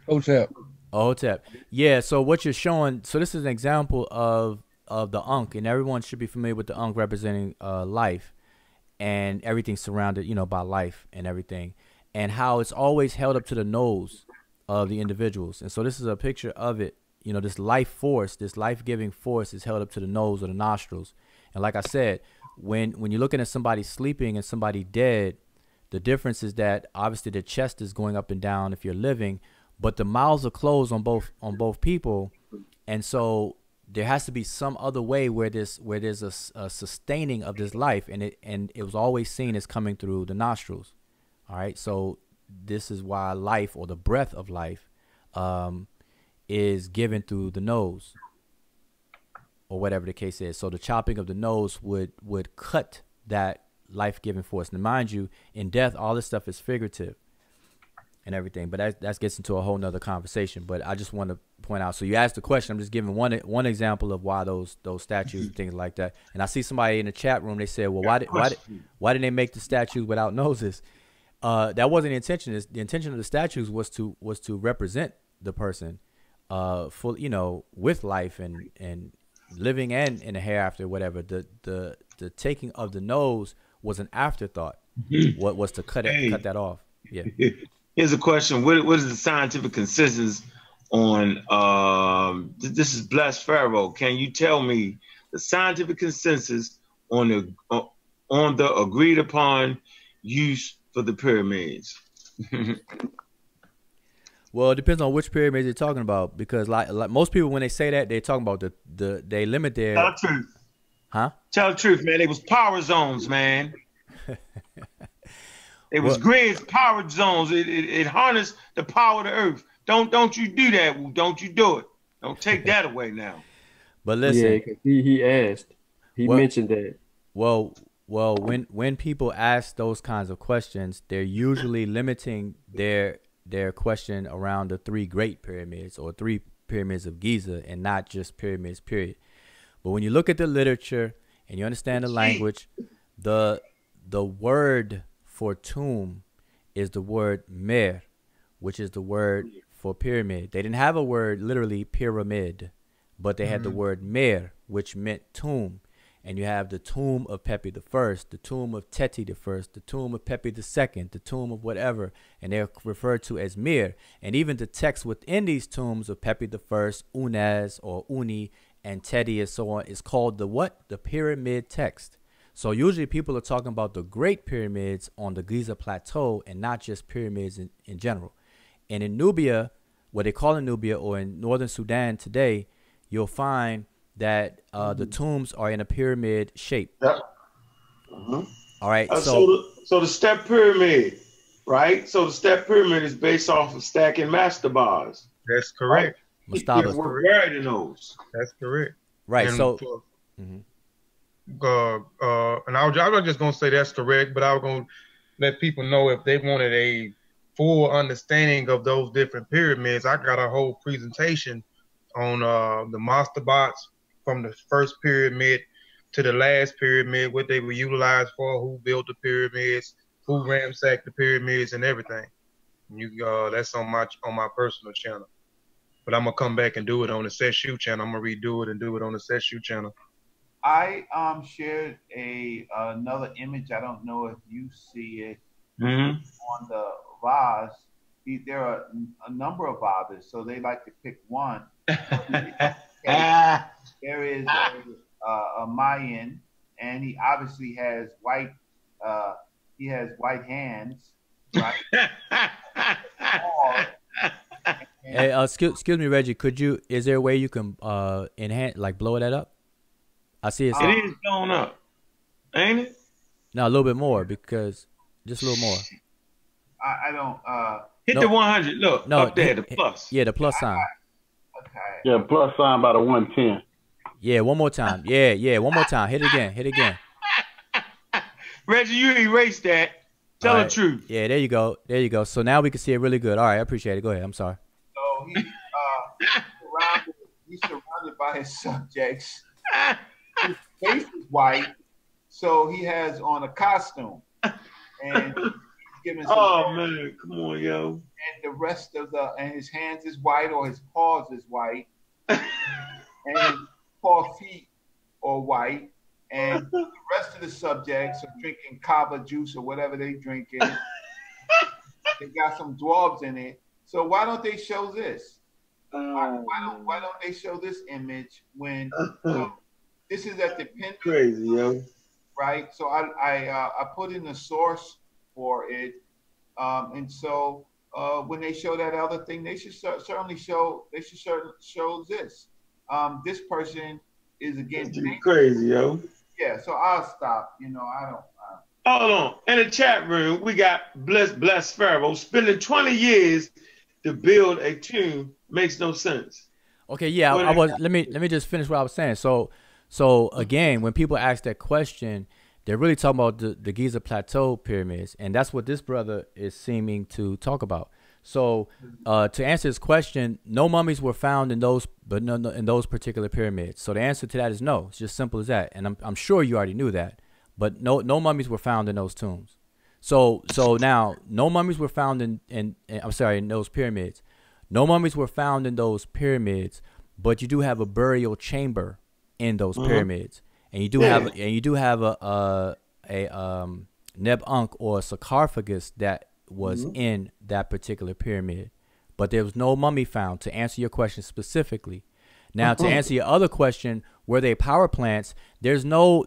Hotep. Oh, Hotep. Yeah. So what you're showing. So this is an example of the Ankh, and everyone should be familiar with the Ankh representing life, and everything surrounded, by life and everything, and how it's always held up to the nose of the individuals. And so this is a picture of it. This life force, this life-giving force is held up to the nose or the nostrils. And like I said, when you're looking at somebody sleeping and somebody dead, the difference is that obviously the chest is going up and down if you're living, but the mouths are closed on both people. And so there has to be some other way where there's a sustaining of this life, and it was always seen as coming through the nostrils. All right, so this is why life, or the breath of life, is given through the nose, or whatever the case is. So the chopping of the nose would cut that life-giving force. And mind you, in death, all this stuff is figurative and everything, but that gets into a whole nother conversation. But I just want to point out, so you asked the question, I'm just giving one example of why those statues and things like that. And I see somebody in the chat room, they said, well, why didn't they make the statues without noses? That wasn't the intention. The intention of the statues was to represent the person full, with life and living and in the hereafter, whatever. The taking of the nose was an afterthought. What was to cut that off? Yeah. Here's a question: What is the scientific consensus on? This is Blessed Pharaoh. Can you tell me the scientific consensus on the agreed upon use for the pyramids? Well, it depends on which pyramids you're talking about, because like most people, when they say that, they're talking about they limit their. Tell the truth. Huh? Tell the truth, man. It was power zones, man. It was grids, power zones. It harnessed the power of the earth. Don't you do that? Don't you do it? Don't take that away now. But listen, yeah, 'cause he asked, he mentioned that. Well, when people ask those kinds of questions, they're usually limiting their question around the 3 great pyramids, or 3 pyramids of Giza, and not just pyramids, period. But when you look at the literature and you understand the language, the word for tomb is the word mer, which is the word for pyramid. They didn't have a word literally pyramid, but they had the word mer, which meant tomb. And you have the tomb of Pepi the First, the tomb of Teti the First, the tomb of Pepi the Second, the tomb of whatever, and they're referred to as Mir. And even the text within these tombs of Pepi the First, Unaz or Uni, and Teti and so on is called the what? The pyramid text. So usually people are talking about the great pyramids on the Giza Plateau and not just pyramids in general. And in Nubia, what they call in Nubia, or in northern Sudan today, you'll find that the tombs are in a pyramid shape. Yep. All right. So the step pyramid, right? So the step pyramid is based off of stacking mastabas. That's correct. Right? Mastabas. We're buried in those. That's correct. Right. And so. and I was just gonna say that's correct, but I was gonna let people know if they wanted a full understanding of those different pyramids. I got a whole presentation on the mastabas, from the first pyramid to the last pyramid, what they were utilized for, who built the pyramids, who ransacked the pyramids, and everything. That's on my personal channel. But I'm gonna come back and do it on the SESU channel. I'm gonna redo it and do it on the SESU channel. I shared another image. I don't know if you see it on the vase. There are a number of vases, so they like to pick one. There is a Mayan, and he obviously has white he has white hands, right? Hey, excuse me, Reggie. Is there a way you can enhance, like blow that up? I see it. It is blown up, ain't it? No, a little bit more, because just a little more. I don't. Hit No. the 100. Look, No, up there, the plus. Yeah, the plus sign. Okay. Yeah, plus sign by the 110. Yeah, one more time. Yeah, one more time. Hit it again. Hit it again. Reggie, you erased that. Tell All the right. truth. Yeah, there you go. There you go. So now we can see it really good. All right, I appreciate it. Go ahead. I'm sorry. So he's surrounded by his subjects. His face is white, so he has on a costume, and he's giving some. Oh man, come on, yo. And the rest of and his hands is white, or his paws is white, and his paw feet are white, and the rest of the subjects are drinking kava juice or whatever they drinking. They got some dwarves in it. So why don't they show this? Why don't they show this image when this is at the Penn? Crazy, yo. Right. So I put in the source for it, and so when they show that other thing, they should certainly show. They should show this. This person is again crazy, yo. Yeah. So I'll stop. You know, I don't. Hold on. In the chat room, we got Bless Pharaoh spending 20 years to build a tomb makes no sense. Okay, yeah, let me just finish what I was saying. So again, when people ask that question, they're really talking about the Giza Plateau pyramids, and that's what this brother is seeming to talk about. So to answer his question, no mummies were found in those, but no in those particular pyramids. So the answer to that is no. It's just simple as that, and I'm sure you already knew that. But no mummies were found in those tombs. So now no mummies were found in those pyramids. No mummies were found in those pyramids, but you do have a burial chamber in those pyramids, and you do have a Neb Ankh or a sarcophagus that was in that particular pyramid, but there was no mummy found. To answer your question specifically. Now, to answer your other question, were they power plants? There's no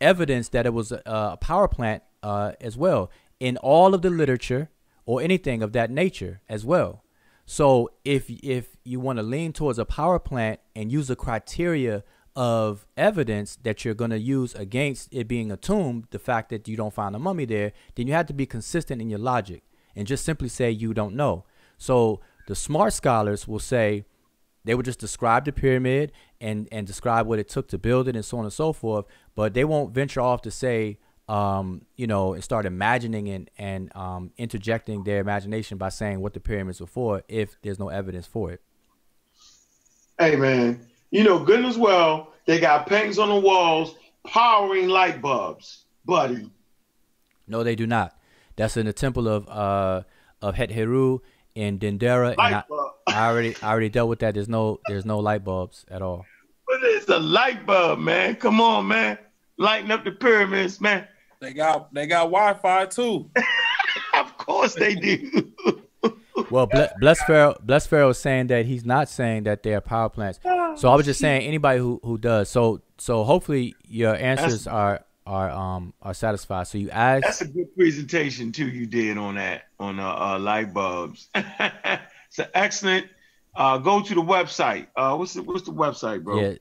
evidence that it was a power plant as well in all of the literature or anything of that nature as well. So if you want to lean towards a power plant and use the criteria of evidence that you're going to use against it being a tomb, the fact that you don't find a mummy there, then you have to be consistent in your logic and just simply say you don't know. So the smart scholars will say they would just describe the pyramid and describe what it took to build it and so on and so forth, but they won't venture off to say, and start imagining and interjecting their imagination by saying what the pyramids were for if there's no evidence for it. Hey, man, good as well, they got paintings on the walls powering light bulbs, buddy. No, they do not. That's in the temple of Het Heru in Dendera, and I already dealt with that. There's no light bulbs at all. But it's a light bulb, man. Come on, man. Lighting up the pyramids, man. They got Wi-Fi too. Of course they do. Well, Bless Pharaoh is saying that he's not saying that they are power plants. So I was just saying anybody who does. So hopefully your answers are satisfied. So you asked. That's a good presentation too. You did on that on light bulbs. It's an excellent. Go to the website. What's the website, bro? Yeah,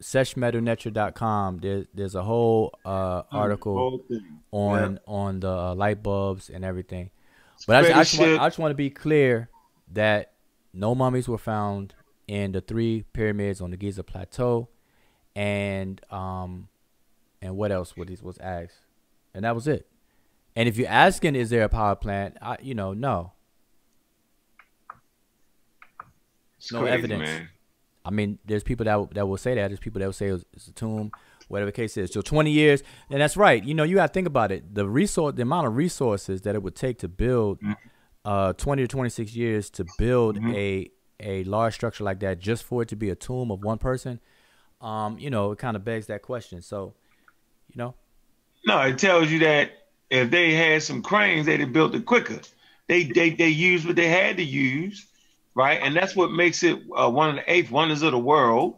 seshmedunetra.com. There's a whole article on the light bulbs and everything. But I just want to be clear that no mummies were found in the 3 pyramids on the Giza Plateau, and what else was asked, and that was it. And if you're asking, is there a power plant? No. It's no crazy, evidence. Man. I mean, there's people that will say that. There's people that will say it's a tomb, whatever the case is. So 20 years, and that's right. You got to think about it. The amount of resources that it would take to build 20 to 26 years to build a large structure like that just for it to be a tomb of one person, it kind of begs that question. So, No, it tells you that if they had some cranes, they'd have built it quicker. They used what they had to use. Right, and that's what makes it one of the 8 wonders of the world.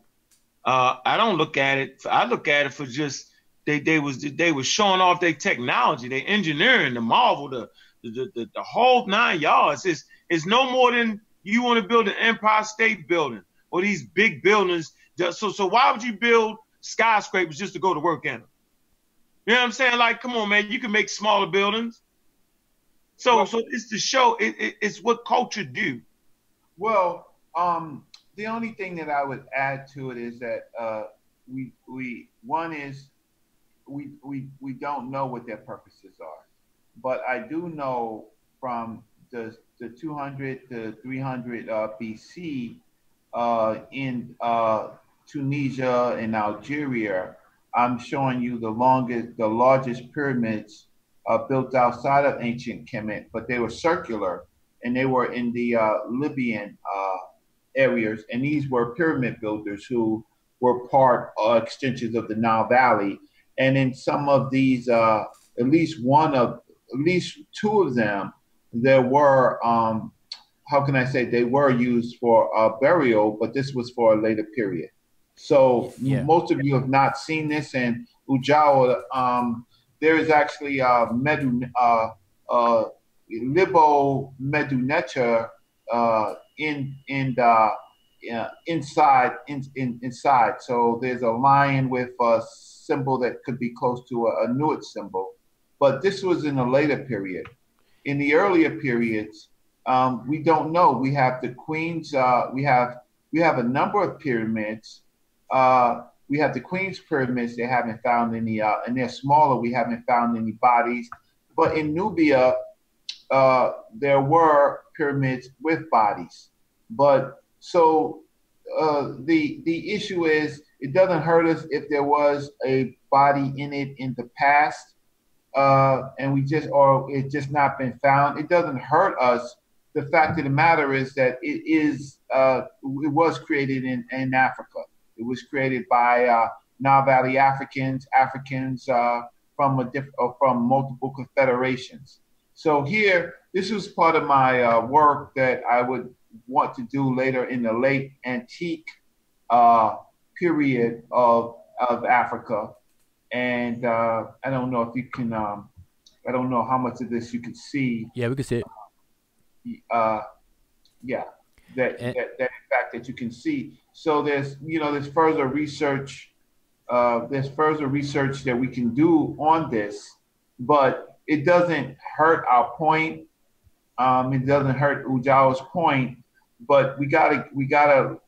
I don't look at it. I look at it for just they was showing off their technology, their engineering, the marvel, the whole 9 yards. It's no more than you want to build an Empire State Building or these big buildings. So why would you build skyscrapers just to go to work in them? You know what I'm saying? Like, come on, man, you can make smaller buildings. So it's to show it's what culture do. Well, the only thing that I would add to it is that we don't know what their purposes are, but I do know from the 200 to 300 BC in Tunisia and Algeria. I'm showing you the largest pyramids built outside of ancient Kemet, but they were circular and they were in the Libyan areas. And these were pyramid builders who were part extensions of the Nile Valley. And in some of these, at least two of them, there were, how can I say, they were used for burial, but this was for a later period. So most of you have not seen this, and Ujawa, there is actually Libo Meduneter inside. So there's a lion with a symbol that could be close to a Nuit symbol, but this was in a later period. In the earlier periods, we don't know. We have the queens. We have a number of pyramids. We have the Queen's pyramids. They haven't found any, and they're smaller. We haven't found any bodies. But in Nubia, there were pyramids with bodies. But so the issue is, it doesn't hurt us if there was a body in it in the past, and it's just not been found. It doesn't hurt us. The fact of the matter is that it was created in Africa. It was created by Nile Valley Africans from multiple confederations. So here, this was part of my work that I would want to do later in the late antique period of Africa. And I don't know if you can, I don't know how much of this you can see. Yeah, we can see it. That in fact that you can see. So there's further research. There's further research that we can do on this, but it doesn't hurt our point. It doesn't hurt Ujawa's point, but we gotta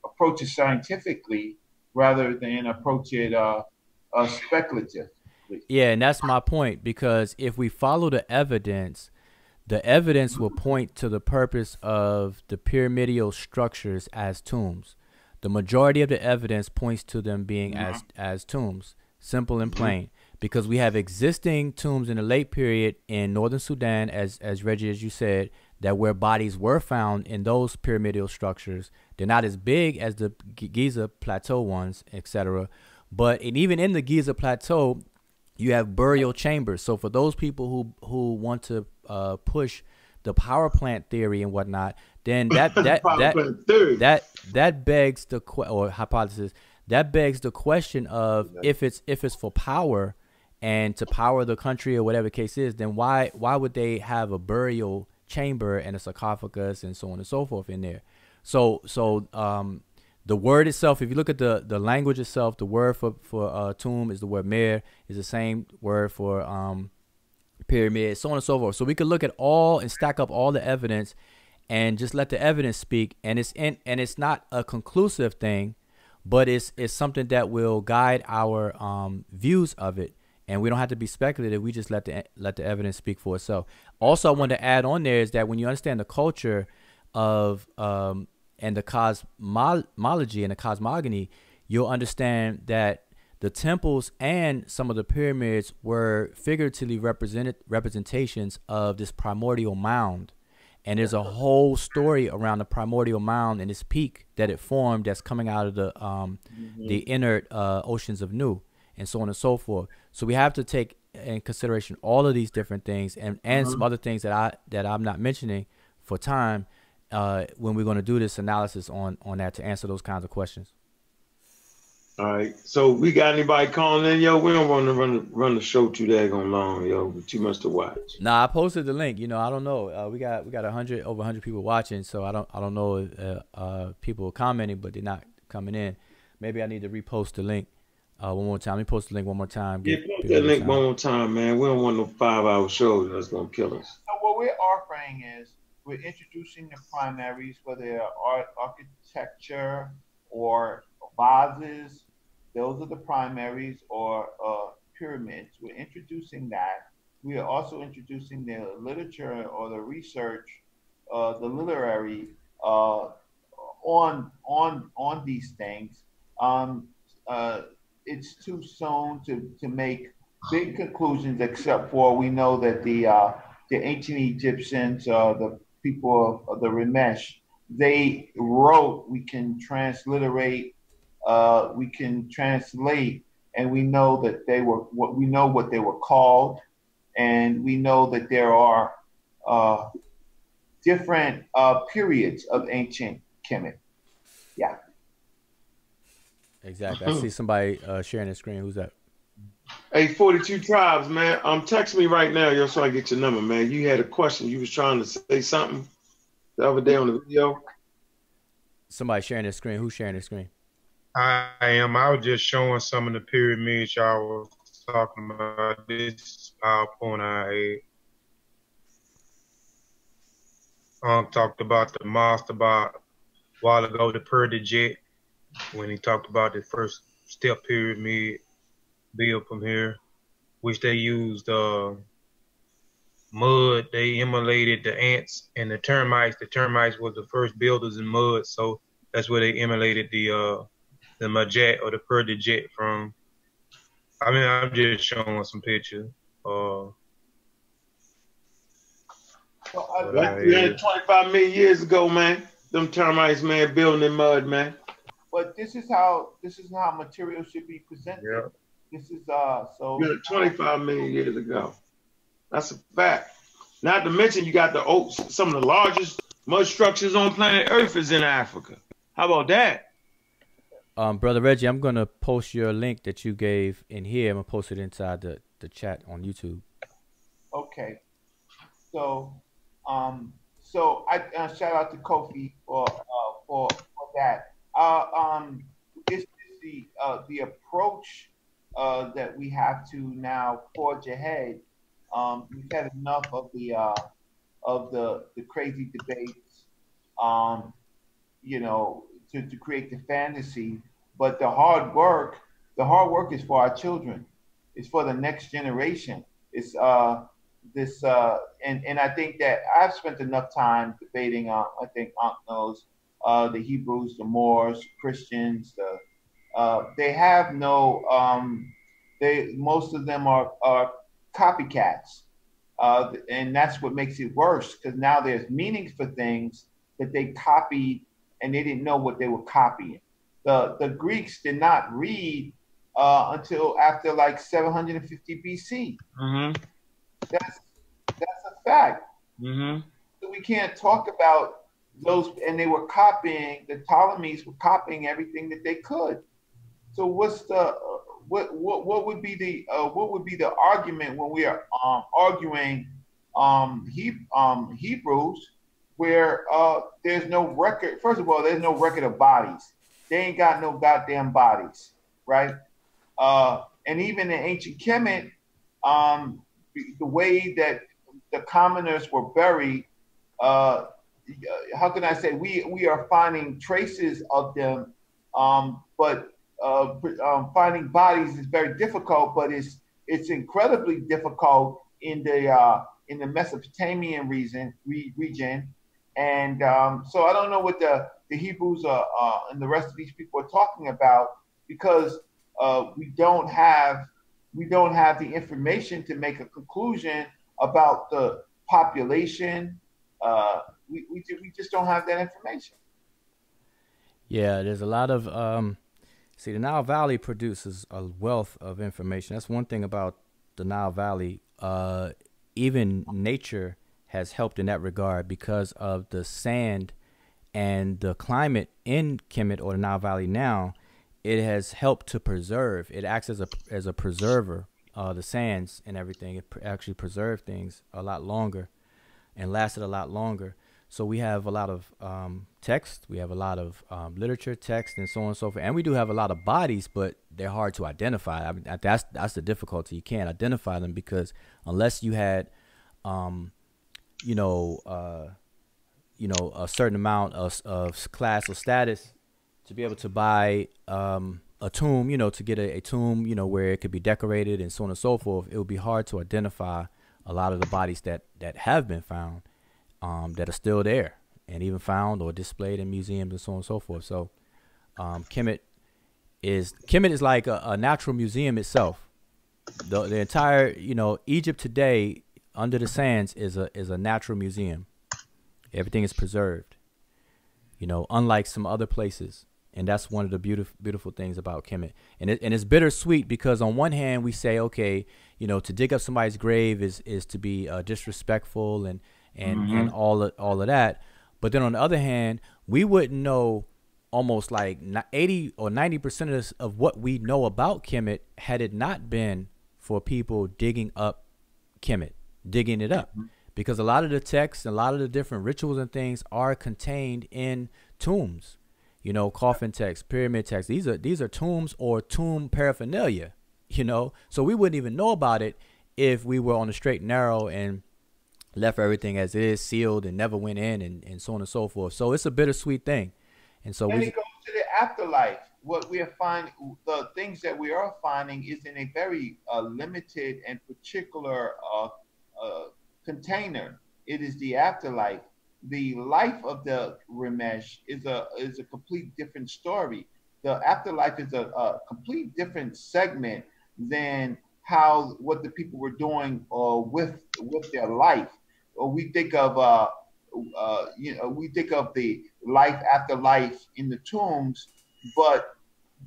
approach it scientifically rather than approach it speculatively. Yeah, and that's my point, because if we follow the evidence will point to the purpose of the pyramidal structures as tombs. The majority of the evidence points to them being as tombs, simple and plain, because we have existing tombs in the late period in northern Sudan, as Reggie, as you said, that where bodies were found in those pyramidal structures. They're not as big as the Giza Plateau ones, etc. But even in the Giza Plateau, you have burial chambers. So for those people who want to push the power plant theory and whatnot, then that begs the hypothesis that begs the question of if it's for power and to power the country or whatever the case is, then why would they have a burial chamber and a sarcophagus and so on and so forth in there? So the word itself, if you look at the language itself, the word for tomb is the word mer, is the same word for pyramid, so on and so forth. So we could look at all and stack up all the evidence and just let the evidence speak. And it's not a conclusive thing, but it's something that will guide our views of it. And we don't have to be speculative. We just let the evidence speak for itself. Also, I want to add on there is that when you understand the culture of and the cosmology and the cosmogony, you'll understand that the temples and some of the pyramids were figuratively representations of this primordial mound. And there's a whole story around the primordial mound and its peak that it formed that's coming out of the inert oceans of Nu, and so on and so forth. So we have to take in consideration all of these different things and some other things that I'm not mentioning for time when we're going to do this analysis on that to answer those kinds of questions. All right. So we got anybody calling in, yo? We don't want to run the show too daggone long, yo. Too much to watch. Nah, I posted the link. You know, I don't know. We got over 100 people watching, so I don't know if people are commenting, but they're not coming in. Maybe I need to repost the link one more time. Let me post the link one more time. Yeah, post that link one more time, man. We don't want no 5-hour show that's gonna kill us. So what we're offering is we're introducing the primaries, whether they're architecture or vases. Those are the primaries, or pyramids. We're introducing that. We are also introducing the literature or the research, the literary on these things. It's too soon to make big conclusions, except for we know that the ancient Egyptians, the people of the Ramesh, they wrote. We can transliterate. We can translate, and we know that they were what they were called, and we know that there are different periods of ancient Kemet. Yeah. Exactly. I see somebody sharing the screen. Who's that? Hey, 42 Tribes, man. Text me right now, yo, so I get your number, man. You had a question. You was trying to say something the other day on the video. Somebody sharing the screen. Who's sharing the screen? I am. I was just showing some of the pyramids y'all was talking about. This PowerPoint I had. Talked about the Mastaba a while ago, the Perdjet, when he talked about the first step pyramid built from here, which they used mud. They immolated the ants and the termites. The termites was the first builders in mud, so that's where they immolated the Majet or the Perdjet from. I mean, I'm just showing some pictures. Like 325 million years ago, man. Them termites, man, building in mud, man. But this is how material should be presented. Yeah. This is so 25 million years ago. That's a fact. Not to mention you got some of the largest mud structures on planet Earth is in Africa. How about that? Brother Reggie, I'm gonna post your link that you gave in here. I'm gonna post it inside the chat on YouTube. Okay. So so I shout out to Kofi for that. It's the approach that we have to now forge ahead. We've had enough of the crazy debates, you know, to create the fantasy, but the hard work is for our children. It's for the next generation. It's and I think that I've spent enough time debating. I think Aunt knows the Hebrews, the Moors, Christians. They have no. Most of them are copycats, and that's what makes it worse. Because now there's meanings for things that they copied, and they didn't know what they were copying. The Greeks did not read until after like 750 BC. Mm-hmm. That's a fact. Mm-hmm. So we can't talk about those. And they were copying. The Ptolemies were copying everything that they could. So what's the what would be the argument when we are arguing Hebrews, where there's no record? First of all, there's no record of bodies. They ain't got no goddamn bodies, right? And even in ancient Kemet, the way that the commoners were buried, how can I say, we are finding traces of them, but finding bodies is very difficult. But it's incredibly difficult in the Mesopotamian region, and so I don't know what the Hebrews and the rest of these people are talking about, because we don't have the information to make a conclusion about the population. We just don't have that information. Yeah, there's a lot of see, the Nile Valley produces a wealth of information. That's one thing about the Nile Valley. Even nature has helped in that regard because of the sand and the climate in Kemet or the Nile Valley now it has helped to preserve. It acts as a preserver. The sands and everything. It actually preserved things a lot longer, and lasted a lot longer. So we have a lot of text. We have a lot of literature, text, and so on and so forth. And we do have a lot of bodies, but they're hard to identify. I mean, that's the difficulty. You can't identify them because unless you had, a certain amount of class or status to be able to buy a tomb, to get a tomb, where it could be decorated and so on and so forth, it would be hard to identify a lot of the bodies that have been found, that are still there and even found or displayed in museums and so on and so forth. So Kemet is like a natural museum itself. The entire, Egypt today under the sands is a natural museum. Everything is preserved, unlike some other places. And that's one of the beautiful things about Kemet. And it's bittersweet because on one hand we say, okay, to dig up somebody's grave is to be disrespectful and all of that. But then on the other hand, we wouldn't know almost like 80 or 90% of what we know about Kemet had it not been for people digging up Kemet, digging it up. Because a lot of the texts and a lot of the different rituals and things are contained in tombs. Coffin text, pyramid text. These are tombs or tomb paraphernalia, So we wouldn't even know about it if we were on the straight and narrow and left everything as is, sealed, and never went in and so on and so forth. So it's a bittersweet thing. And so it goes to the afterlife. What we are finding, the things that we are finding is in a very limited and particular container. It is the afterlife. The life of the Ramesh is a complete different story. The afterlife is a complete different segment than what the people were doing with their life. Or we think of the life after life in the tombs, but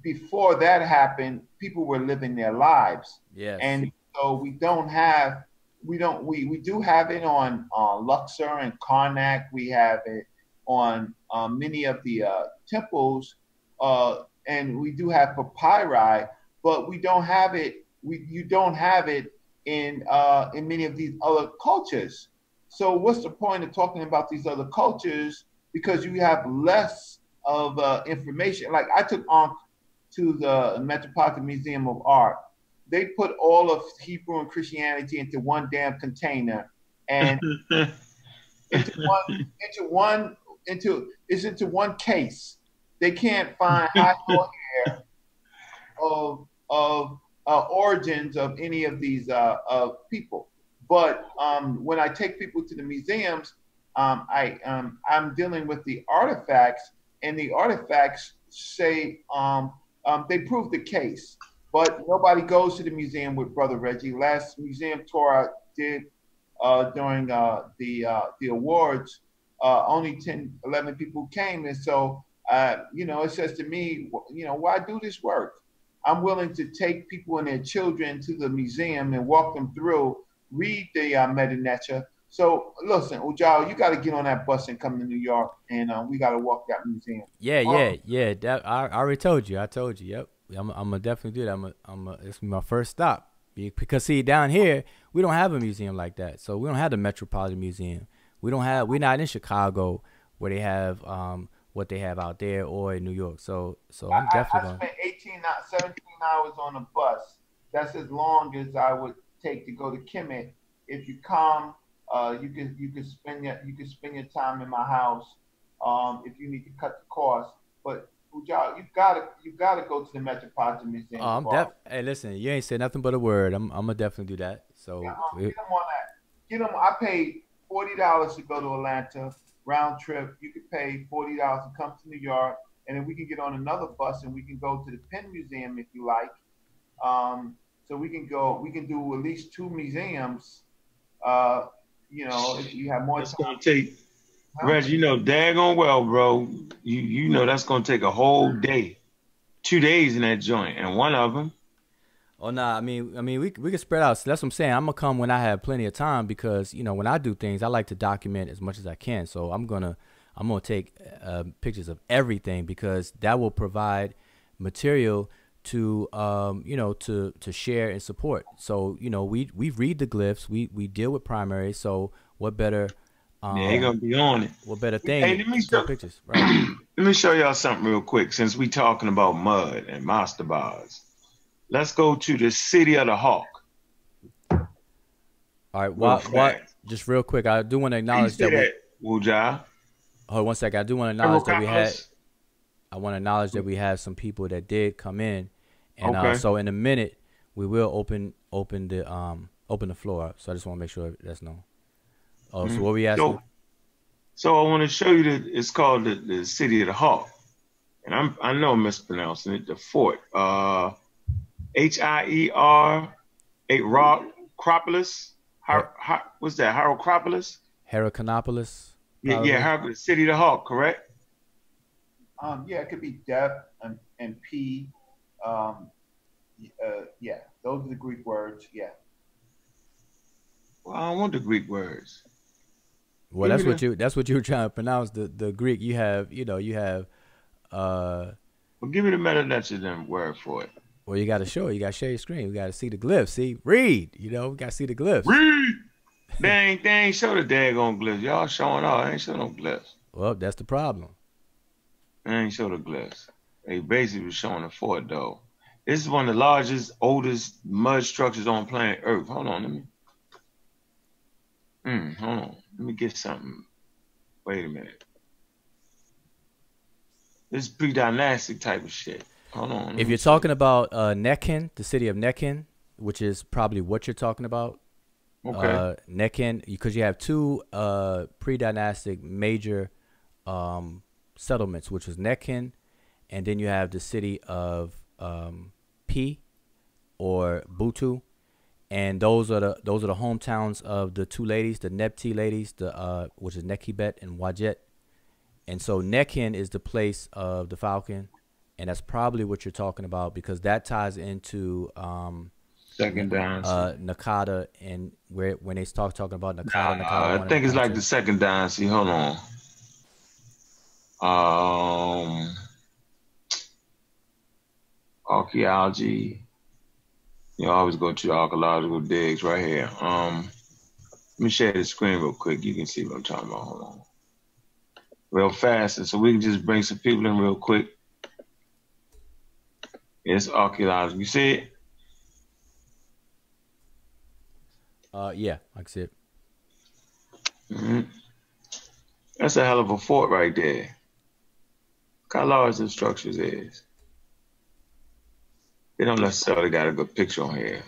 before that happened, people were living their lives. Yes. And so we do have it on Luxor and Karnak. We have it on many of the temples, and we do have papyri, but we don't have it. You don't have it in many of these other cultures. So what's the point of talking about these other cultures? Because you have less of information. Like I took Ankh to the Metropolitan Museum of Art. They put all of Hebrew and Christianity into one damn container, and into one case. They can't find high or hair of origins of any of these people. But when I take people to the museums, I'm dealing with the artifacts, and the artifacts say they prove the case. But nobody goes to the museum with Brother Reggie. Last museum tour I did during the awards, only 10, 11 people came. And so, it says to me, why do this work? I'm willing to take people and their children to the museum and walk them through, read the Medinecha. So listen, Ujao, you got to get on that bus and come to New York, and we got to walk that museum. Yeah. I already told you. I told you. Yep. I'm gonna definitely do that. It's my first stop because see, down here we don't have a museum like that. So we don't have the Metropolitan Museum. We're not in Chicago where they have what they have out there or in New York. So I'm definitely I spent 17 hours on a bus. That's as long as I would take to go to Kemet. If you come, you can spend your time in my house. If you need to cut the cost, but you gotta go to the Metropolitan Museum. Hey, listen, you ain't said nothing but a word. I'm gonna definitely do that. So get them on that. Get them. I paid $40 to go to Atlanta round trip. You could pay $40 to come to New York, and then we can get on another bus and we can go to the Penn Museum if you like. So we can go. We can do at least 2 museums. If you have more that's time. Gonna take. Reg, daggone well, bro. You know that's gonna take a whole day, 2 days in that joint, and one of them. Oh nah, I mean we can spread out. So that's what I'm saying. I'm gonna come when I have plenty of time because when I do things, I like to document as much as I can. So I'm gonna take pictures of everything because that will provide material to to share and support. So we read the glyphs, we deal with primaries. So what better yeah, you're gonna be on it. what better thing Hey, let me to take show, pictures, right? let me show y'all something real quick. Since we talking about mud and master bars, let's go to the City of the Hawk. All right, just real quick, I do want to acknowledge that Wuja. Hold on one second. I do want to acknowledge that we had. I want to acknowledge that we have some people that did come in, and so in a minute we will open the floor up. So I just want to make sure that's known. Oh, so what we asking? So I want to show you that it's called the City of the Hawk, and I know I'm mispronouncing it. The fort, H-I-E-R, Acropolis. What's that? Hierocropolis? Heracanopolis. Yeah, City of the Hawk, correct? Yeah, it could be Def and P. Yeah, those are the Greek words. Yeah. Well, I don't want the Greek words. Well, that's what you were trying to pronounce the Greek. You have. Well, give me the Meta-Lecture word for it. Well, you got to show it. You got to share your screen. We got to see the glyphs. See, read. We got to see the glyphs. Read. They ain't show the daggone glyphs. Y'all showing off. They ain't show no glyphs. Well, that's the problem. They ain't show the glyphs. They basically was showing the fort, though. This is one of the largest, oldest mud structures on planet Earth. Hold on, hold on. Let me get something. Wait a minute. This is pre-dynastic type of shit. Hold on. If you're talking about Nekin, the city of Nekin, which is probably what you're talking about. Okay. Nekin, because you have two pre-dynastic major settlements, which was Nekin, and then you have the city of P or Butu, and those are the hometowns of the two ladies, the Nebti ladies, which is Nekibet and Wajet. And so Nekin is the place of the Falcon, and that's probably what you're talking about, because that ties into Second Dynasty. Nakada, and when they start talking about Nakada, I think it's like the Second Dynasty. Hold on. Archaeology. You always go to the archaeological digs right here. Let me share the screen real quick. You can see what I'm talking about. Hold on. Real fast, and so we can just bring some people in real quick. It's archaeology. You see it? Yeah, I can see it. That's a hell of a fort right there. Look how large the structures is. They don't necessarily got a good picture on here.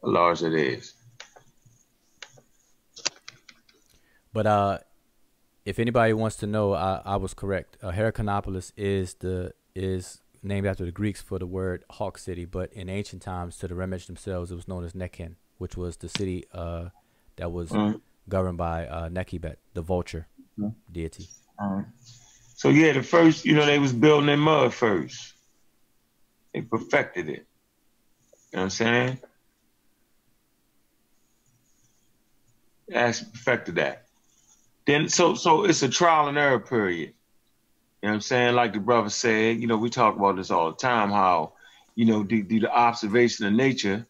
How large it is. But if anybody wants to know, I was correct. Heracanopolis is named after the Greeks for the word Hawk City, but in ancient times, to the Remesh themselves, it was known as Nekin, which was the city that was governed by Nekibet, the vulture deity. So yeah, the first, they was building in mud first. They perfected it. You know what I'm saying? They actually perfected that. Then so it's a trial and error period. You know what I'm saying? Like the brother said, we talk about this all the time, how, the observation of nature,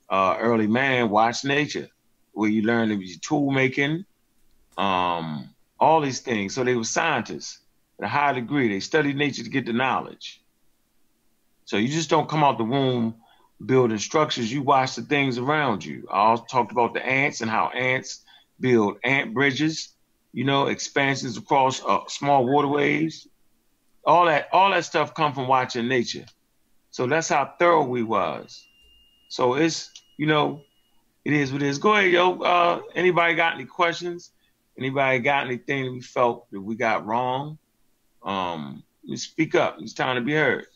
early man watched nature, where you learn to be tool making, all these things. So they were scientists at a high degree. They studied nature to get the knowledge. So you just don't come out the womb building structures. You watch the things around you. I also talked about the ants and how ants build ant bridges, expansions across small waterways. All that stuff come from watching nature. So that's how thorough we was. So it's, it is what it is. Go ahead, yo. Anybody got any questions? Anybody got anything that we felt that we got wrong? Speak up. It's time to be heard.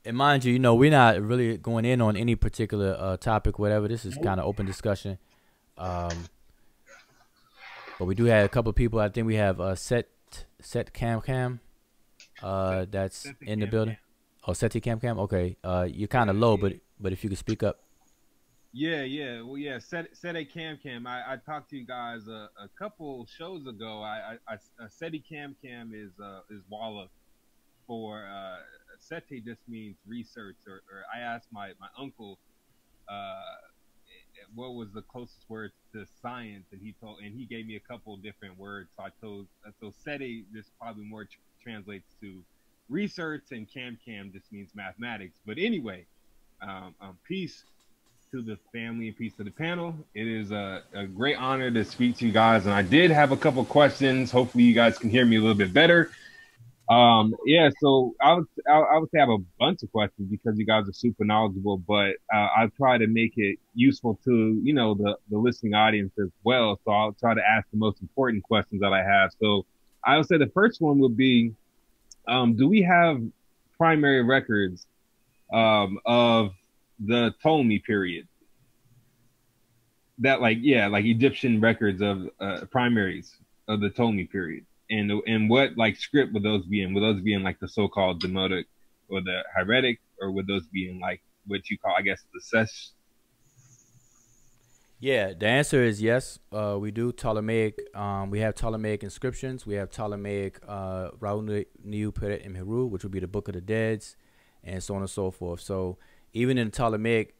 And mind you, we're not really going in on any particular topic, whatever. This is kind of open discussion. But we do have a couple of people. I think we have Set Cam. That's in the building. Oh, Seti Cam. Okay. You're kind of low, but if you could speak up. Yeah. Well, yeah. Sede Cam Cam. I talked to you guys a couple shows ago. Sede Cam Cam is Walla for Sete just means research, or I asked my uncle what was the closest word to science, and he gave me a couple of different words. So Sete just probably more translates to research, and Cam Cam just means mathematics. But anyway, peace to the family and peace to the panel. It is a great honor to speak to you guys, and I did have a couple questions. Hopefully you guys can hear me a little bit better. Yeah, so I would say I have a bunch of questions because you guys are super knowledgeable, but I'll try to make it useful to, the listening audience as well. So I'll try to ask the most important questions that I have. So I would say the first one would be, do we have primary records of the Ptolemy period? That like Egyptian records of primaries of the Ptolemy period. And what like script would those be in? Would those be in like the so-called Demotic or the Hieratic, or would those be in like what you call, I guess, the Sesh? Yeah, the answer is yes. We do Ptolemaic. We have Ptolemaic inscriptions. We have Ptolemaic Ra'u Niu Peret Imheru, which would be the Book of the Deads, and so on and so forth. So even in the Ptolemaic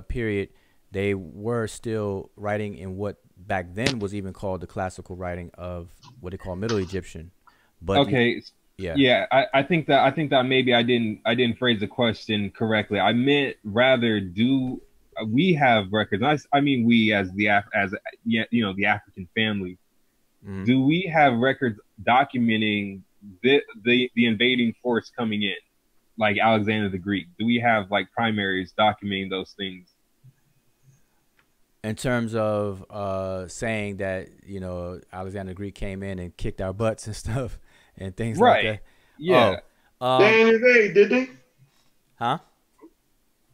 period, they were still writing in what back then was even called the classical writing of what they call Middle Egyptian. But okay, yeah. I think that maybe I didn't phrase the question correctly. I meant rather, do we have records? I mean we as the African family. Mm-hmm. Do we have records documenting the invading force coming in, like Alexander the Greek? Do we have like primaries documenting those things? In terms of saying that, Alexander the Greek came in and kicked our butts and stuff and things like that. Yeah. They ain't invade, did they? Huh?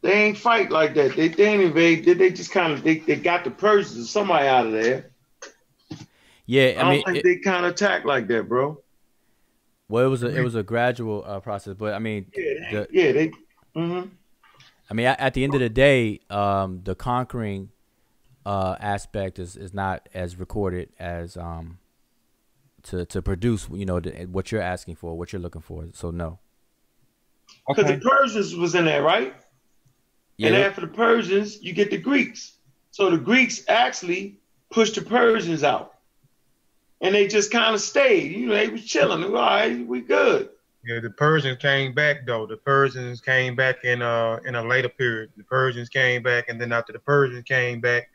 They ain't fight like that. They didn't invade. Did they just kind of they got the Persians or somebody out of there? Yeah, I don't think they kind of attacked like that, bro. Well, it was a gradual process, but I mean, they. Mm-hmm. I mean, at the end of the day, the conquering aspect is not as recorded as to produce what you're asking for, what you're looking for. So no, because the Persians was in there, right? Yeah. And after the Persians, you get the Greeks. So the Greeks actually pushed the Persians out, and they just kind of stayed. They was chilling. All right, we good. Yeah, the Persians came back though. The Persians came back in a later period. The Persians came back, and then after the Persians came back,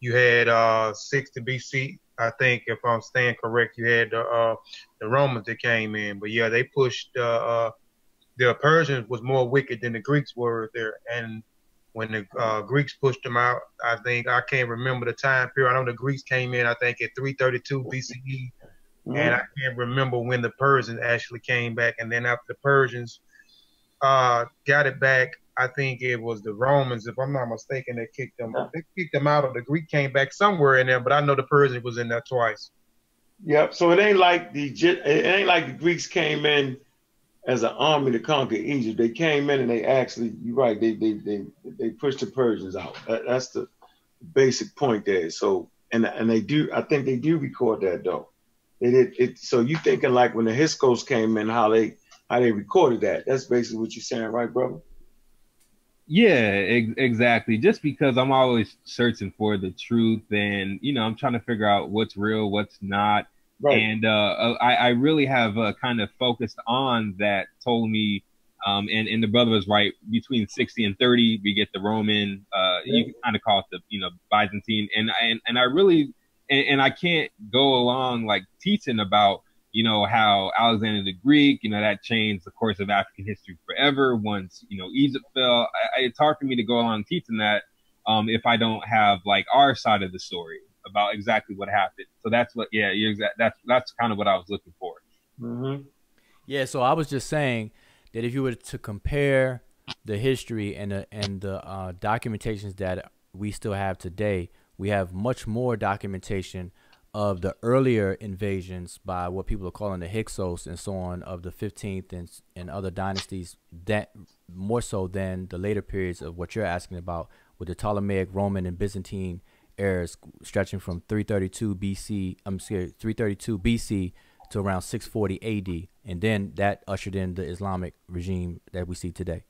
you had 60 BC, I think, if I'm staying correct. You had the Romans that came in, but yeah, they pushed. The Persians was more wicked than the Greeks were there, and when the Greeks pushed them out, I can't remember the time period. I know the Greeks came in, I think, at 332 BCE, and I can't remember when the Persians actually came back. And then after the Persians got it back, I think it was the Romans, if I'm not mistaken, that kicked them. They kicked them out, or the Greek came back somewhere in there, but I know the Persian was in there twice. Yep. So it ain't like the Greeks came in as an army to conquer Egypt. They came in and they actually, you're right, they pushed the Persians out. That's the basic point there. So and they do, I think they do record that though. They did it. So you thinking like when the Hyksos came in, how they recorded that? That's basically what you're saying, right, brother? Yeah, exactly. Just because I'm always searching for the truth, and I'm trying to figure out what's real, what's not. Right. And I really have kind of focused on that Ptolemy, and the brother was right. Between 60 and 30, we get the Roman. You can kind of call it the Byzantine, and I really and I can't go along like teaching about how Alexander the Greek, that changed the course of African history forever once Egypt fell. It's hard for me to go along teaching that if I don't have like our side of the story about exactly what happened. So that's what, you're exact. That's kind of what I was looking for. Mm-hmm. Yeah. So I was just saying that if you were to compare the history and the documentations that we still have today, we have much more documentation of the earlier invasions by what people are calling the Hyksos and so on of the 15th and other dynasties, that more so than the later periods of what you're asking about, with the Ptolemaic, Roman, and Byzantine eras stretching from 332 BC to around 640 AD, and then that ushered in the Islamic regime that we see today.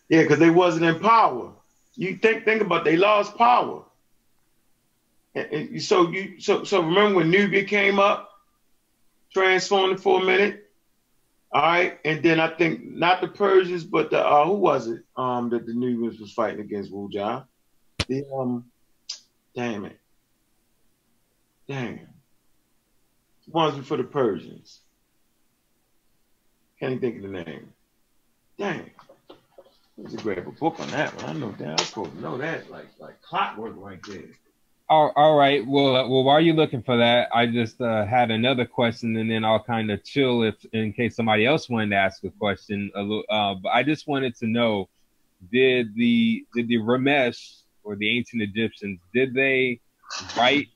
Yeah, because they wasn't in power. You think about they lost power. And so remember when Nubia came up, transformed it for a minute. All right, and then I think not the Persians, but the who was it? That the Nubians was fighting against Wujah. The damn it. Ones before the Persians. Can't even think of the name. Dang. Let's grab a book on that one. I know that. I'm supposed to know that like clockwork right there. All right. Well, while you're looking for that, I just had another question, and then I'll kind of chill in case somebody else wanted to ask a question. But I just wanted to know, did the Ramesh or the ancient Egyptians, did they write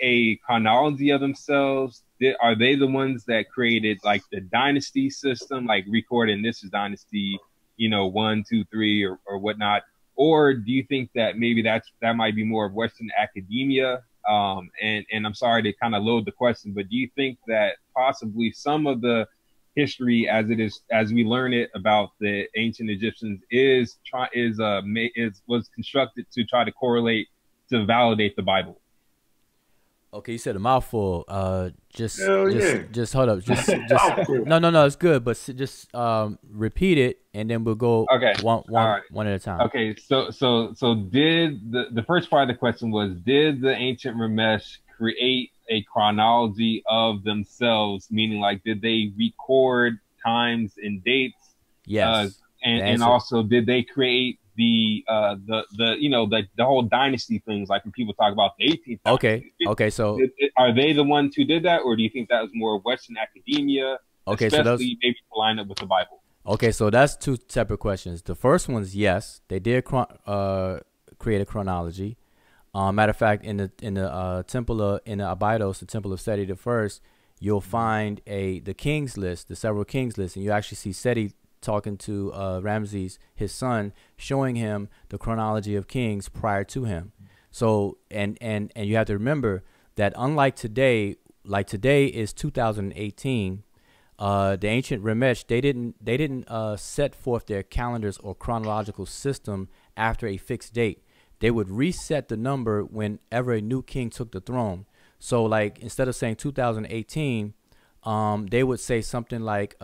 a chronology of themselves? Are they the ones that created like the dynasty system, like recording this is dynasty, 1, 2, 3 or whatnot? Or do you think that maybe that might be more of Western academia? And I'm sorry to kind of load the question, but do you think that possibly some of the history as we learn it about the ancient Egyptians was constructed to try to correlate to validate the Bible? Okay, you said a mouthful. Just hold up. Just no, it's good. But just repeat it, and then we'll go one at a time. Okay, so did the first part of the question was, did the ancient Ramesh create a chronology of themselves? Meaning, like, did they record times and dates? Yes. And also, did they create the whole dynasty things, like when people talk about the 18th dynasty? Okay, so are they the ones who did that, or do you think that was more Western academia, especially maybe to line up with the Bible? Okay, so that's two separate questions. The first one is yes, they did create a chronology. Matter of fact, in the temple in the Abydos, the temple of Seti I, you'll find the kings list, the several kings list, and you actually see Seti talking to Ramses, his son, showing him the chronology of kings prior to him. So and you have to remember that unlike today, like today is 2018, the ancient Ramesh, they didn't set forth their calendars or chronological system after a fixed date. They would reset the number whenever a new king took the throne. So like instead of saying 2018, they would say something like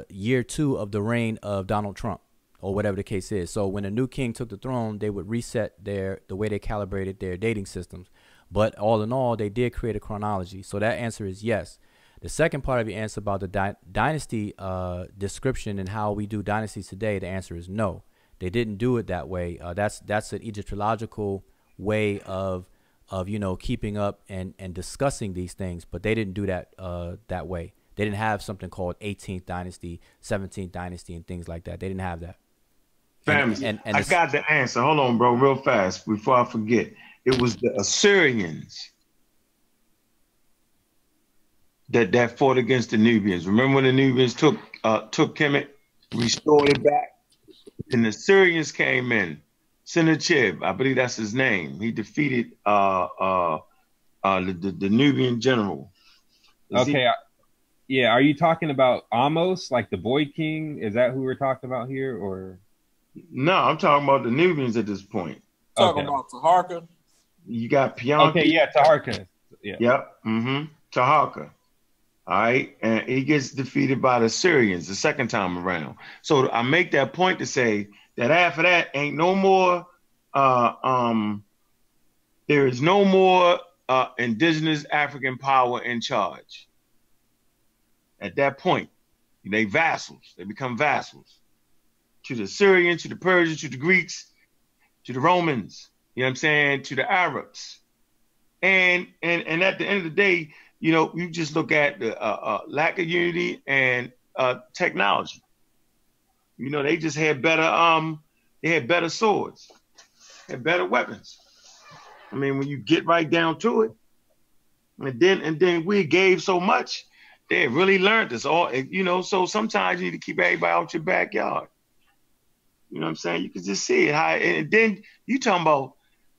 year 2 of the reign of Donald Trump, or whatever the case is. So when a new king took the throne, they would reset the way they calibrated their dating systems. But all in all, they did create a chronology. So that answer is yes. The second part of your answer about the dynasty description and how we do dynasties today, the answer is no. They didn't do it that way. That's an Egyptological way of keeping up and discussing these things, but they didn't do that that way. They didn't have something called 18th dynasty, 17th dynasty, and things like that. They didn't have that. Family, I got the answer. Hold on, bro, real fast before I forget. It was the Assyrians that fought against the Nubians. Remember when the Nubians took Kemet, restored it back, and the Assyrians came in. Sennacherib, I believe that's his name. He defeated the Nubian general. Yeah. Are you talking about Amos, like the boy king? Is that who we're talking about here, or? No, I'm talking about the Nubians at this point. Talking about Taharka. You got Pianki. Okay, yeah, Taharka. Yeah. Yep. Taharka. All right, and he gets defeated by the Syrians the second time around. So I make that point to say that after that ain't no more. There is no more indigenous African power in charge. At that point, they vassals. They become vassals to the Syrians, to the Persians, to the Greeks, to the Romans. You know what I'm saying? To the Arabs, and at the end of the day, you just look at the lack of unity and technology. They just had better they had better swords, had better weapons. I mean, when you get right down to it, and then we gave so much, they really learned this all. So sometimes you need to keep everybody out your backyard. You know what I'm saying? You can just see it. And then you talking about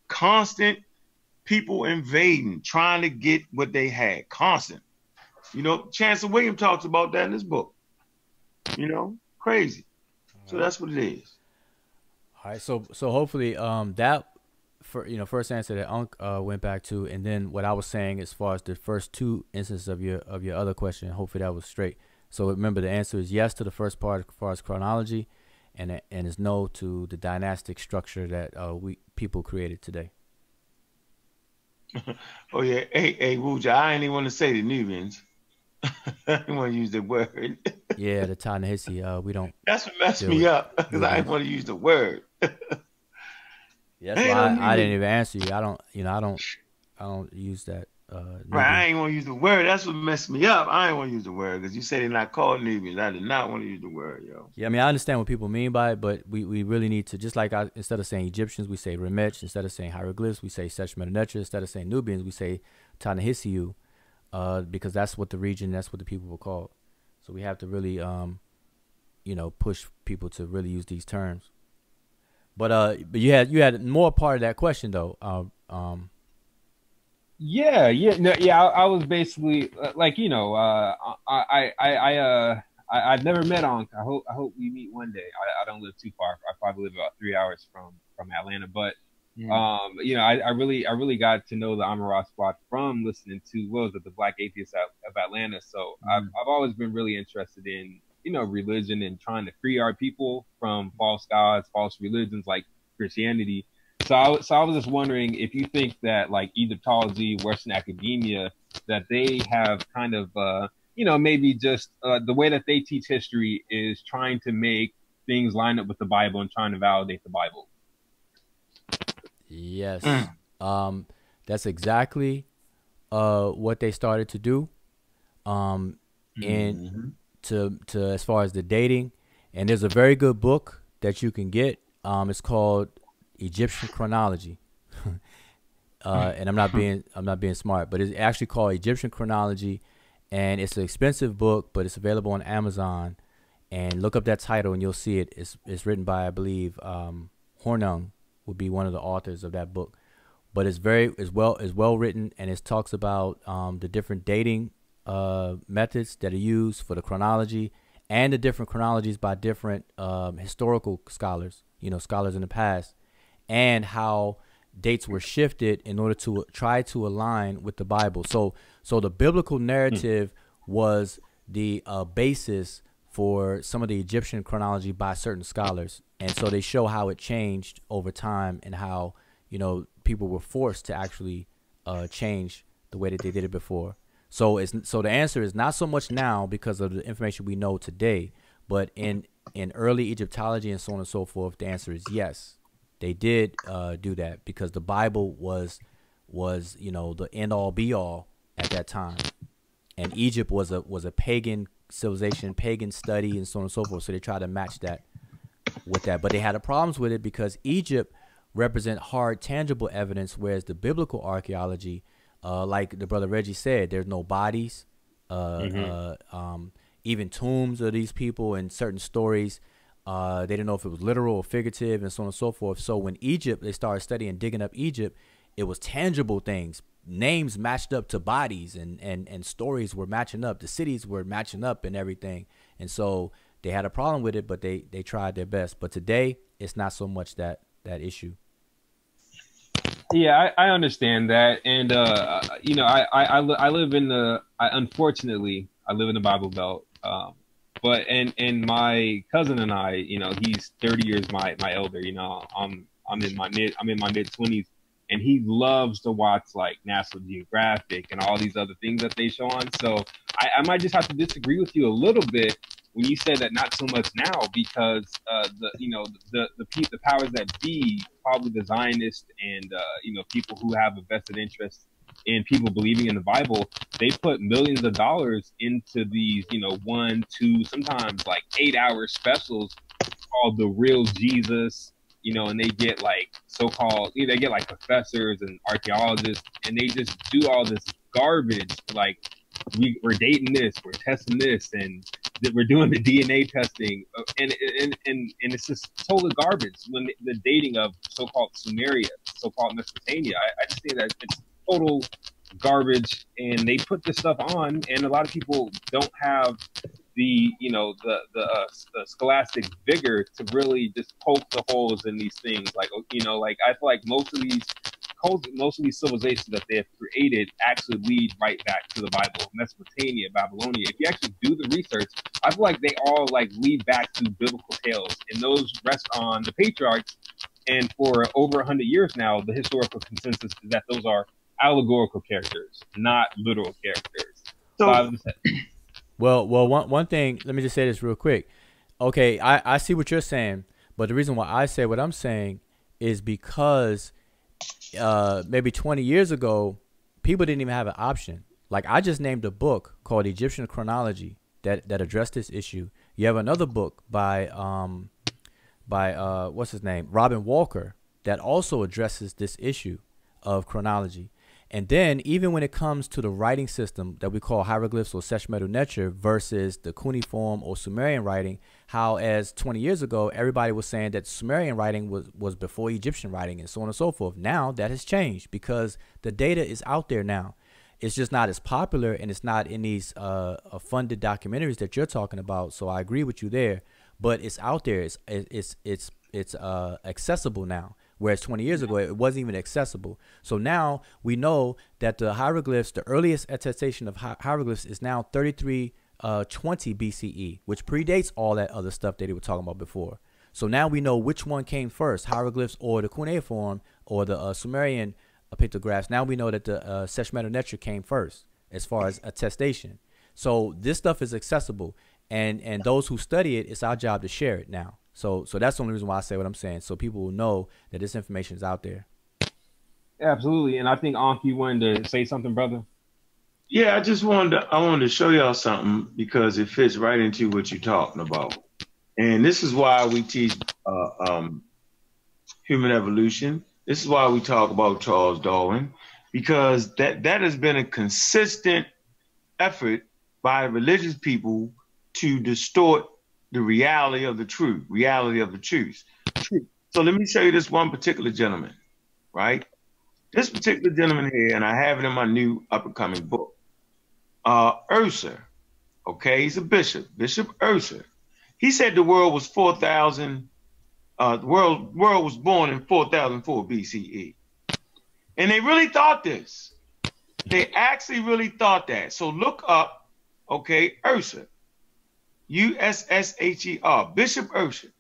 constant people invading, trying to get what they had. Constant. You know, Chancellor William talks about that in his book. You know, crazy. So that's what it is. All right. So hopefully that first answer that Unc went back to, and then what I was saying as far as the first two instances of your other question, hopefully that was straight. So remember, the answer is yes to the first part as far as chronology, and is no to the dynastic structure that people created today. Oh yeah, hey Wuja, I ain't even want to say the Nubians. I didn't want to use the word. Yeah, the Ta-Nehisi, we don't. That's what messed me up because I didn't want to use the word. Yeah, that's why I didn't even answer you. I don't use that. Right, I ain't want to use the word. That's what messed me up. I ain't want to use the word because you said they're not called Nubians. I did not want to use the word, yo. Yeah, I mean, I understand what people mean by it, but we really need to, just like instead of saying Egyptians, we say Remech. Instead of saying hieroglyphs, we say Sechmenetra. Instead of saying Nubians, we say Ta-Nehisiu, because that's what the region, that's what the people were called. So we have to really, push people to really use these terms. But you had more part of that question though. I was basically I've never met Ankh. I hope we meet one day. I don't live too far. I probably live about 3 hours from Atlanta, but I really got to know the Amara Squad from listening to the Black Atheists of Atlanta. So I've always been really interested in religion and trying to free our people from false gods, false religions like Christianity. So I was just wondering if you think that like Egyptology, Western academia, that they have kind of, maybe just the way that they teach history is trying to make things line up with the Bible and trying to validate the Bible. Yes. That's exactly what they started to do. And to as far as the dating, and there's a very good book that you can get. It's called Egyptian Chronology. And I'm not being smart, but it's actually called Egyptian Chronology, and it's an expensive book, but it's available on Amazon. And look up that title and you'll see it. It's written by, I believe, Hornung would be one of the authors of that book. But it's well written, and it talks about the different dating methods that are used for the chronology, and the different chronologies by different historical scholars, scholars in the past, and how dates were shifted in order to try to align with the Bible. So the biblical narrative was the basis for some of the Egyptian chronology by certain scholars. And so they show how it changed over time, and how, people were forced to actually change the way that they did it before. So the answer is not so much now because of the information we know today, but in early Egyptology and so on and so forth, the answer is yes. They did do that because the Bible was the end all be all at that time, and Egypt was a pagan civilization, pagan study, and so on and so forth. So they tried to match that with that, but they had problems with it because Egypt represent hard, tangible evidence, whereas the biblical archaeology, like the brother Reggie said, there's no bodies, even tombs of these people, and certain stories. They didn't know if it was literal or figurative, and so on and so forth. So when they started studying, digging up Egypt, it was tangible things. Names matched up to bodies, and stories were matching up. The cities were matching up and everything. And so they had a problem with it, but they tried their best. But today, it's not so much that issue. Yeah, I understand that. And, I live unfortunately, I live in the Bible Belt. But and my cousin and I, he's 30 years my elder. I'm in my mid 20s, and he loves to watch like National Geographic and all these other things that they show on. So I might just have to disagree with you a little bit when you said that not so much now, because the powers that be, probably the Zionists and people who have a vested interest in people believing in the Bible, they put millions of dollars into these, 1, 2, sometimes like 8-hour specials called The Real Jesus, and they get like they get like professors and archaeologists, and they just do all this garbage, like we're dating this, we're testing this, and that we're doing the DNA testing, and it's just total garbage when the dating of so-called Sumeria, so-called Mesopotamia. I just think that it's total garbage, and they put this stuff on, and a lot of people don't have the the scholastic vigor to really just poke the holes in these things. Like, like I feel like most of these civilizations that they have created actually lead right back to the Bible, Mesopotamia, Babylonia. If you actually do the research, I feel like they all like lead back to biblical tales, and those rest on the patriarchs. And for over 100 years now, the historical consensus is that those are allegorical characters, not literal characters. Well, one thing. Let me just say this real quick. Okay, I see what you're saying, but the reason why I say what I'm saying is because maybe 20 years ago, people didn't even have an option. Like, I just named a book called Egyptian Chronology that addressed this issue. You have another book by what's his name, Robin Walker, that also addresses this issue of chronology. And then even when it comes to the writing system that we call hieroglyphs or Seshmetu Neter versus the cuneiform or Sumerian writing, how as 20 years ago, everybody was saying that Sumerian writing was before Egyptian writing and so on and so forth. Now that has changed because the data is out there now. It's just not as popular, and it's not in these funded documentaries that you're talking about. So I agree with you there, but it's out there. It's accessible now. Whereas 20 years ago, it wasn't even accessible. So now we know that the hieroglyphs, the earliest attestation of hieroglyphs is now 3320 BCE, which predates all that other stuff that they were talking about before. So now we know which one came first, hieroglyphs or the cuneiform or the Sumerian pictographs. Now we know that the Seshmetu Neter came first as far as attestation. So this stuff is accessible, and those who study it, it's our job to share it now. So that's the only reason why I say what I'm saying, so people will know that this information is out there. Absolutely, and I think Anki wanted to say something, brother. Yeah, I wanted to show y'all something because it fits right into what you're talking about, and this is why we teach human evolution. This is why we talk about Charles Darwin, because that has been a consistent effort by religious people to distort the reality of the truth, So let me show you this one particular gentleman, right? This particular gentleman here, and I have it in my new up-and-coming book, Ursher, okay? He's a bishop, Bishop Ursher. He said the world was 4,000, the world was born in 4004 BCE. And they really thought this. They actually really thought that. So look up, okay, Ursher. Ussher, Bishop Ursher,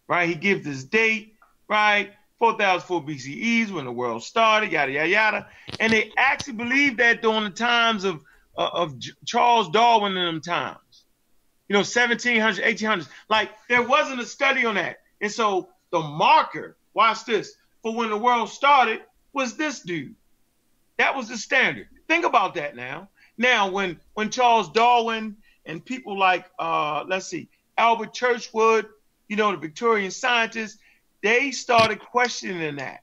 right? He gives this date, right? 4004 BCE is when the world started, yada, yada, yada. And they actually believed that during the times of Charles Darwin in them times. 1700s, 1800s. Like, there wasn't a study on that. And so the marker, watch this, for when the world started was this dude. That was the standard. Think about that now. Now, when Charles Darwin and people like, let's see, Albert Churchward, the Victorian scientists, they started questioning that.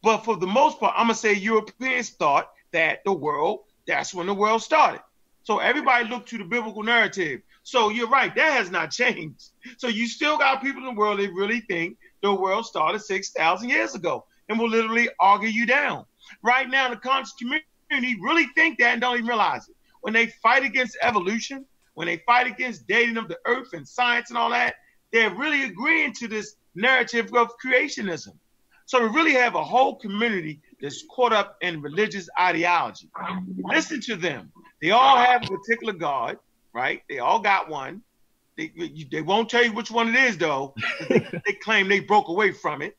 But for the most part, I'm going to say Europeans thought that that's when the world started. So everybody looked to the biblical narrative. So you're right, that has not changed. So you still got people in the world that really think the world started 6,000 years ago and will literally argue you down. Right now, the conscious community really think that and don't even realize it. When they fight against evolution, when they fight against dating of the earth and science and all that, they're really agreeing to this narrative of creationism. So we really have a whole community that's caught up in religious ideology. Listen to them. They all have a particular God, right? They all got one. They won't tell you which one it is, though. They claim they broke away from it,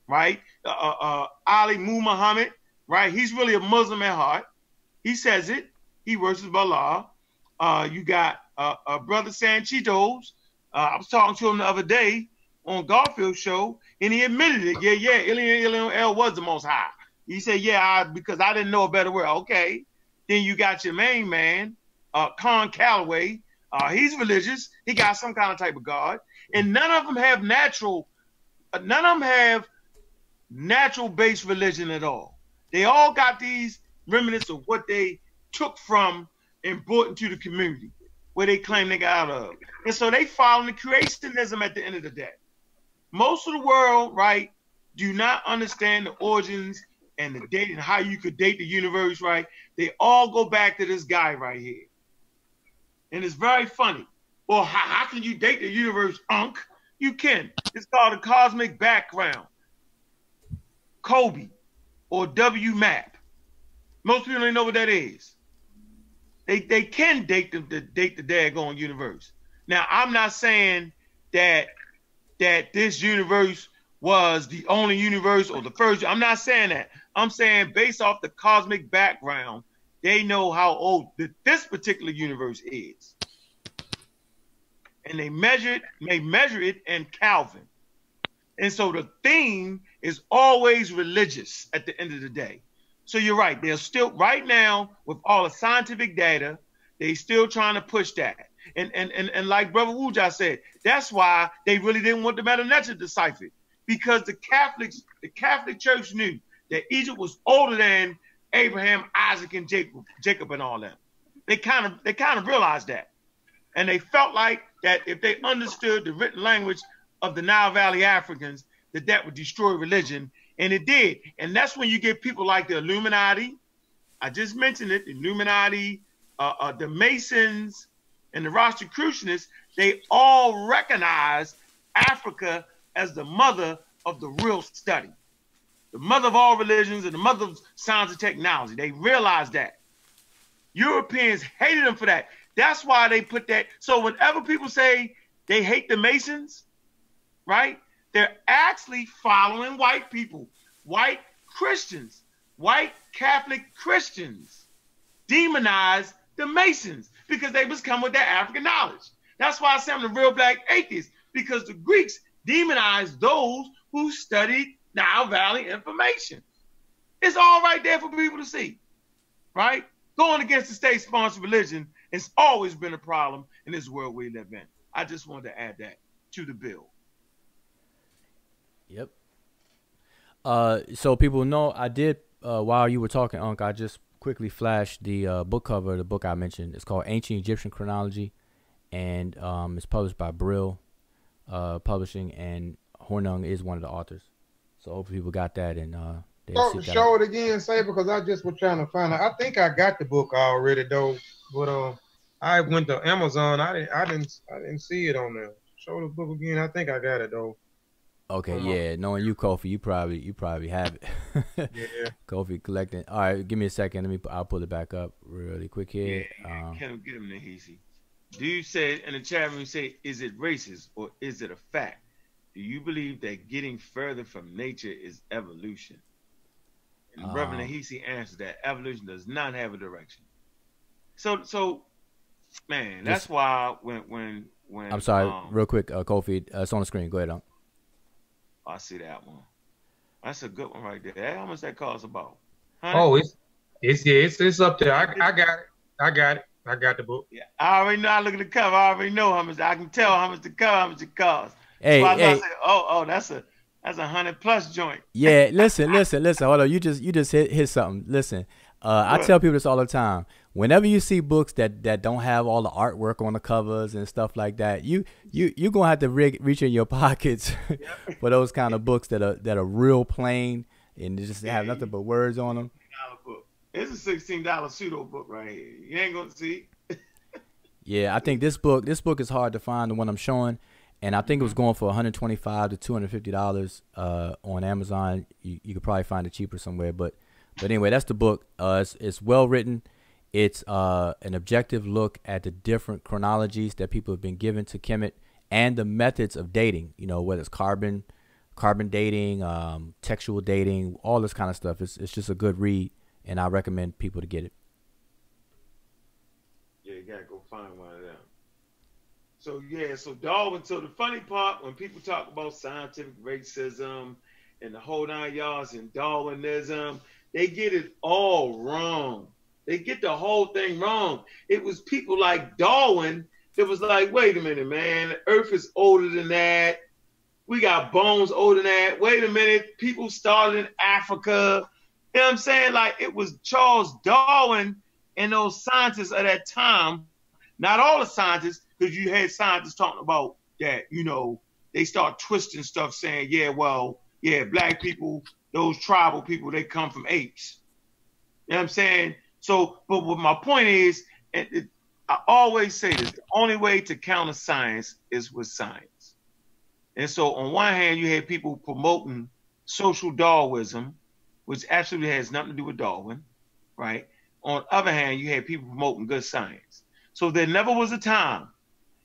right? Ali Muhammad, right? He's really a Muslim at heart. He says it. He worships Allah. You got Brother Sanchitos. I was talking to him the other day on Garfield show, and he admitted it. Yeah, Ilion was the most high. He said, because I didn't know a better word. Okay. Then you got your main man, Con Calloway. He's religious. He got some kind of type of God. And none of them have natural-based religion at all. They all got these remnants of what they took from and brought into the community. where they claim they got out of. And so they following creationism at the end of the day. Most of the world, right, do not understand the origins and the date and how you could date the universe, right? They all go back to this guy right here. And it's very funny. Well, how can you date the universe, Unc? You can. It's called a cosmic background. Kobe or WMAP. Most people don't know what that is. They can date the daggone universe. Now, I'm not saying that this universe was the only universe or the first. I'm not saying that. I'm saying based off the cosmic background, they know how old this particular universe is. And they measure it in Kelvin. And so the theme is always religious at the end of the day. So you're right. They're still, right now, with all the scientific data, they still trying to push that. And like Brother Wuja said, that's why they really didn't want the Meta Netra deciphered. Because the Catholic Church knew that Egypt was older than Abraham, Isaac, and Jacob and all that. They kind of realized that. And they felt like that if they understood the written language of the Nile Valley Africans, that would destroy religion. And it did. And that's when you get people like the Illuminati. I just mentioned it, the Illuminati, the Masons, and the Rosicrucianists. They all recognize Africa as the mother of the real study, the mother of all religions and the mother of science and technology. They realized that. Europeans hated them for that. That's why they put that. So whenever people say they hate the Masons, right, they're actually following white people, white Christians, white Catholic Christians demonize the Masons because they must come with that African knowledge. That's why I say I'm the real black atheist, because the Greeks demonized those who studied Nile Valley information. It's all right there for people to see, right? Going against the state-sponsored religion has always been a problem in this world we live in. I just wanted to add that to the bill. Yep. So people know I did, while you were talking, Unc, I just quickly flashed the book cover of the book I mentioned. It's called Ancient Egyptian Chronology, and it's published by Brill Publishing, and Hornung is one of the authors. So hopefully people got that, and show it again, say, because I just was trying to find out. I think I got the book already though, but I went to Amazon. I didn't see it on there. Show the book again. I think I got it though. Okay, yeah. Knowing you, Kofi, you probably have it. Yeah. Kofi collecting. All right, give me a second. I'll pull it back up really quick here. Yeah, get him Nahisi. Do you say in the chat room? You say, is it racist or is it a fact? Do you believe that getting further from nature is evolution? And Reverend Nahisi answered that evolution does not have a direction. So, man, that's why when I'm sorry, real quick, Kofi, it's on the screen. Go ahead, Unc. I see that one. That's a good one right there. How much that cost about? Oh, it's up there. I got it. I got the book. Yeah, I already know. I look at the cover. I already know how much. I can tell how much the cover, how much it costs. Hey, so hey. I said, oh, that's a 100+ joint. Yeah, listen. Hold on, you just hit something. Listen, I tell people this all the time. Whenever you see books that don't have all the artwork on the covers and stuff like that, you're gonna have to reach in your pockets for those kind of books that are real plain and they just have nothing but words on them. Book. It's a $16 pseudo book right here. You ain't gonna see. Yeah, I think this book is hard to find, the one I'm showing, and I think it was going for $125 to $250 on Amazon. You could probably find it cheaper somewhere, but anyway, that's the book. It's well written. It's an objective look at the different chronologies that people have been given to Kemet and the methods of dating. You know, whether it's carbon dating, textual dating, all this kind of stuff. It's just a good read, and I recommend people to get it. Yeah, you gotta go find one of them. So Darwin. So the funny part, when people talk about scientific racism and the whole 9 yards and Darwinism, they get it all wrong. They get the whole thing wrong. It was people like Darwin that was like, wait a minute, man, the Earth is older than that. We got bones older than that. Wait a minute, people started in Africa. You know what I'm saying? Like, it was Charles Darwin and those scientists at that time, Not all the scientists, because you had scientists talking about that, they start twisting stuff saying, black people, those tribal people, they come from apes. You know what I'm saying? So, but what my point is, I always say this, the only way to counter science is with science. And so on one hand, you had people promoting social Darwinism, which absolutely has nothing to do with Darwin, right? On the other hand, you had people promoting good science. So there never was a time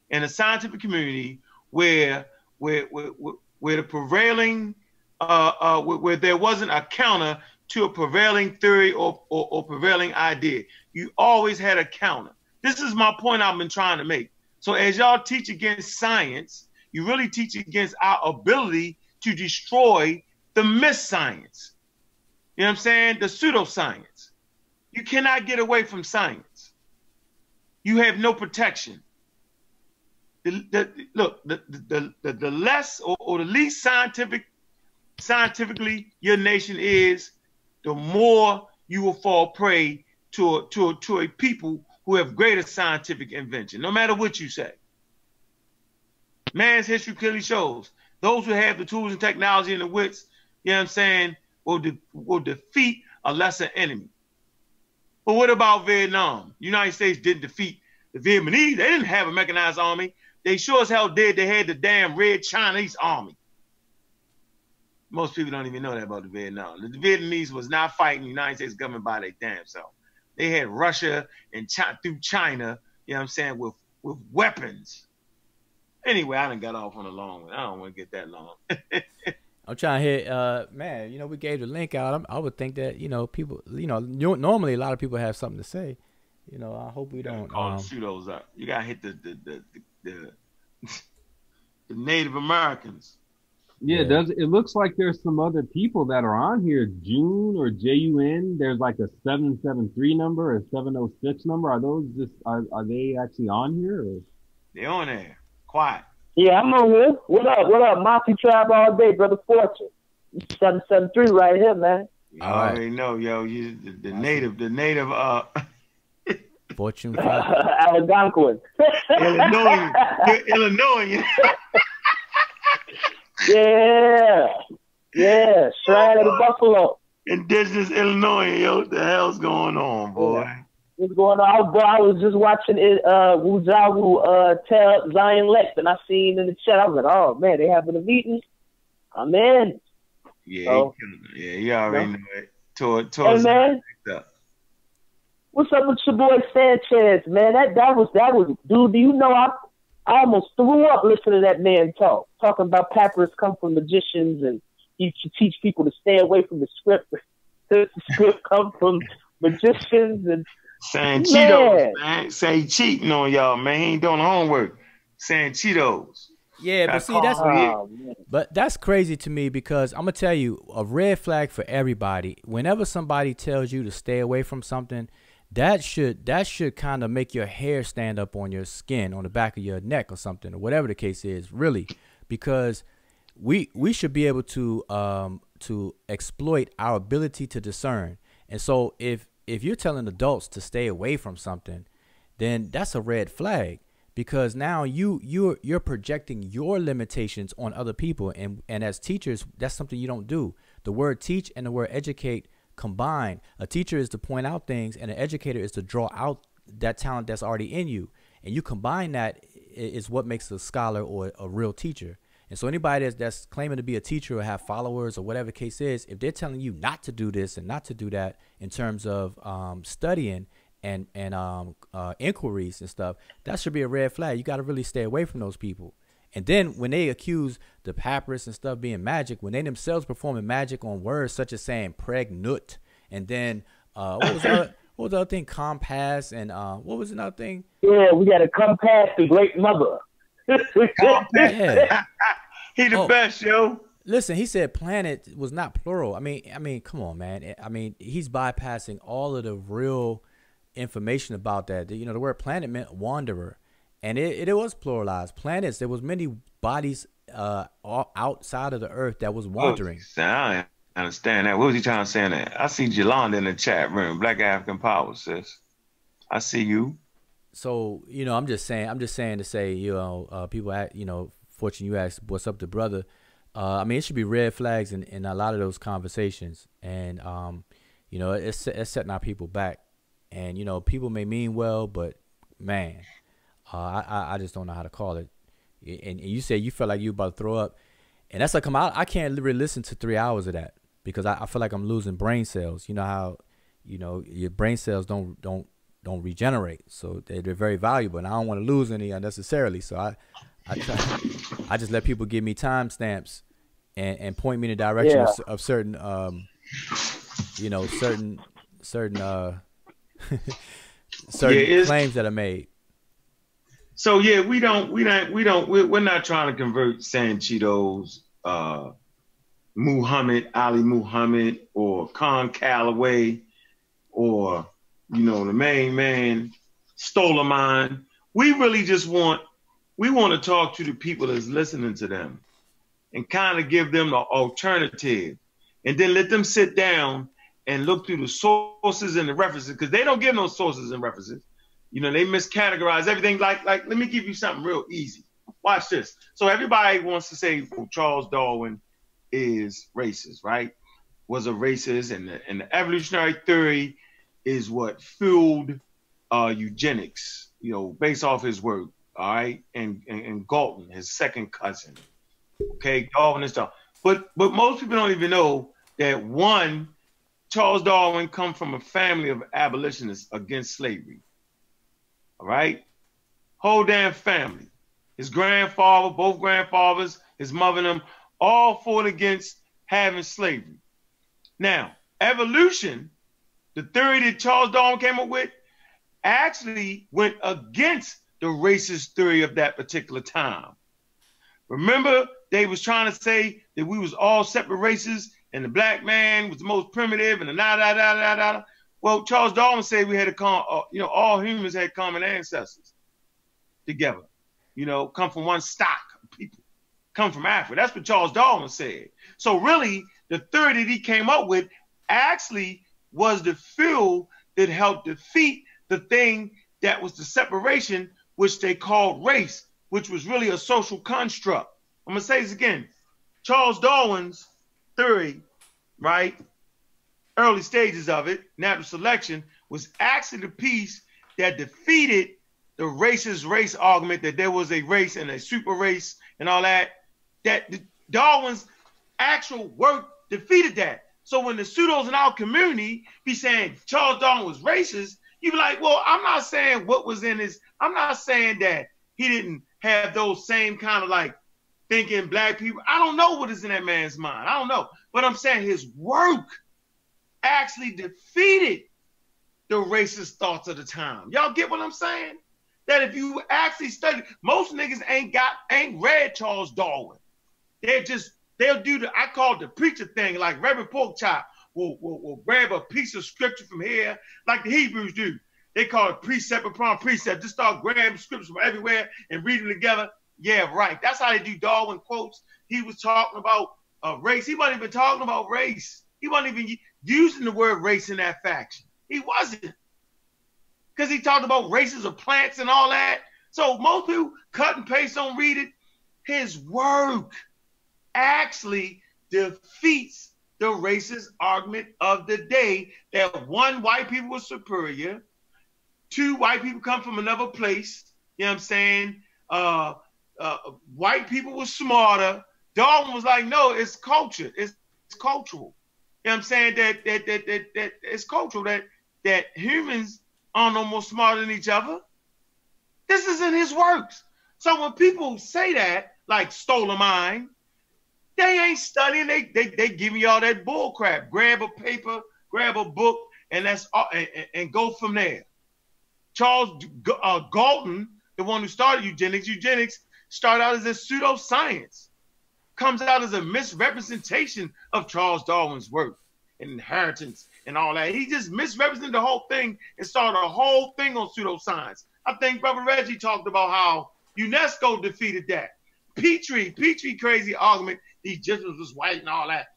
in the scientific community where the prevailing, where there wasn't a counter to a prevailing theory or prevailing idea. You always had a counter. This is my point I've been trying to make. So as y'all teach against science, you really teach against our ability to destroy the misscience. You know what I'm saying? The pseudoscience. You cannot get away from science. You have no protection. Look, the less or the least scientifically your nation is, the more you will fall prey to a people who have greater scientific invention, no matter what you say. Man's history clearly shows those who have the tools and technology and the wits, you know what I'm saying, will defeat a lesser enemy. But what about Vietnam? The United States didn't defeat the Vietnamese. They didn't have a mechanized army. They sure as hell did. They had the damn Red Chinese army. Most people don't even know that about the Vietnam. The Vietnamese was not fighting the United States government by their damn self. They had Russia and through China, you know what I'm saying, with weapons. Anyway, I done got off on a long one. I don't want to get that long. I'm trying to hit, man, we gave the link out. I would think that, people, normally a lot of people have something to say. I hope we don't. Shoot those up. You got to hit the Native Americans. Yeah, it looks like there's some other people that are on here. June or JUN. There's like a 773 number, a 706 number. Are those are they actually on here? Or? They're on there. Quiet. Yeah, I'm on here. What up? Mafia Tribe all day, brother Fortune. 773 right here, man. You already know, yo. You the native Fortune Algonquin. Illinois. Yeah. Shrine of the Buffalo. Indigenous Illinois, yo. What the hell's going on, boy? Yeah. What's going on? I was just watching it, Wu Zhawu tell Zion Lex, and I seen in the chat, I was like, oh man, they having a meeting. I'm in. Yeah, so, you already know it. Hey man, what's up with your boy Sanchez, man? That was dude. Do you know I almost threw up listening to that man talking about papyrus come from magicians, and he should teach people to stay away from the script. The script come from magicians and. Saying Cheetos, man. Saying cheating on y'all, man. He ain't doing the homework. Saying Cheetos. Yeah, but see, that's crazy to me, because I'm gonna tell you, a red flag for everybody. Whenever somebody tells you to stay away from something, that should kind of make your hair stand up on your skin, on the back of your neck or something, or whatever the case is, really, because we should be able to exploit our ability to discern. And so if you're telling adults to stay away from something, then that's a red flag, because now you're projecting your limitations on other people, and as teachers, that's something you don't do. The word teach and the word educate combine. A teacher is to point out things, and an educator is to draw out that talent that's already in you, and you combine that is what makes a scholar or a real teacher. And so anybody that's claiming to be a teacher or have followers or whatever the case is, if they're telling you not to do this and not to do that in terms of studying and inquiries and stuff, that should be a red flag. You got to really stay away from those people. And then when they accuse the papyrus and stuff being magic, when they themselves performing magic on words such as saying pregnant, and then what was the other thing? Compass, and what was another thing? Yeah, we got to compass the great mother. Yeah. He the best, yo. Listen, he said planet was not plural. I mean, come on, man. I mean, he's bypassing all of the real information about that. The word planet meant wanderer, and it was pluralized. Planets, there was many bodies outside of the earth that was wandering. I understand that. What was he trying to say in that? I see Jolanda in the chat room. Black African Power, sis. I see you. So I'm just saying to say, people act, Fortune, you asked what's up to brother. I mean, it should be red flags in a lot of those conversations, and it's setting our people back, and people may mean well, but man, I just don't know how to call it. And you say you felt like you about to throw up, and that's like I can't really listen to 3 hours of that because I feel like I'm losing brain cells. You know how your brain cells don't regenerate, so they're very valuable, and I don't want to lose any unnecessarily. So I just let people give me timestamps and point me in the direction of certain certain claims that are made. So yeah, we're not trying to convert San Cheetos, Ali Muhammad, or Con Calloway, or the main man Stolemine. We really just want to talk to the people that's listening to them and kind of give them the alternative, and then let them sit down and look through the sources and the references, because they don't give no sources and references. They miscategorize everything. Like, let me give you something real easy. Watch this. So everybody wants to say, well, Charles Darwin is racist, right? Was a racist, and the evolutionary theory is what fueled eugenics, based off his work, all right? And Galton, his second cousin, okay, Darwin and stuff. But most people don't even know that Charles Darwin come from a family of abolitionists against slavery. All right? Whole damn family. His grandfather, both grandfathers, his mother and them, all fought against having slavery. Now, evolution, the theory that Charles Darwin came up with, actually went against the racist theory of that particular time. Remember, they was trying to say that we was all separate races and the black man was the most primitive and the Well, Charles Darwin said we had all humans had common ancestors together. Come from one stock of people, come from Africa. That's what Charles Darwin said. So really, the theory that he came up with actually was the fuel that helped defeat the thing that was the separation, which they called race, which was really a social construct. I'm going to say this again. Charles Darwin's theory, right, early stages of it, natural selection, was actually the piece that defeated the racist race argument that there was a race and a super race and all that. That Darwin's actual work defeated that. So when the pseudos in our community be saying Charles Darwin was racist, you be like, well, I'm not saying what was in his, I'm not saying that he didn't have those same kind of like thinking black people. I don't know what is in that man's mind. I don't know. But I'm saying his work actually defeated the racist thoughts of the time. Y'all get what I'm saying? That if you actually study, most niggas ain't read Charles Darwin. They'll do I call it the preacher thing, like Reverend Porkchop will grab a piece of scripture from here, like the Hebrews do. They call it precept upon precept. Just start grabbing scriptures from everywhere and reading together. Yeah, right. That's how they do Darwin quotes. He was talking about race. He wasn't even talking about race. He wasn't even using the word race in that faction. He wasn't. Because he talked about races of plants and all that. So most people cut and paste, don't read it. His work actually defeats the racist argument of the day that one, white people were superior. Two, white people come from another place. You know what I'm saying? White people were smarter. Darwin was like, no, it's culture. It's cultural. You know what I'm saying? That it's cultural that humans are no more smarter than each other. This is in his works. So when people say that, like Stolemine, they ain't studying. They give you all that bull crap. Grab a paper, grab a book, and and go from there. Charles Galton, the one who started eugenics started out as a pseudoscience. Comes out as a misrepresentation of Charles Darwin's work and inheritance and all that. He just misrepresented the whole thing and started a whole thing on pseudoscience. I think Brother Reggie talked about how UNESCO defeated that. Petrie crazy argument, the Egyptians was white and all that.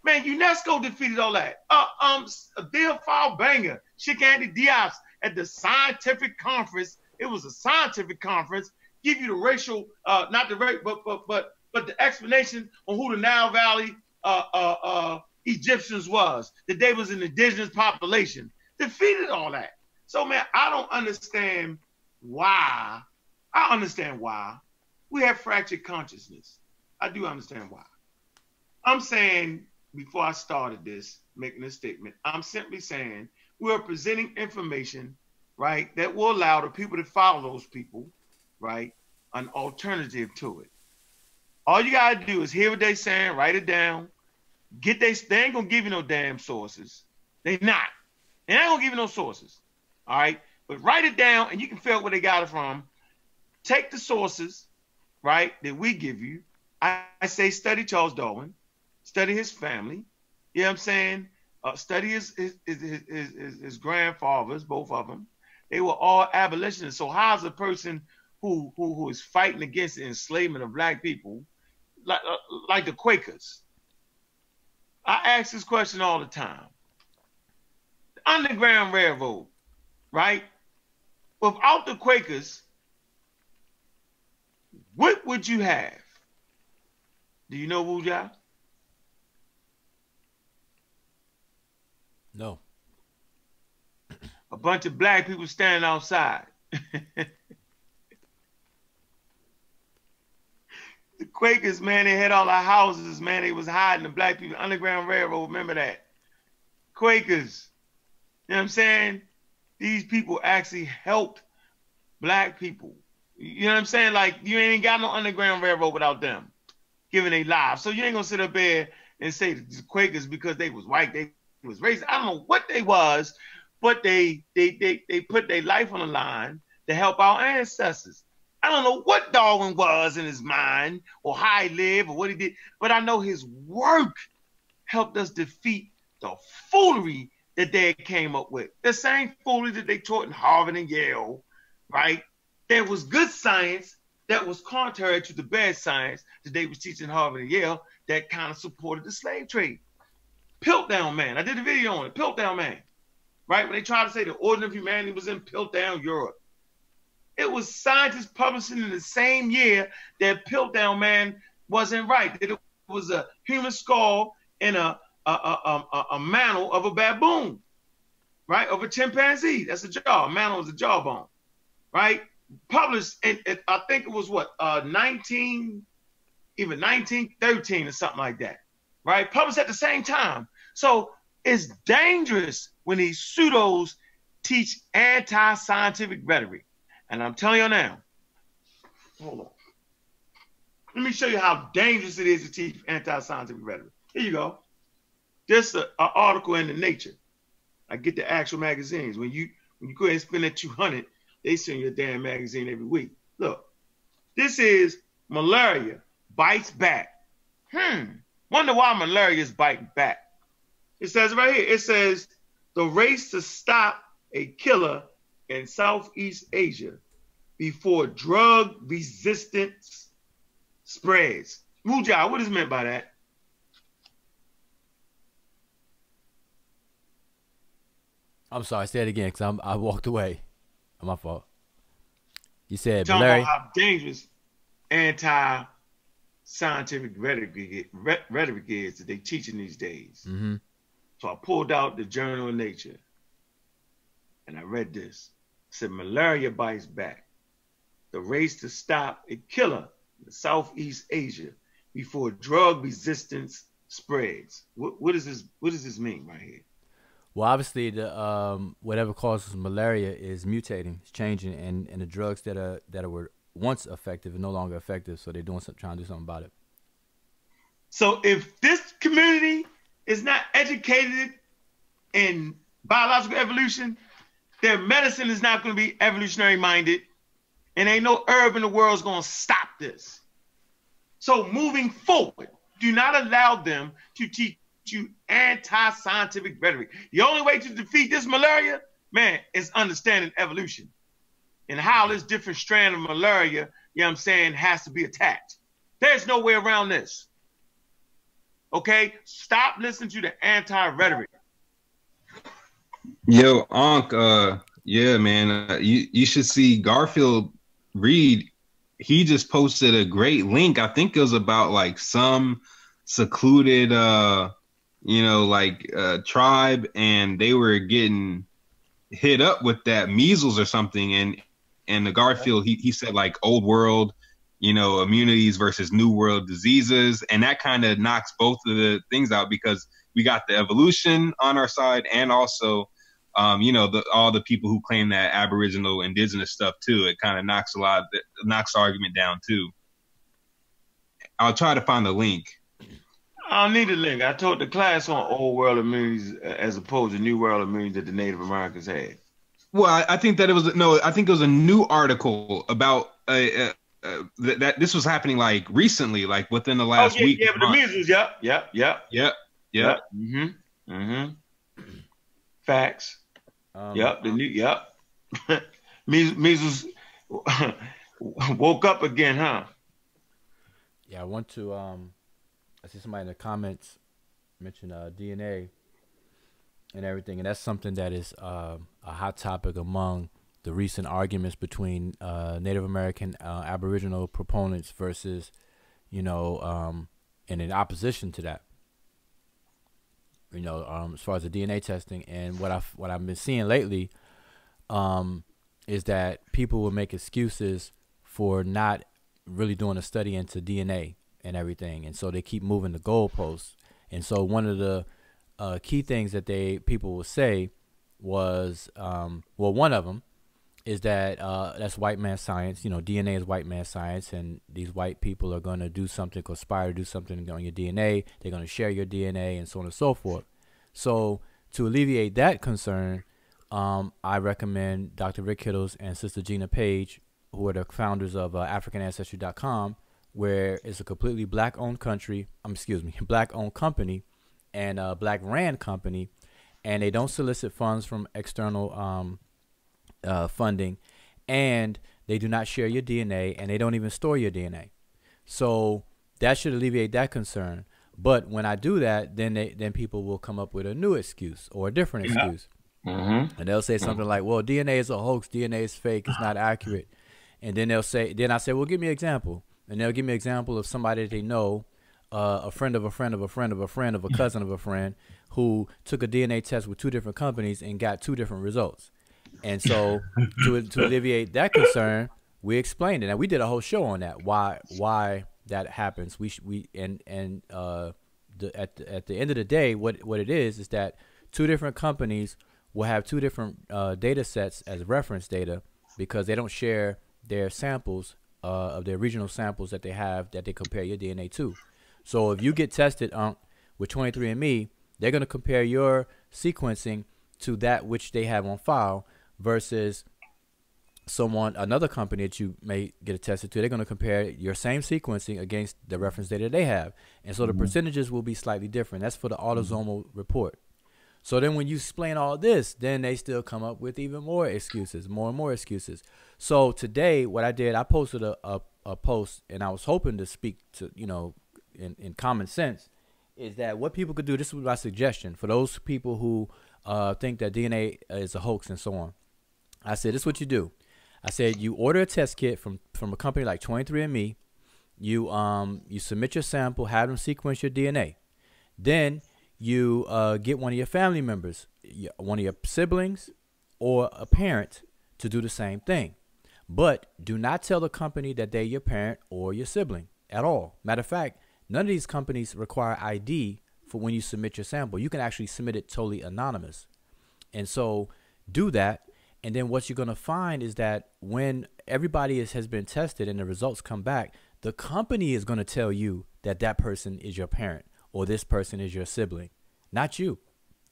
Man, UNESCO defeated all that. Theophile Banger, Sheikh Andy Diaz at the scientific conference It was a scientific conference. Give you the racial, not the race, but the explanation on who the Nile Valley Egyptians was. That they was an indigenous population. Defeated all that. So man, I don't understand why. I understand why we have fractured consciousness. I do understand why. I'm saying, before I started this, making a statement, I'm simply saying we are presenting information, right, that will allow the people that follow those people, right, an alternative to it. All you gotta do is hear what they saying, write it down, they ain't gonna give you no damn sources. They not. They ain't gonna give you no sources. All right. But write it down and you can figure out where they got it from. Take the sources, right, that we give you. I say study Charles Darwin, study his family. You know what I'm saying? Study his grandfathers, both of them. They were all abolitionists. So how's a person who is fighting against the enslavement of black people, like the Quakers? I ask this question all the time. The Underground Railroad, right? Without the Quakers, what would you have? Do you know, Wuja? No. A bunch of black people standing outside. The Quakers, man, they had all our houses, man. They was hiding the black people. Underground Railroad, remember that? Quakers. You know what I'm saying? These people actually helped black people. You know what I'm saying? Like, you ain't got no Underground Railroad without them giving their lives. So you ain't gonna sit up there and say the Quakers because they was white, they was racist. I don't know what they was, but they put their life on the line to help our ancestors. I don't know what Darwin was in his mind or how he lived or what he did, but I know his work helped us defeat the foolery that they came up with. The same foolery that they taught in Harvard and Yale, right? There was good science that was contrary to the bad science that they was teaching Harvard and Yale that kind of supported the slave trade. Piltdown Man, I did a video on it, Piltdown Man, right? When they tried to say the origin of humanity was in Piltdown, Europe. It was scientists publishing in the same year that Piltdown Man wasn't right. That it was a human skull in a mantle of a baboon, right? Of a chimpanzee. That's a jaw. A mantle is a jawbone, right? Published in, I think it was what, 1913 or something like that, right? Published at the same time. So it's dangerous when these pseudos teach anti-scientific rhetoric. And I'm telling you now, hold on. Let me show you how dangerous it is to teach anti-scientific rhetoric. Here you go. Just an article in the Nature. I get the actual magazines. When you go ahead and spend that $200, they send you a damn magazine every week. Look, this is malaria bites back. Wonder why malaria is biting back. It says right here, it says the race to stop a killer in Southeast Asia before drug resistance spreads. Wuja, what is meant by that? I'm sorry, say it again because I walked away. My fault. You said talking Larry. about how dangerous anti-scientific rhetoric is that they teaching these days. Mm-hmm. So I pulled out the Journal of Nature and I read this. It said malaria bites back. The race to stop a killer in Southeast Asia before drug resistance spreads. What does this mean right here? Well, obviously, the whatever causes malaria is mutating, it's changing, and the drugs that were once effective are no longer effective. So they're trying to do something about it. So if this community is not educated in biological evolution, their medicine is not going to be evolutionary minded, and ain't no herb in the world is going to stop this. So moving forward, do not allow them to teach you anti-scientific rhetoric. The only way to defeat this malaria, man, is understanding evolution and how this different strand of malaria, you know what I'm saying, has to be attacked. There's no way around this. Okay? Stop listening to the anti-rhetoric. Yo, Ankh, Yeah, man. You should see Garfield Reed. He just posted a great link. I think it was about like some secluded tribe, and they were getting hit up with that measles or something, and the Garfield he said like old world, immunities versus new world diseases, and that kind of knocks both of the things out because we got the evolution on our side and also all the people who claim that Aboriginal indigenous stuff too. It kind of knocks the argument down too. I'll try to find the link. I don't need a link. I taught the class on old world immunities as opposed to new world immunities that the Native Americans had. Well, I think that I think it was a new article about that this was happening like recently, like within the last week. Yeah, but the measles. Yep. Facts. Measles woke up again, huh? Yeah, I want to. I see somebody in the comments mention DNA and everything, and that's something that is a hot topic among the recent arguments between Native American Aboriginal proponents versus, and in opposition to that. As far as the DNA testing, and what I've been seeing lately, is that people will make excuses for not really doing a study into DNA and everything, and so they keep moving the goalposts. And so one of the key things that people will say was, one of them is that that's white man science. DNA is white man science, and these white people are going to do something, conspire to do something on your DNA. They're going to share your DNA, and so on and so forth. So to alleviate that concern, I recommend Dr. Rick Kittles and Sister Gina Page, who are the founders of AfricanAncestry.com, where it's a completely black-owned company and a black-ran company, and they don't solicit funds from external funding, and they do not share your DNA, and they don't even store your DNA. So that should alleviate that concern. But when I do that, then people will come up with a new excuse or a different excuse. Mm-hmm. And they'll say something like, well, DNA is a hoax, DNA is fake, it's not accurate. And then I say, well, give me an example. And they'll give me an example of somebody that they know, a friend of a friend of a friend of a friend of a cousin of a friend, who took a DNA test with 2 different companies and got 2 different results. And so to alleviate that concern, we explained it, and we did a whole show on that, why that happens. At the end of the day, what it is that 2 different companies will have 2 different data sets as reference data, because they don't share their samples of their regional samples that they have that they compare your DNA to. So if you get tested with 23andMe, they're going to compare your sequencing to that which they have on file versus another company that you may get attested to. They're going to compare your same sequencing against the reference data they have. And so the percentages will be slightly different. That's for the autosomal report. So then when you explain all this, then they still come up with even more excuses, more and more excuses. So today, what I did, I posted a post, and I was hoping to speak to, in common sense, is that what people could do, this was my suggestion, for those people who think that DNA is a hoax and so on. I said, this is what you do. I said, you order a test kit from a company like 23andMe. You submit your sample, have them sequence your DNA. Then you get one of your family members, one of your siblings or a parent, to do the same thing. But do not tell the company that they're your parent or your sibling at all. Matter of fact, none of these companies require ID for when you submit your sample. You can actually submit it totally anonymous. And so do that. And then what you're going to find is that when everybody has been tested and the results come back, the company is going to tell you that that person is your parent or this person is your sibling, not you.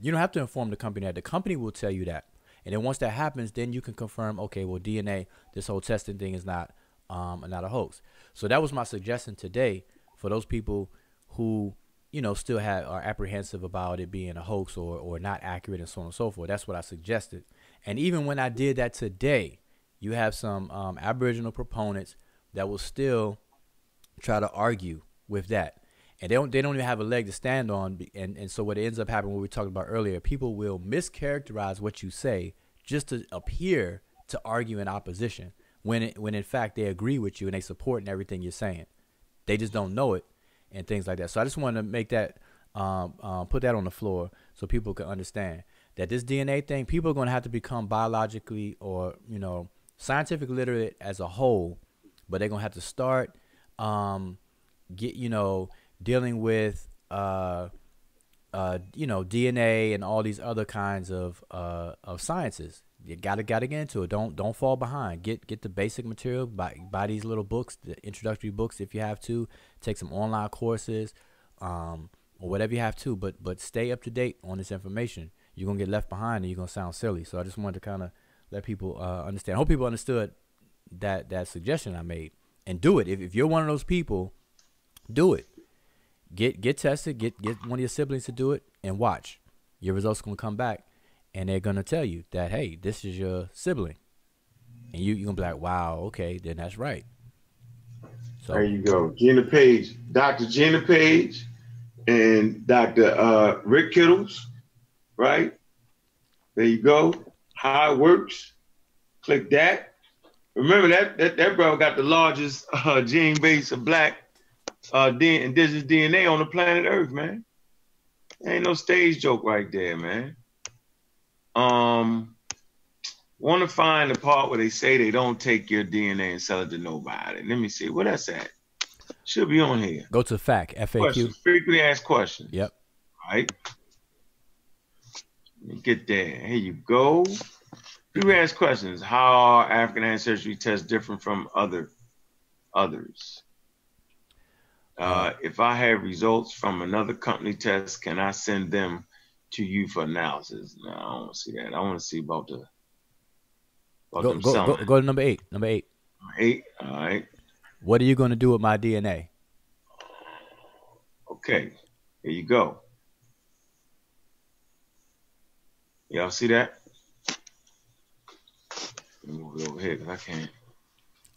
You don't have to inform the company that. The company will tell you that. And then once that happens, then you can confirm, okay, well, DNA, this whole testing thing is not a hoax. So that was my suggestion today for those people who, still are apprehensive about it being a hoax or not accurate and so on and so forth. That's what I suggested. And even when I did that today, you have some Aboriginal proponents that will still try to argue with that. And they don't even have a leg to stand on. And so what ends up happening, what we talked about earlier, people will mischaracterize what you say just to appear to argue in opposition when in fact they agree with you and they support everything you're saying. They just don't know it and things like that. So I just wanted to make that put that on the floor so people can understand that this DNA thing, people are going to have to become biologically or, you know, scientific literate as a whole, but they're going to have to start dealing with DNA and all these other kinds of sciences. You gotta get into it. Don't fall behind. Get the basic material. Buy these little books, the introductory books if you have to. Take some online courses, or whatever you have to. But stay up to date on this information. You're gonna get left behind and you're gonna sound silly. So I just wanted to kind of let people understand. I hope people understood that suggestion I made, and do it. If you're one of those people, do it. Get tested. Get one of your siblings to do it, and watch. Your results gonna come back, and they're gonna tell you that, hey, this is your sibling, and you're gonna be like, wow, okay, then that's right. So there you go, Gina Page, Dr. Gina Page, and Dr. Rick Kittles, right? There you go. How it works. Click that. Remember that brother got the largest gene base of black indigenous DNA on the planet Earth, man. Ain't no stage joke right there, man. Want to find the part where they say they don't take your DNA and sell it to nobody. Let me see where that's at. Should be on here. Go to FAQ, FAQ. Questions, frequently asked questions. Yep. All right. Let me get there. Here you go. Frequently asked questions. How are African ancestry tests different from others? If I have results from another company test, can I send them to you for analysis? No, I don't want to see that. I want to see about them selling. Go to number 8. Number 8. 8. All right. What are you going to do with my DNA? Okay. Here you go. Y'all see that? Let me move it over here because I can't.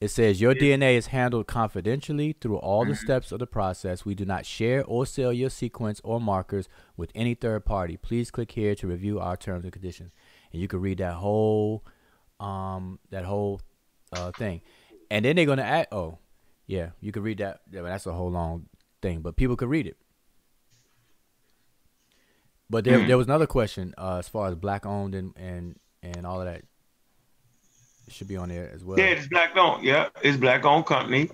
It says your DNA is handled confidentially through all the steps of the process. We do not share or sell your sequence or markers with any third party. Please click here to review our terms and conditions. And you can read that whole thing. And then they're going to add, oh, yeah, you can read that. Yeah, that's a whole long thing, but people could read it. But there was another question as far as black owned and all of that. It should be on there as well. Yeah, it's black owned. Yeah, it's black owned company.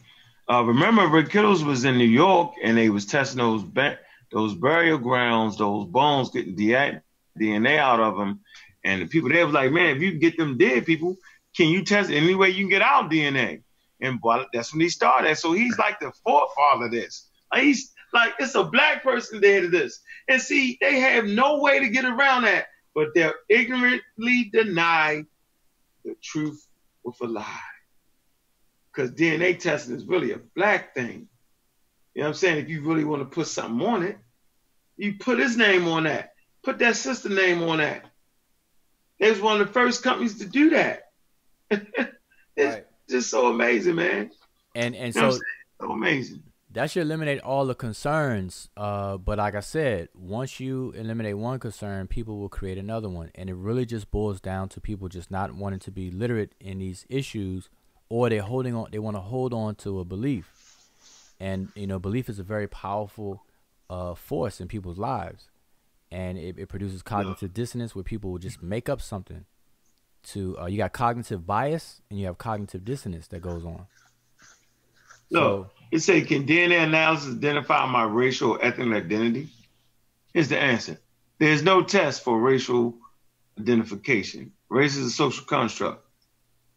Remember, Rick Kittles was in New York and they was testing those burial grounds, those bones, getting DNA out of them. And the people there was like, man, if you get them dead people, can you test any way you can get out DNA? And that's when he started. So he's like the forefather of this. He's like, it's a black person that did this. And see, they have no way to get around that, but they'll ignorantly deny the truth with a lie. Because DNA testing is really a black thing. You know what I'm saying? If you really want to put something on it, you put his name on that. Put that sister name on that. They was one of the first companies to do that. It's just so amazing, man. And You know so, so amazing. that should eliminate all the concerns. But like I said, once you eliminate one concern, people will create another one. And it really just boils down to people just not wanting to be literate in these issues, or they want to hold on to a belief. And, you know, belief is a very powerful force in people's lives. And it produces cognitive dissonance where people will just make up something. You got cognitive bias and you have cognitive dissonance that goes on. Look, it say, can DNA analysis identify my racial or ethnic identity? Here's the answer. There's no test for racial identification. Race is a social construct,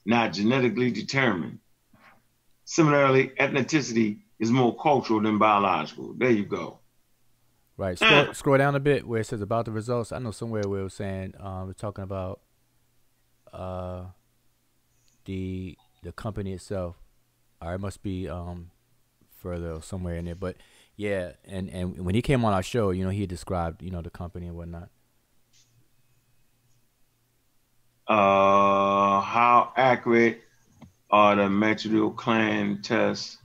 not genetically determined. Similarly, ethnicity is more cultural than biological. There you go. Right. Scroll down a bit where it says about the results. I know somewhere where it was saying we're talking about the company itself. All right, it must be further somewhere in there. But yeah, and when he came on our show, you know, he described, you know, the company and whatnot. How accurate are the Metro Clan tests?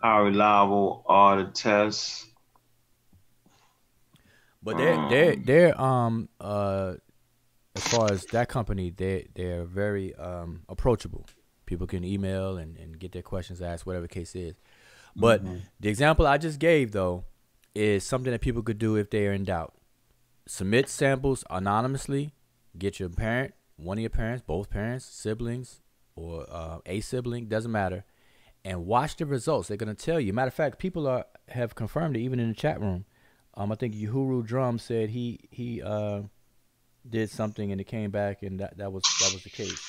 How reliable are the tests? But they're as far as that company, they're very approachable. People can email and get their questions asked, whatever the case is. But the example I just gave, though, is something that people could do if they are in doubt. Submit samples anonymously. Get your parent, one of your parents, both parents, siblings, or a sibling, doesn't matter, and watch the results. They're going to tell you. Matter of fact, people have confirmed it even in the chat room. I think Uhuru Drum said he did something and it came back, and that was the case.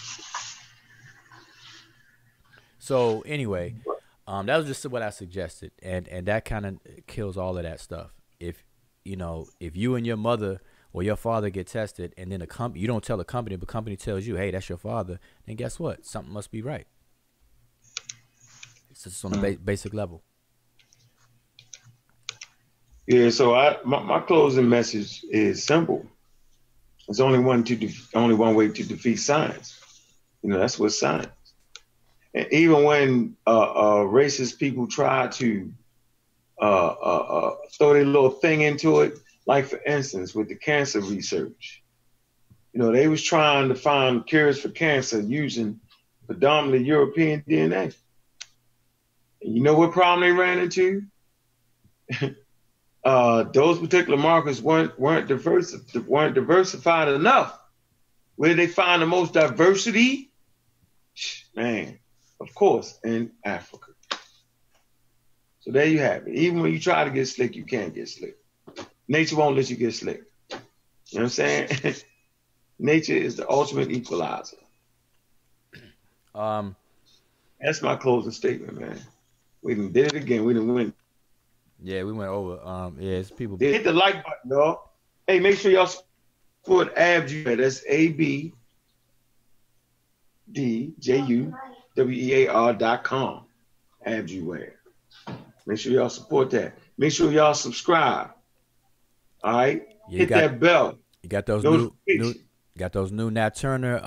So anyway, that was just what I suggested, and that kind of kills all of that stuff. If you and your mother or your father get tested, and then you don't tell the company, but the company tells you, hey, that's your father, then guess what? Something must be right. It's just on a basic level. Yeah, so my closing message is simple. There's only one way to defeat science. That's what science. And even when racist people try to throw their little thing into it, like for instance with the cancer research, they was trying to find cures for cancer using predominantly European DNA. And you know what problem they ran into? Those particular markers weren't diversified enough. Where did they find the most diversity? Man, of course, in Africa. So there you have it. Even when you try to get slick, you can't get slick. Nature won't let you get slick. You know what I'm saying? Nature is the ultimate equalizer. That's my closing statement, man. We done did it again. We done win. Yeah, we went over. Yeah, it's people. Hit the like button, dog. Hey, make sure y'all support ABJUWER. That's ABDJUWEAR.com. ABJUWER. Make sure y'all support that. Make sure y'all subscribe. All right. Hit that bell. You got those new Nat Turner.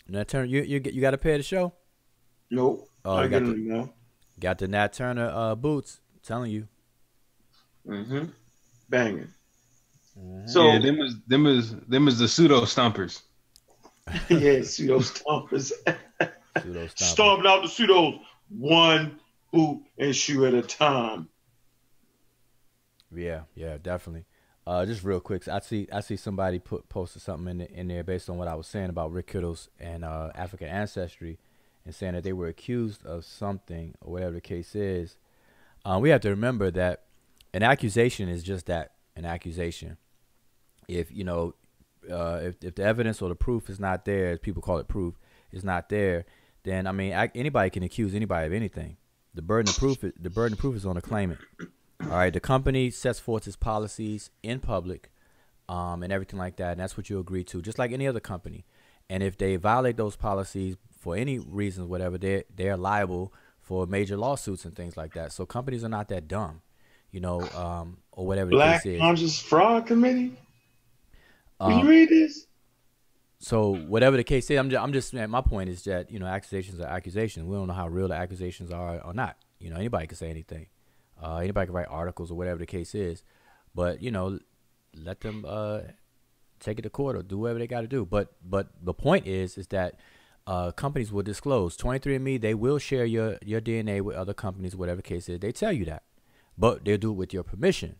Nat Turner. You got a pair of the show? Nope. Oh, I got the Nat Turner boots. I'm telling you. Banging. So yeah, them is the pseudo stompers. Yeah, pseudo stompers. Stomping out the pseudos one boot and shoe at a time. Yeah, definitely. Just real quick, I see somebody posted something in there based on what I was saying about Rick Kittles and African ancestry, and saying that they were accused of something or whatever the case is. We have to remember that an accusation is just that, an accusation. If if the evidence or the proof is not there, as people call it, proof is not there, then anybody can accuse anybody of anything. The burden of proof is on the claimant. All right, the company sets forth its policies in public, and everything like that, and that's what you agree to, just like any other company. And if they violate those policies for any reasons, whatever, they're liable for major lawsuits and things like that. So companies are not that dumb, or whatever the case is. Black Conscious Fraud Committee. Did you read this? So whatever the case is, I'm just my point is that accusations are accusations. We don't know how real the accusations are or not. Anybody can say anything. Anybody can write articles or whatever the case is, but let them take it to court or do whatever they got to do. But the point is that companies will disclose. 23andMe, they will share your DNA with other companies, whatever the case is. They tell you that, but they'll do it with your permission.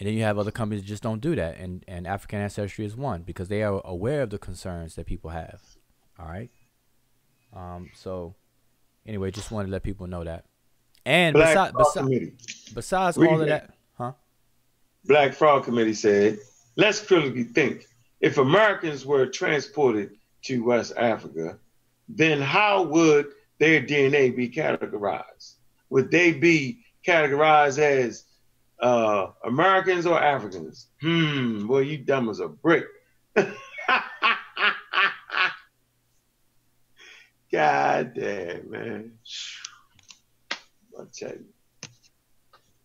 And then you have other companies that just don't do that, and African Ancestry is one, because they are aware of the concerns that people have. All right. So anyway, just wanted to let people know that. And besides all of that, Black Fraud Committee said, let's critically think. If Americans were transported to West Africa, then how would their DNA be categorized? Would they be categorized as Americans or Africans? Boy, you dumb as a brick. God damn, man. I'll tell you.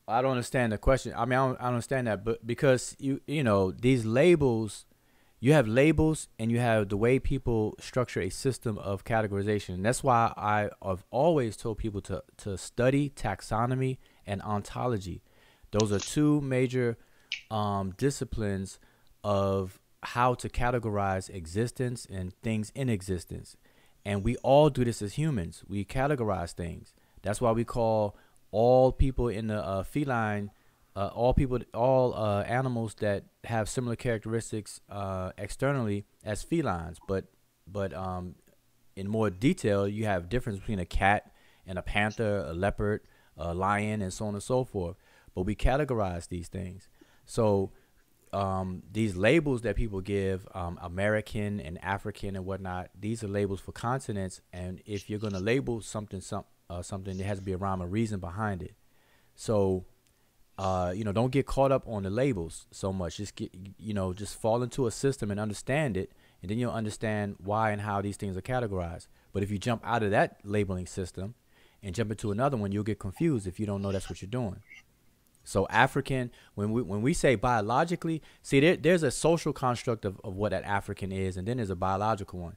I don't understand the question. I don't understand that, but because these labels, you have labels and you have the way people structure a system of categorization. And that's why I've always told people to study taxonomy and ontology. Those are two major disciplines of how to categorize existence and things in existence. And we all do this as humans. We categorize things. That's why we call all people in the feline, all animals that have similar characteristics externally as felines. But in more detail, you have difference between a cat and a panther, a leopard, a lion, and so on and so forth. But we categorize these things. So these labels that people give, American and African and whatnot, these are labels for continents. And if you're going to label something, there has to be a rhyme or reason behind it. So, don't get caught up on the labels so much. Just just fall into a system and understand it, and then you'll understand why and how these things are categorized. But if you jump out of that labeling system and jump into another one, you'll get confused if you don't know that's what you're doing. So African, when we say biologically, see, there's a social construct of what that African is, and then there's a biological one.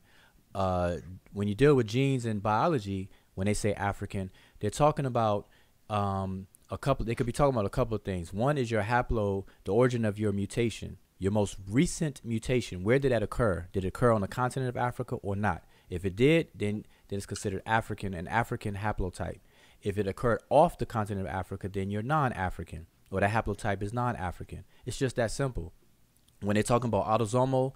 When you deal with genes and biology, when they say African, they're talking about they could be talking about a couple of things. One is your the origin of your mutation, your most recent mutation. Where did that occur? Did it occur on the continent of Africa or not? If it did, then it's considered African, an African haplotype. If it occurred off the continent of Africa, then you're non-African, or that haplotype is non-African. It's just that simple. When they're talking about autosomal,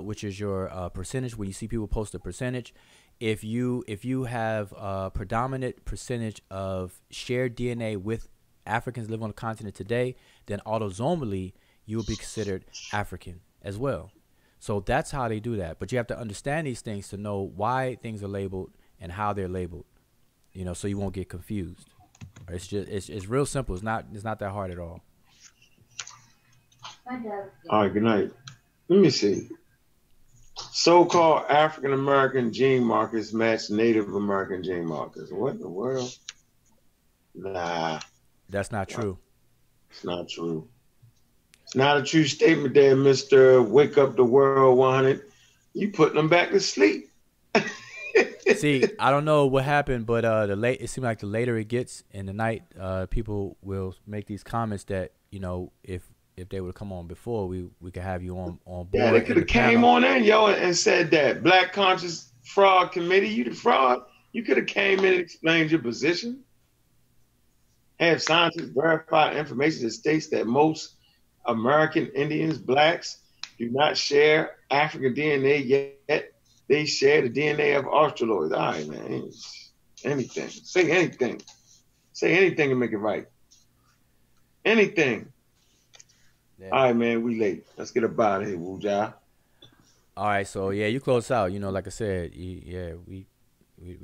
which is your percentage, when you see people post a percentage, if you have a predominant percentage of shared DNA with Africans living on the continent today, then autosomally you will be considered African as well. So that's how they do that. But you have to understand these things to know why things are labeled and how they're labeled, so you won't get confused. It's just it's real simple. It's not that hard at all. All right, good night. Let me see. So-called African American gene markers match Native American gene markers. What in the world? Nah. That's not true. It's not true. It's not a true statement there, Mr. Wake Up the World 100. You putting them back to sleep. See, I don't know what happened, but it seemed like the later it gets in the night, people will make these comments that, if they would come on before, we could have you on board. Yeah, they could have came on in, and said that Black Conscious Fraud Committee, you the fraud. You could have came in and explained your position. Have scientists verified information that states that most American Indians, blacks, do not share African DNA yet. They share the DNA of Australoids. All right, man. Anything. Say anything. Say anything and make it right. Anything. Yeah. All right, man. We late. Let's get up out of here, Wuja. All right. So, yeah, you close out. Like I said, we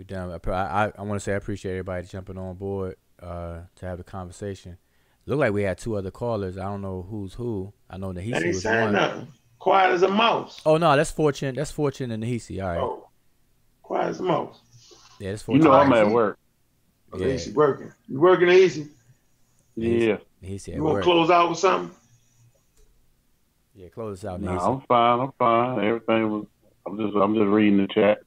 done. I want to say I appreciate everybody jumping on board to have the conversation. Looked like we had two other callers. I don't know who's who. I know Nahisi was one. Nothing. Quiet as a mouse. Oh no, that's Fortune. That's Fortune and Nahisi. All right. Oh, quiet as a mouse. Yeah, that's Fortune. I'm at work. Yeah, Nahisi working. You working, Nahisi? Yeah. Nahisi you want to close out with something? Yeah, close us out, No, Nahisi. I'm fine. Everything was. I'm just reading the chat.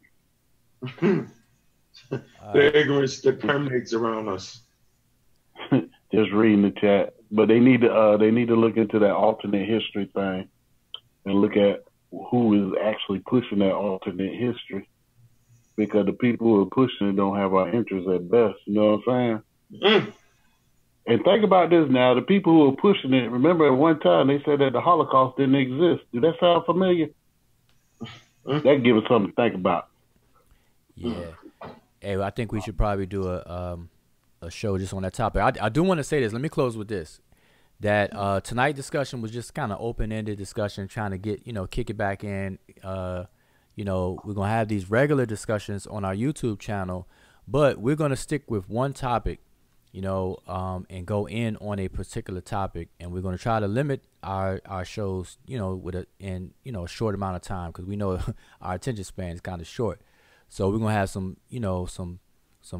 The ignorance that permeates around us. Just reading the chat, but they need to look into that alternate history thing and look at who is actually pushing that alternate history, because the people who are pushing it don't have our interests at best. You know what I'm saying? And think about this now: the people who are pushing it. Remember, at one time they said that the Holocaust didn't exist. Do that sound familiar? That gives us something to think about. Yeah. Hey, I think we should probably do a show just on that topic. I do want to say this. Let me close with this. That tonight's discussion was just kind of open-ended discussion, trying to get, kick it back in. We're going to have these regular discussions on our YouTube channel, but we're going to stick with one topic, and go in on a particular topic. And we're going to try to limit our shows, with a short amount of time, because we know our attention span is kind of short. So we're going to have some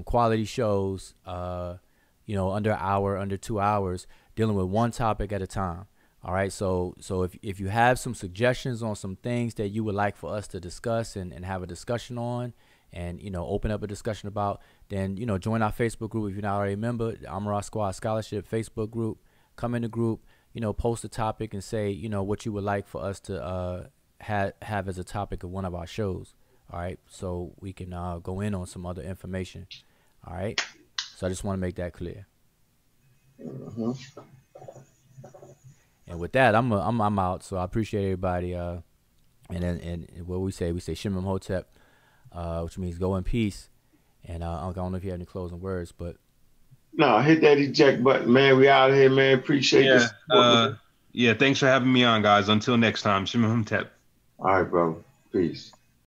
quality shows, under an hour, under 2 hours, dealing with one topic at a time. All right. So if you have some suggestions on some things that you would like for us to discuss and have a discussion on, and, open up a discussion about, then, join our Facebook group. If you're not already a member, the Amara Squad Scholarship Facebook group, come in the group, post a topic and say, what you would like for us to have as a topic of one of our shows. All right, so we can go in on some other information. All right, so I just want to make that clear. And with that, I'm out. So I appreciate everybody. And what we say Shem Hotep, which means go in peace. And I don't know if you have any closing words, but no, hit that eject button, man. We out here, man. Appreciate this. Yeah, thanks for having me on, guys. Until next time, Shem Hotep. All right, bro. Peace.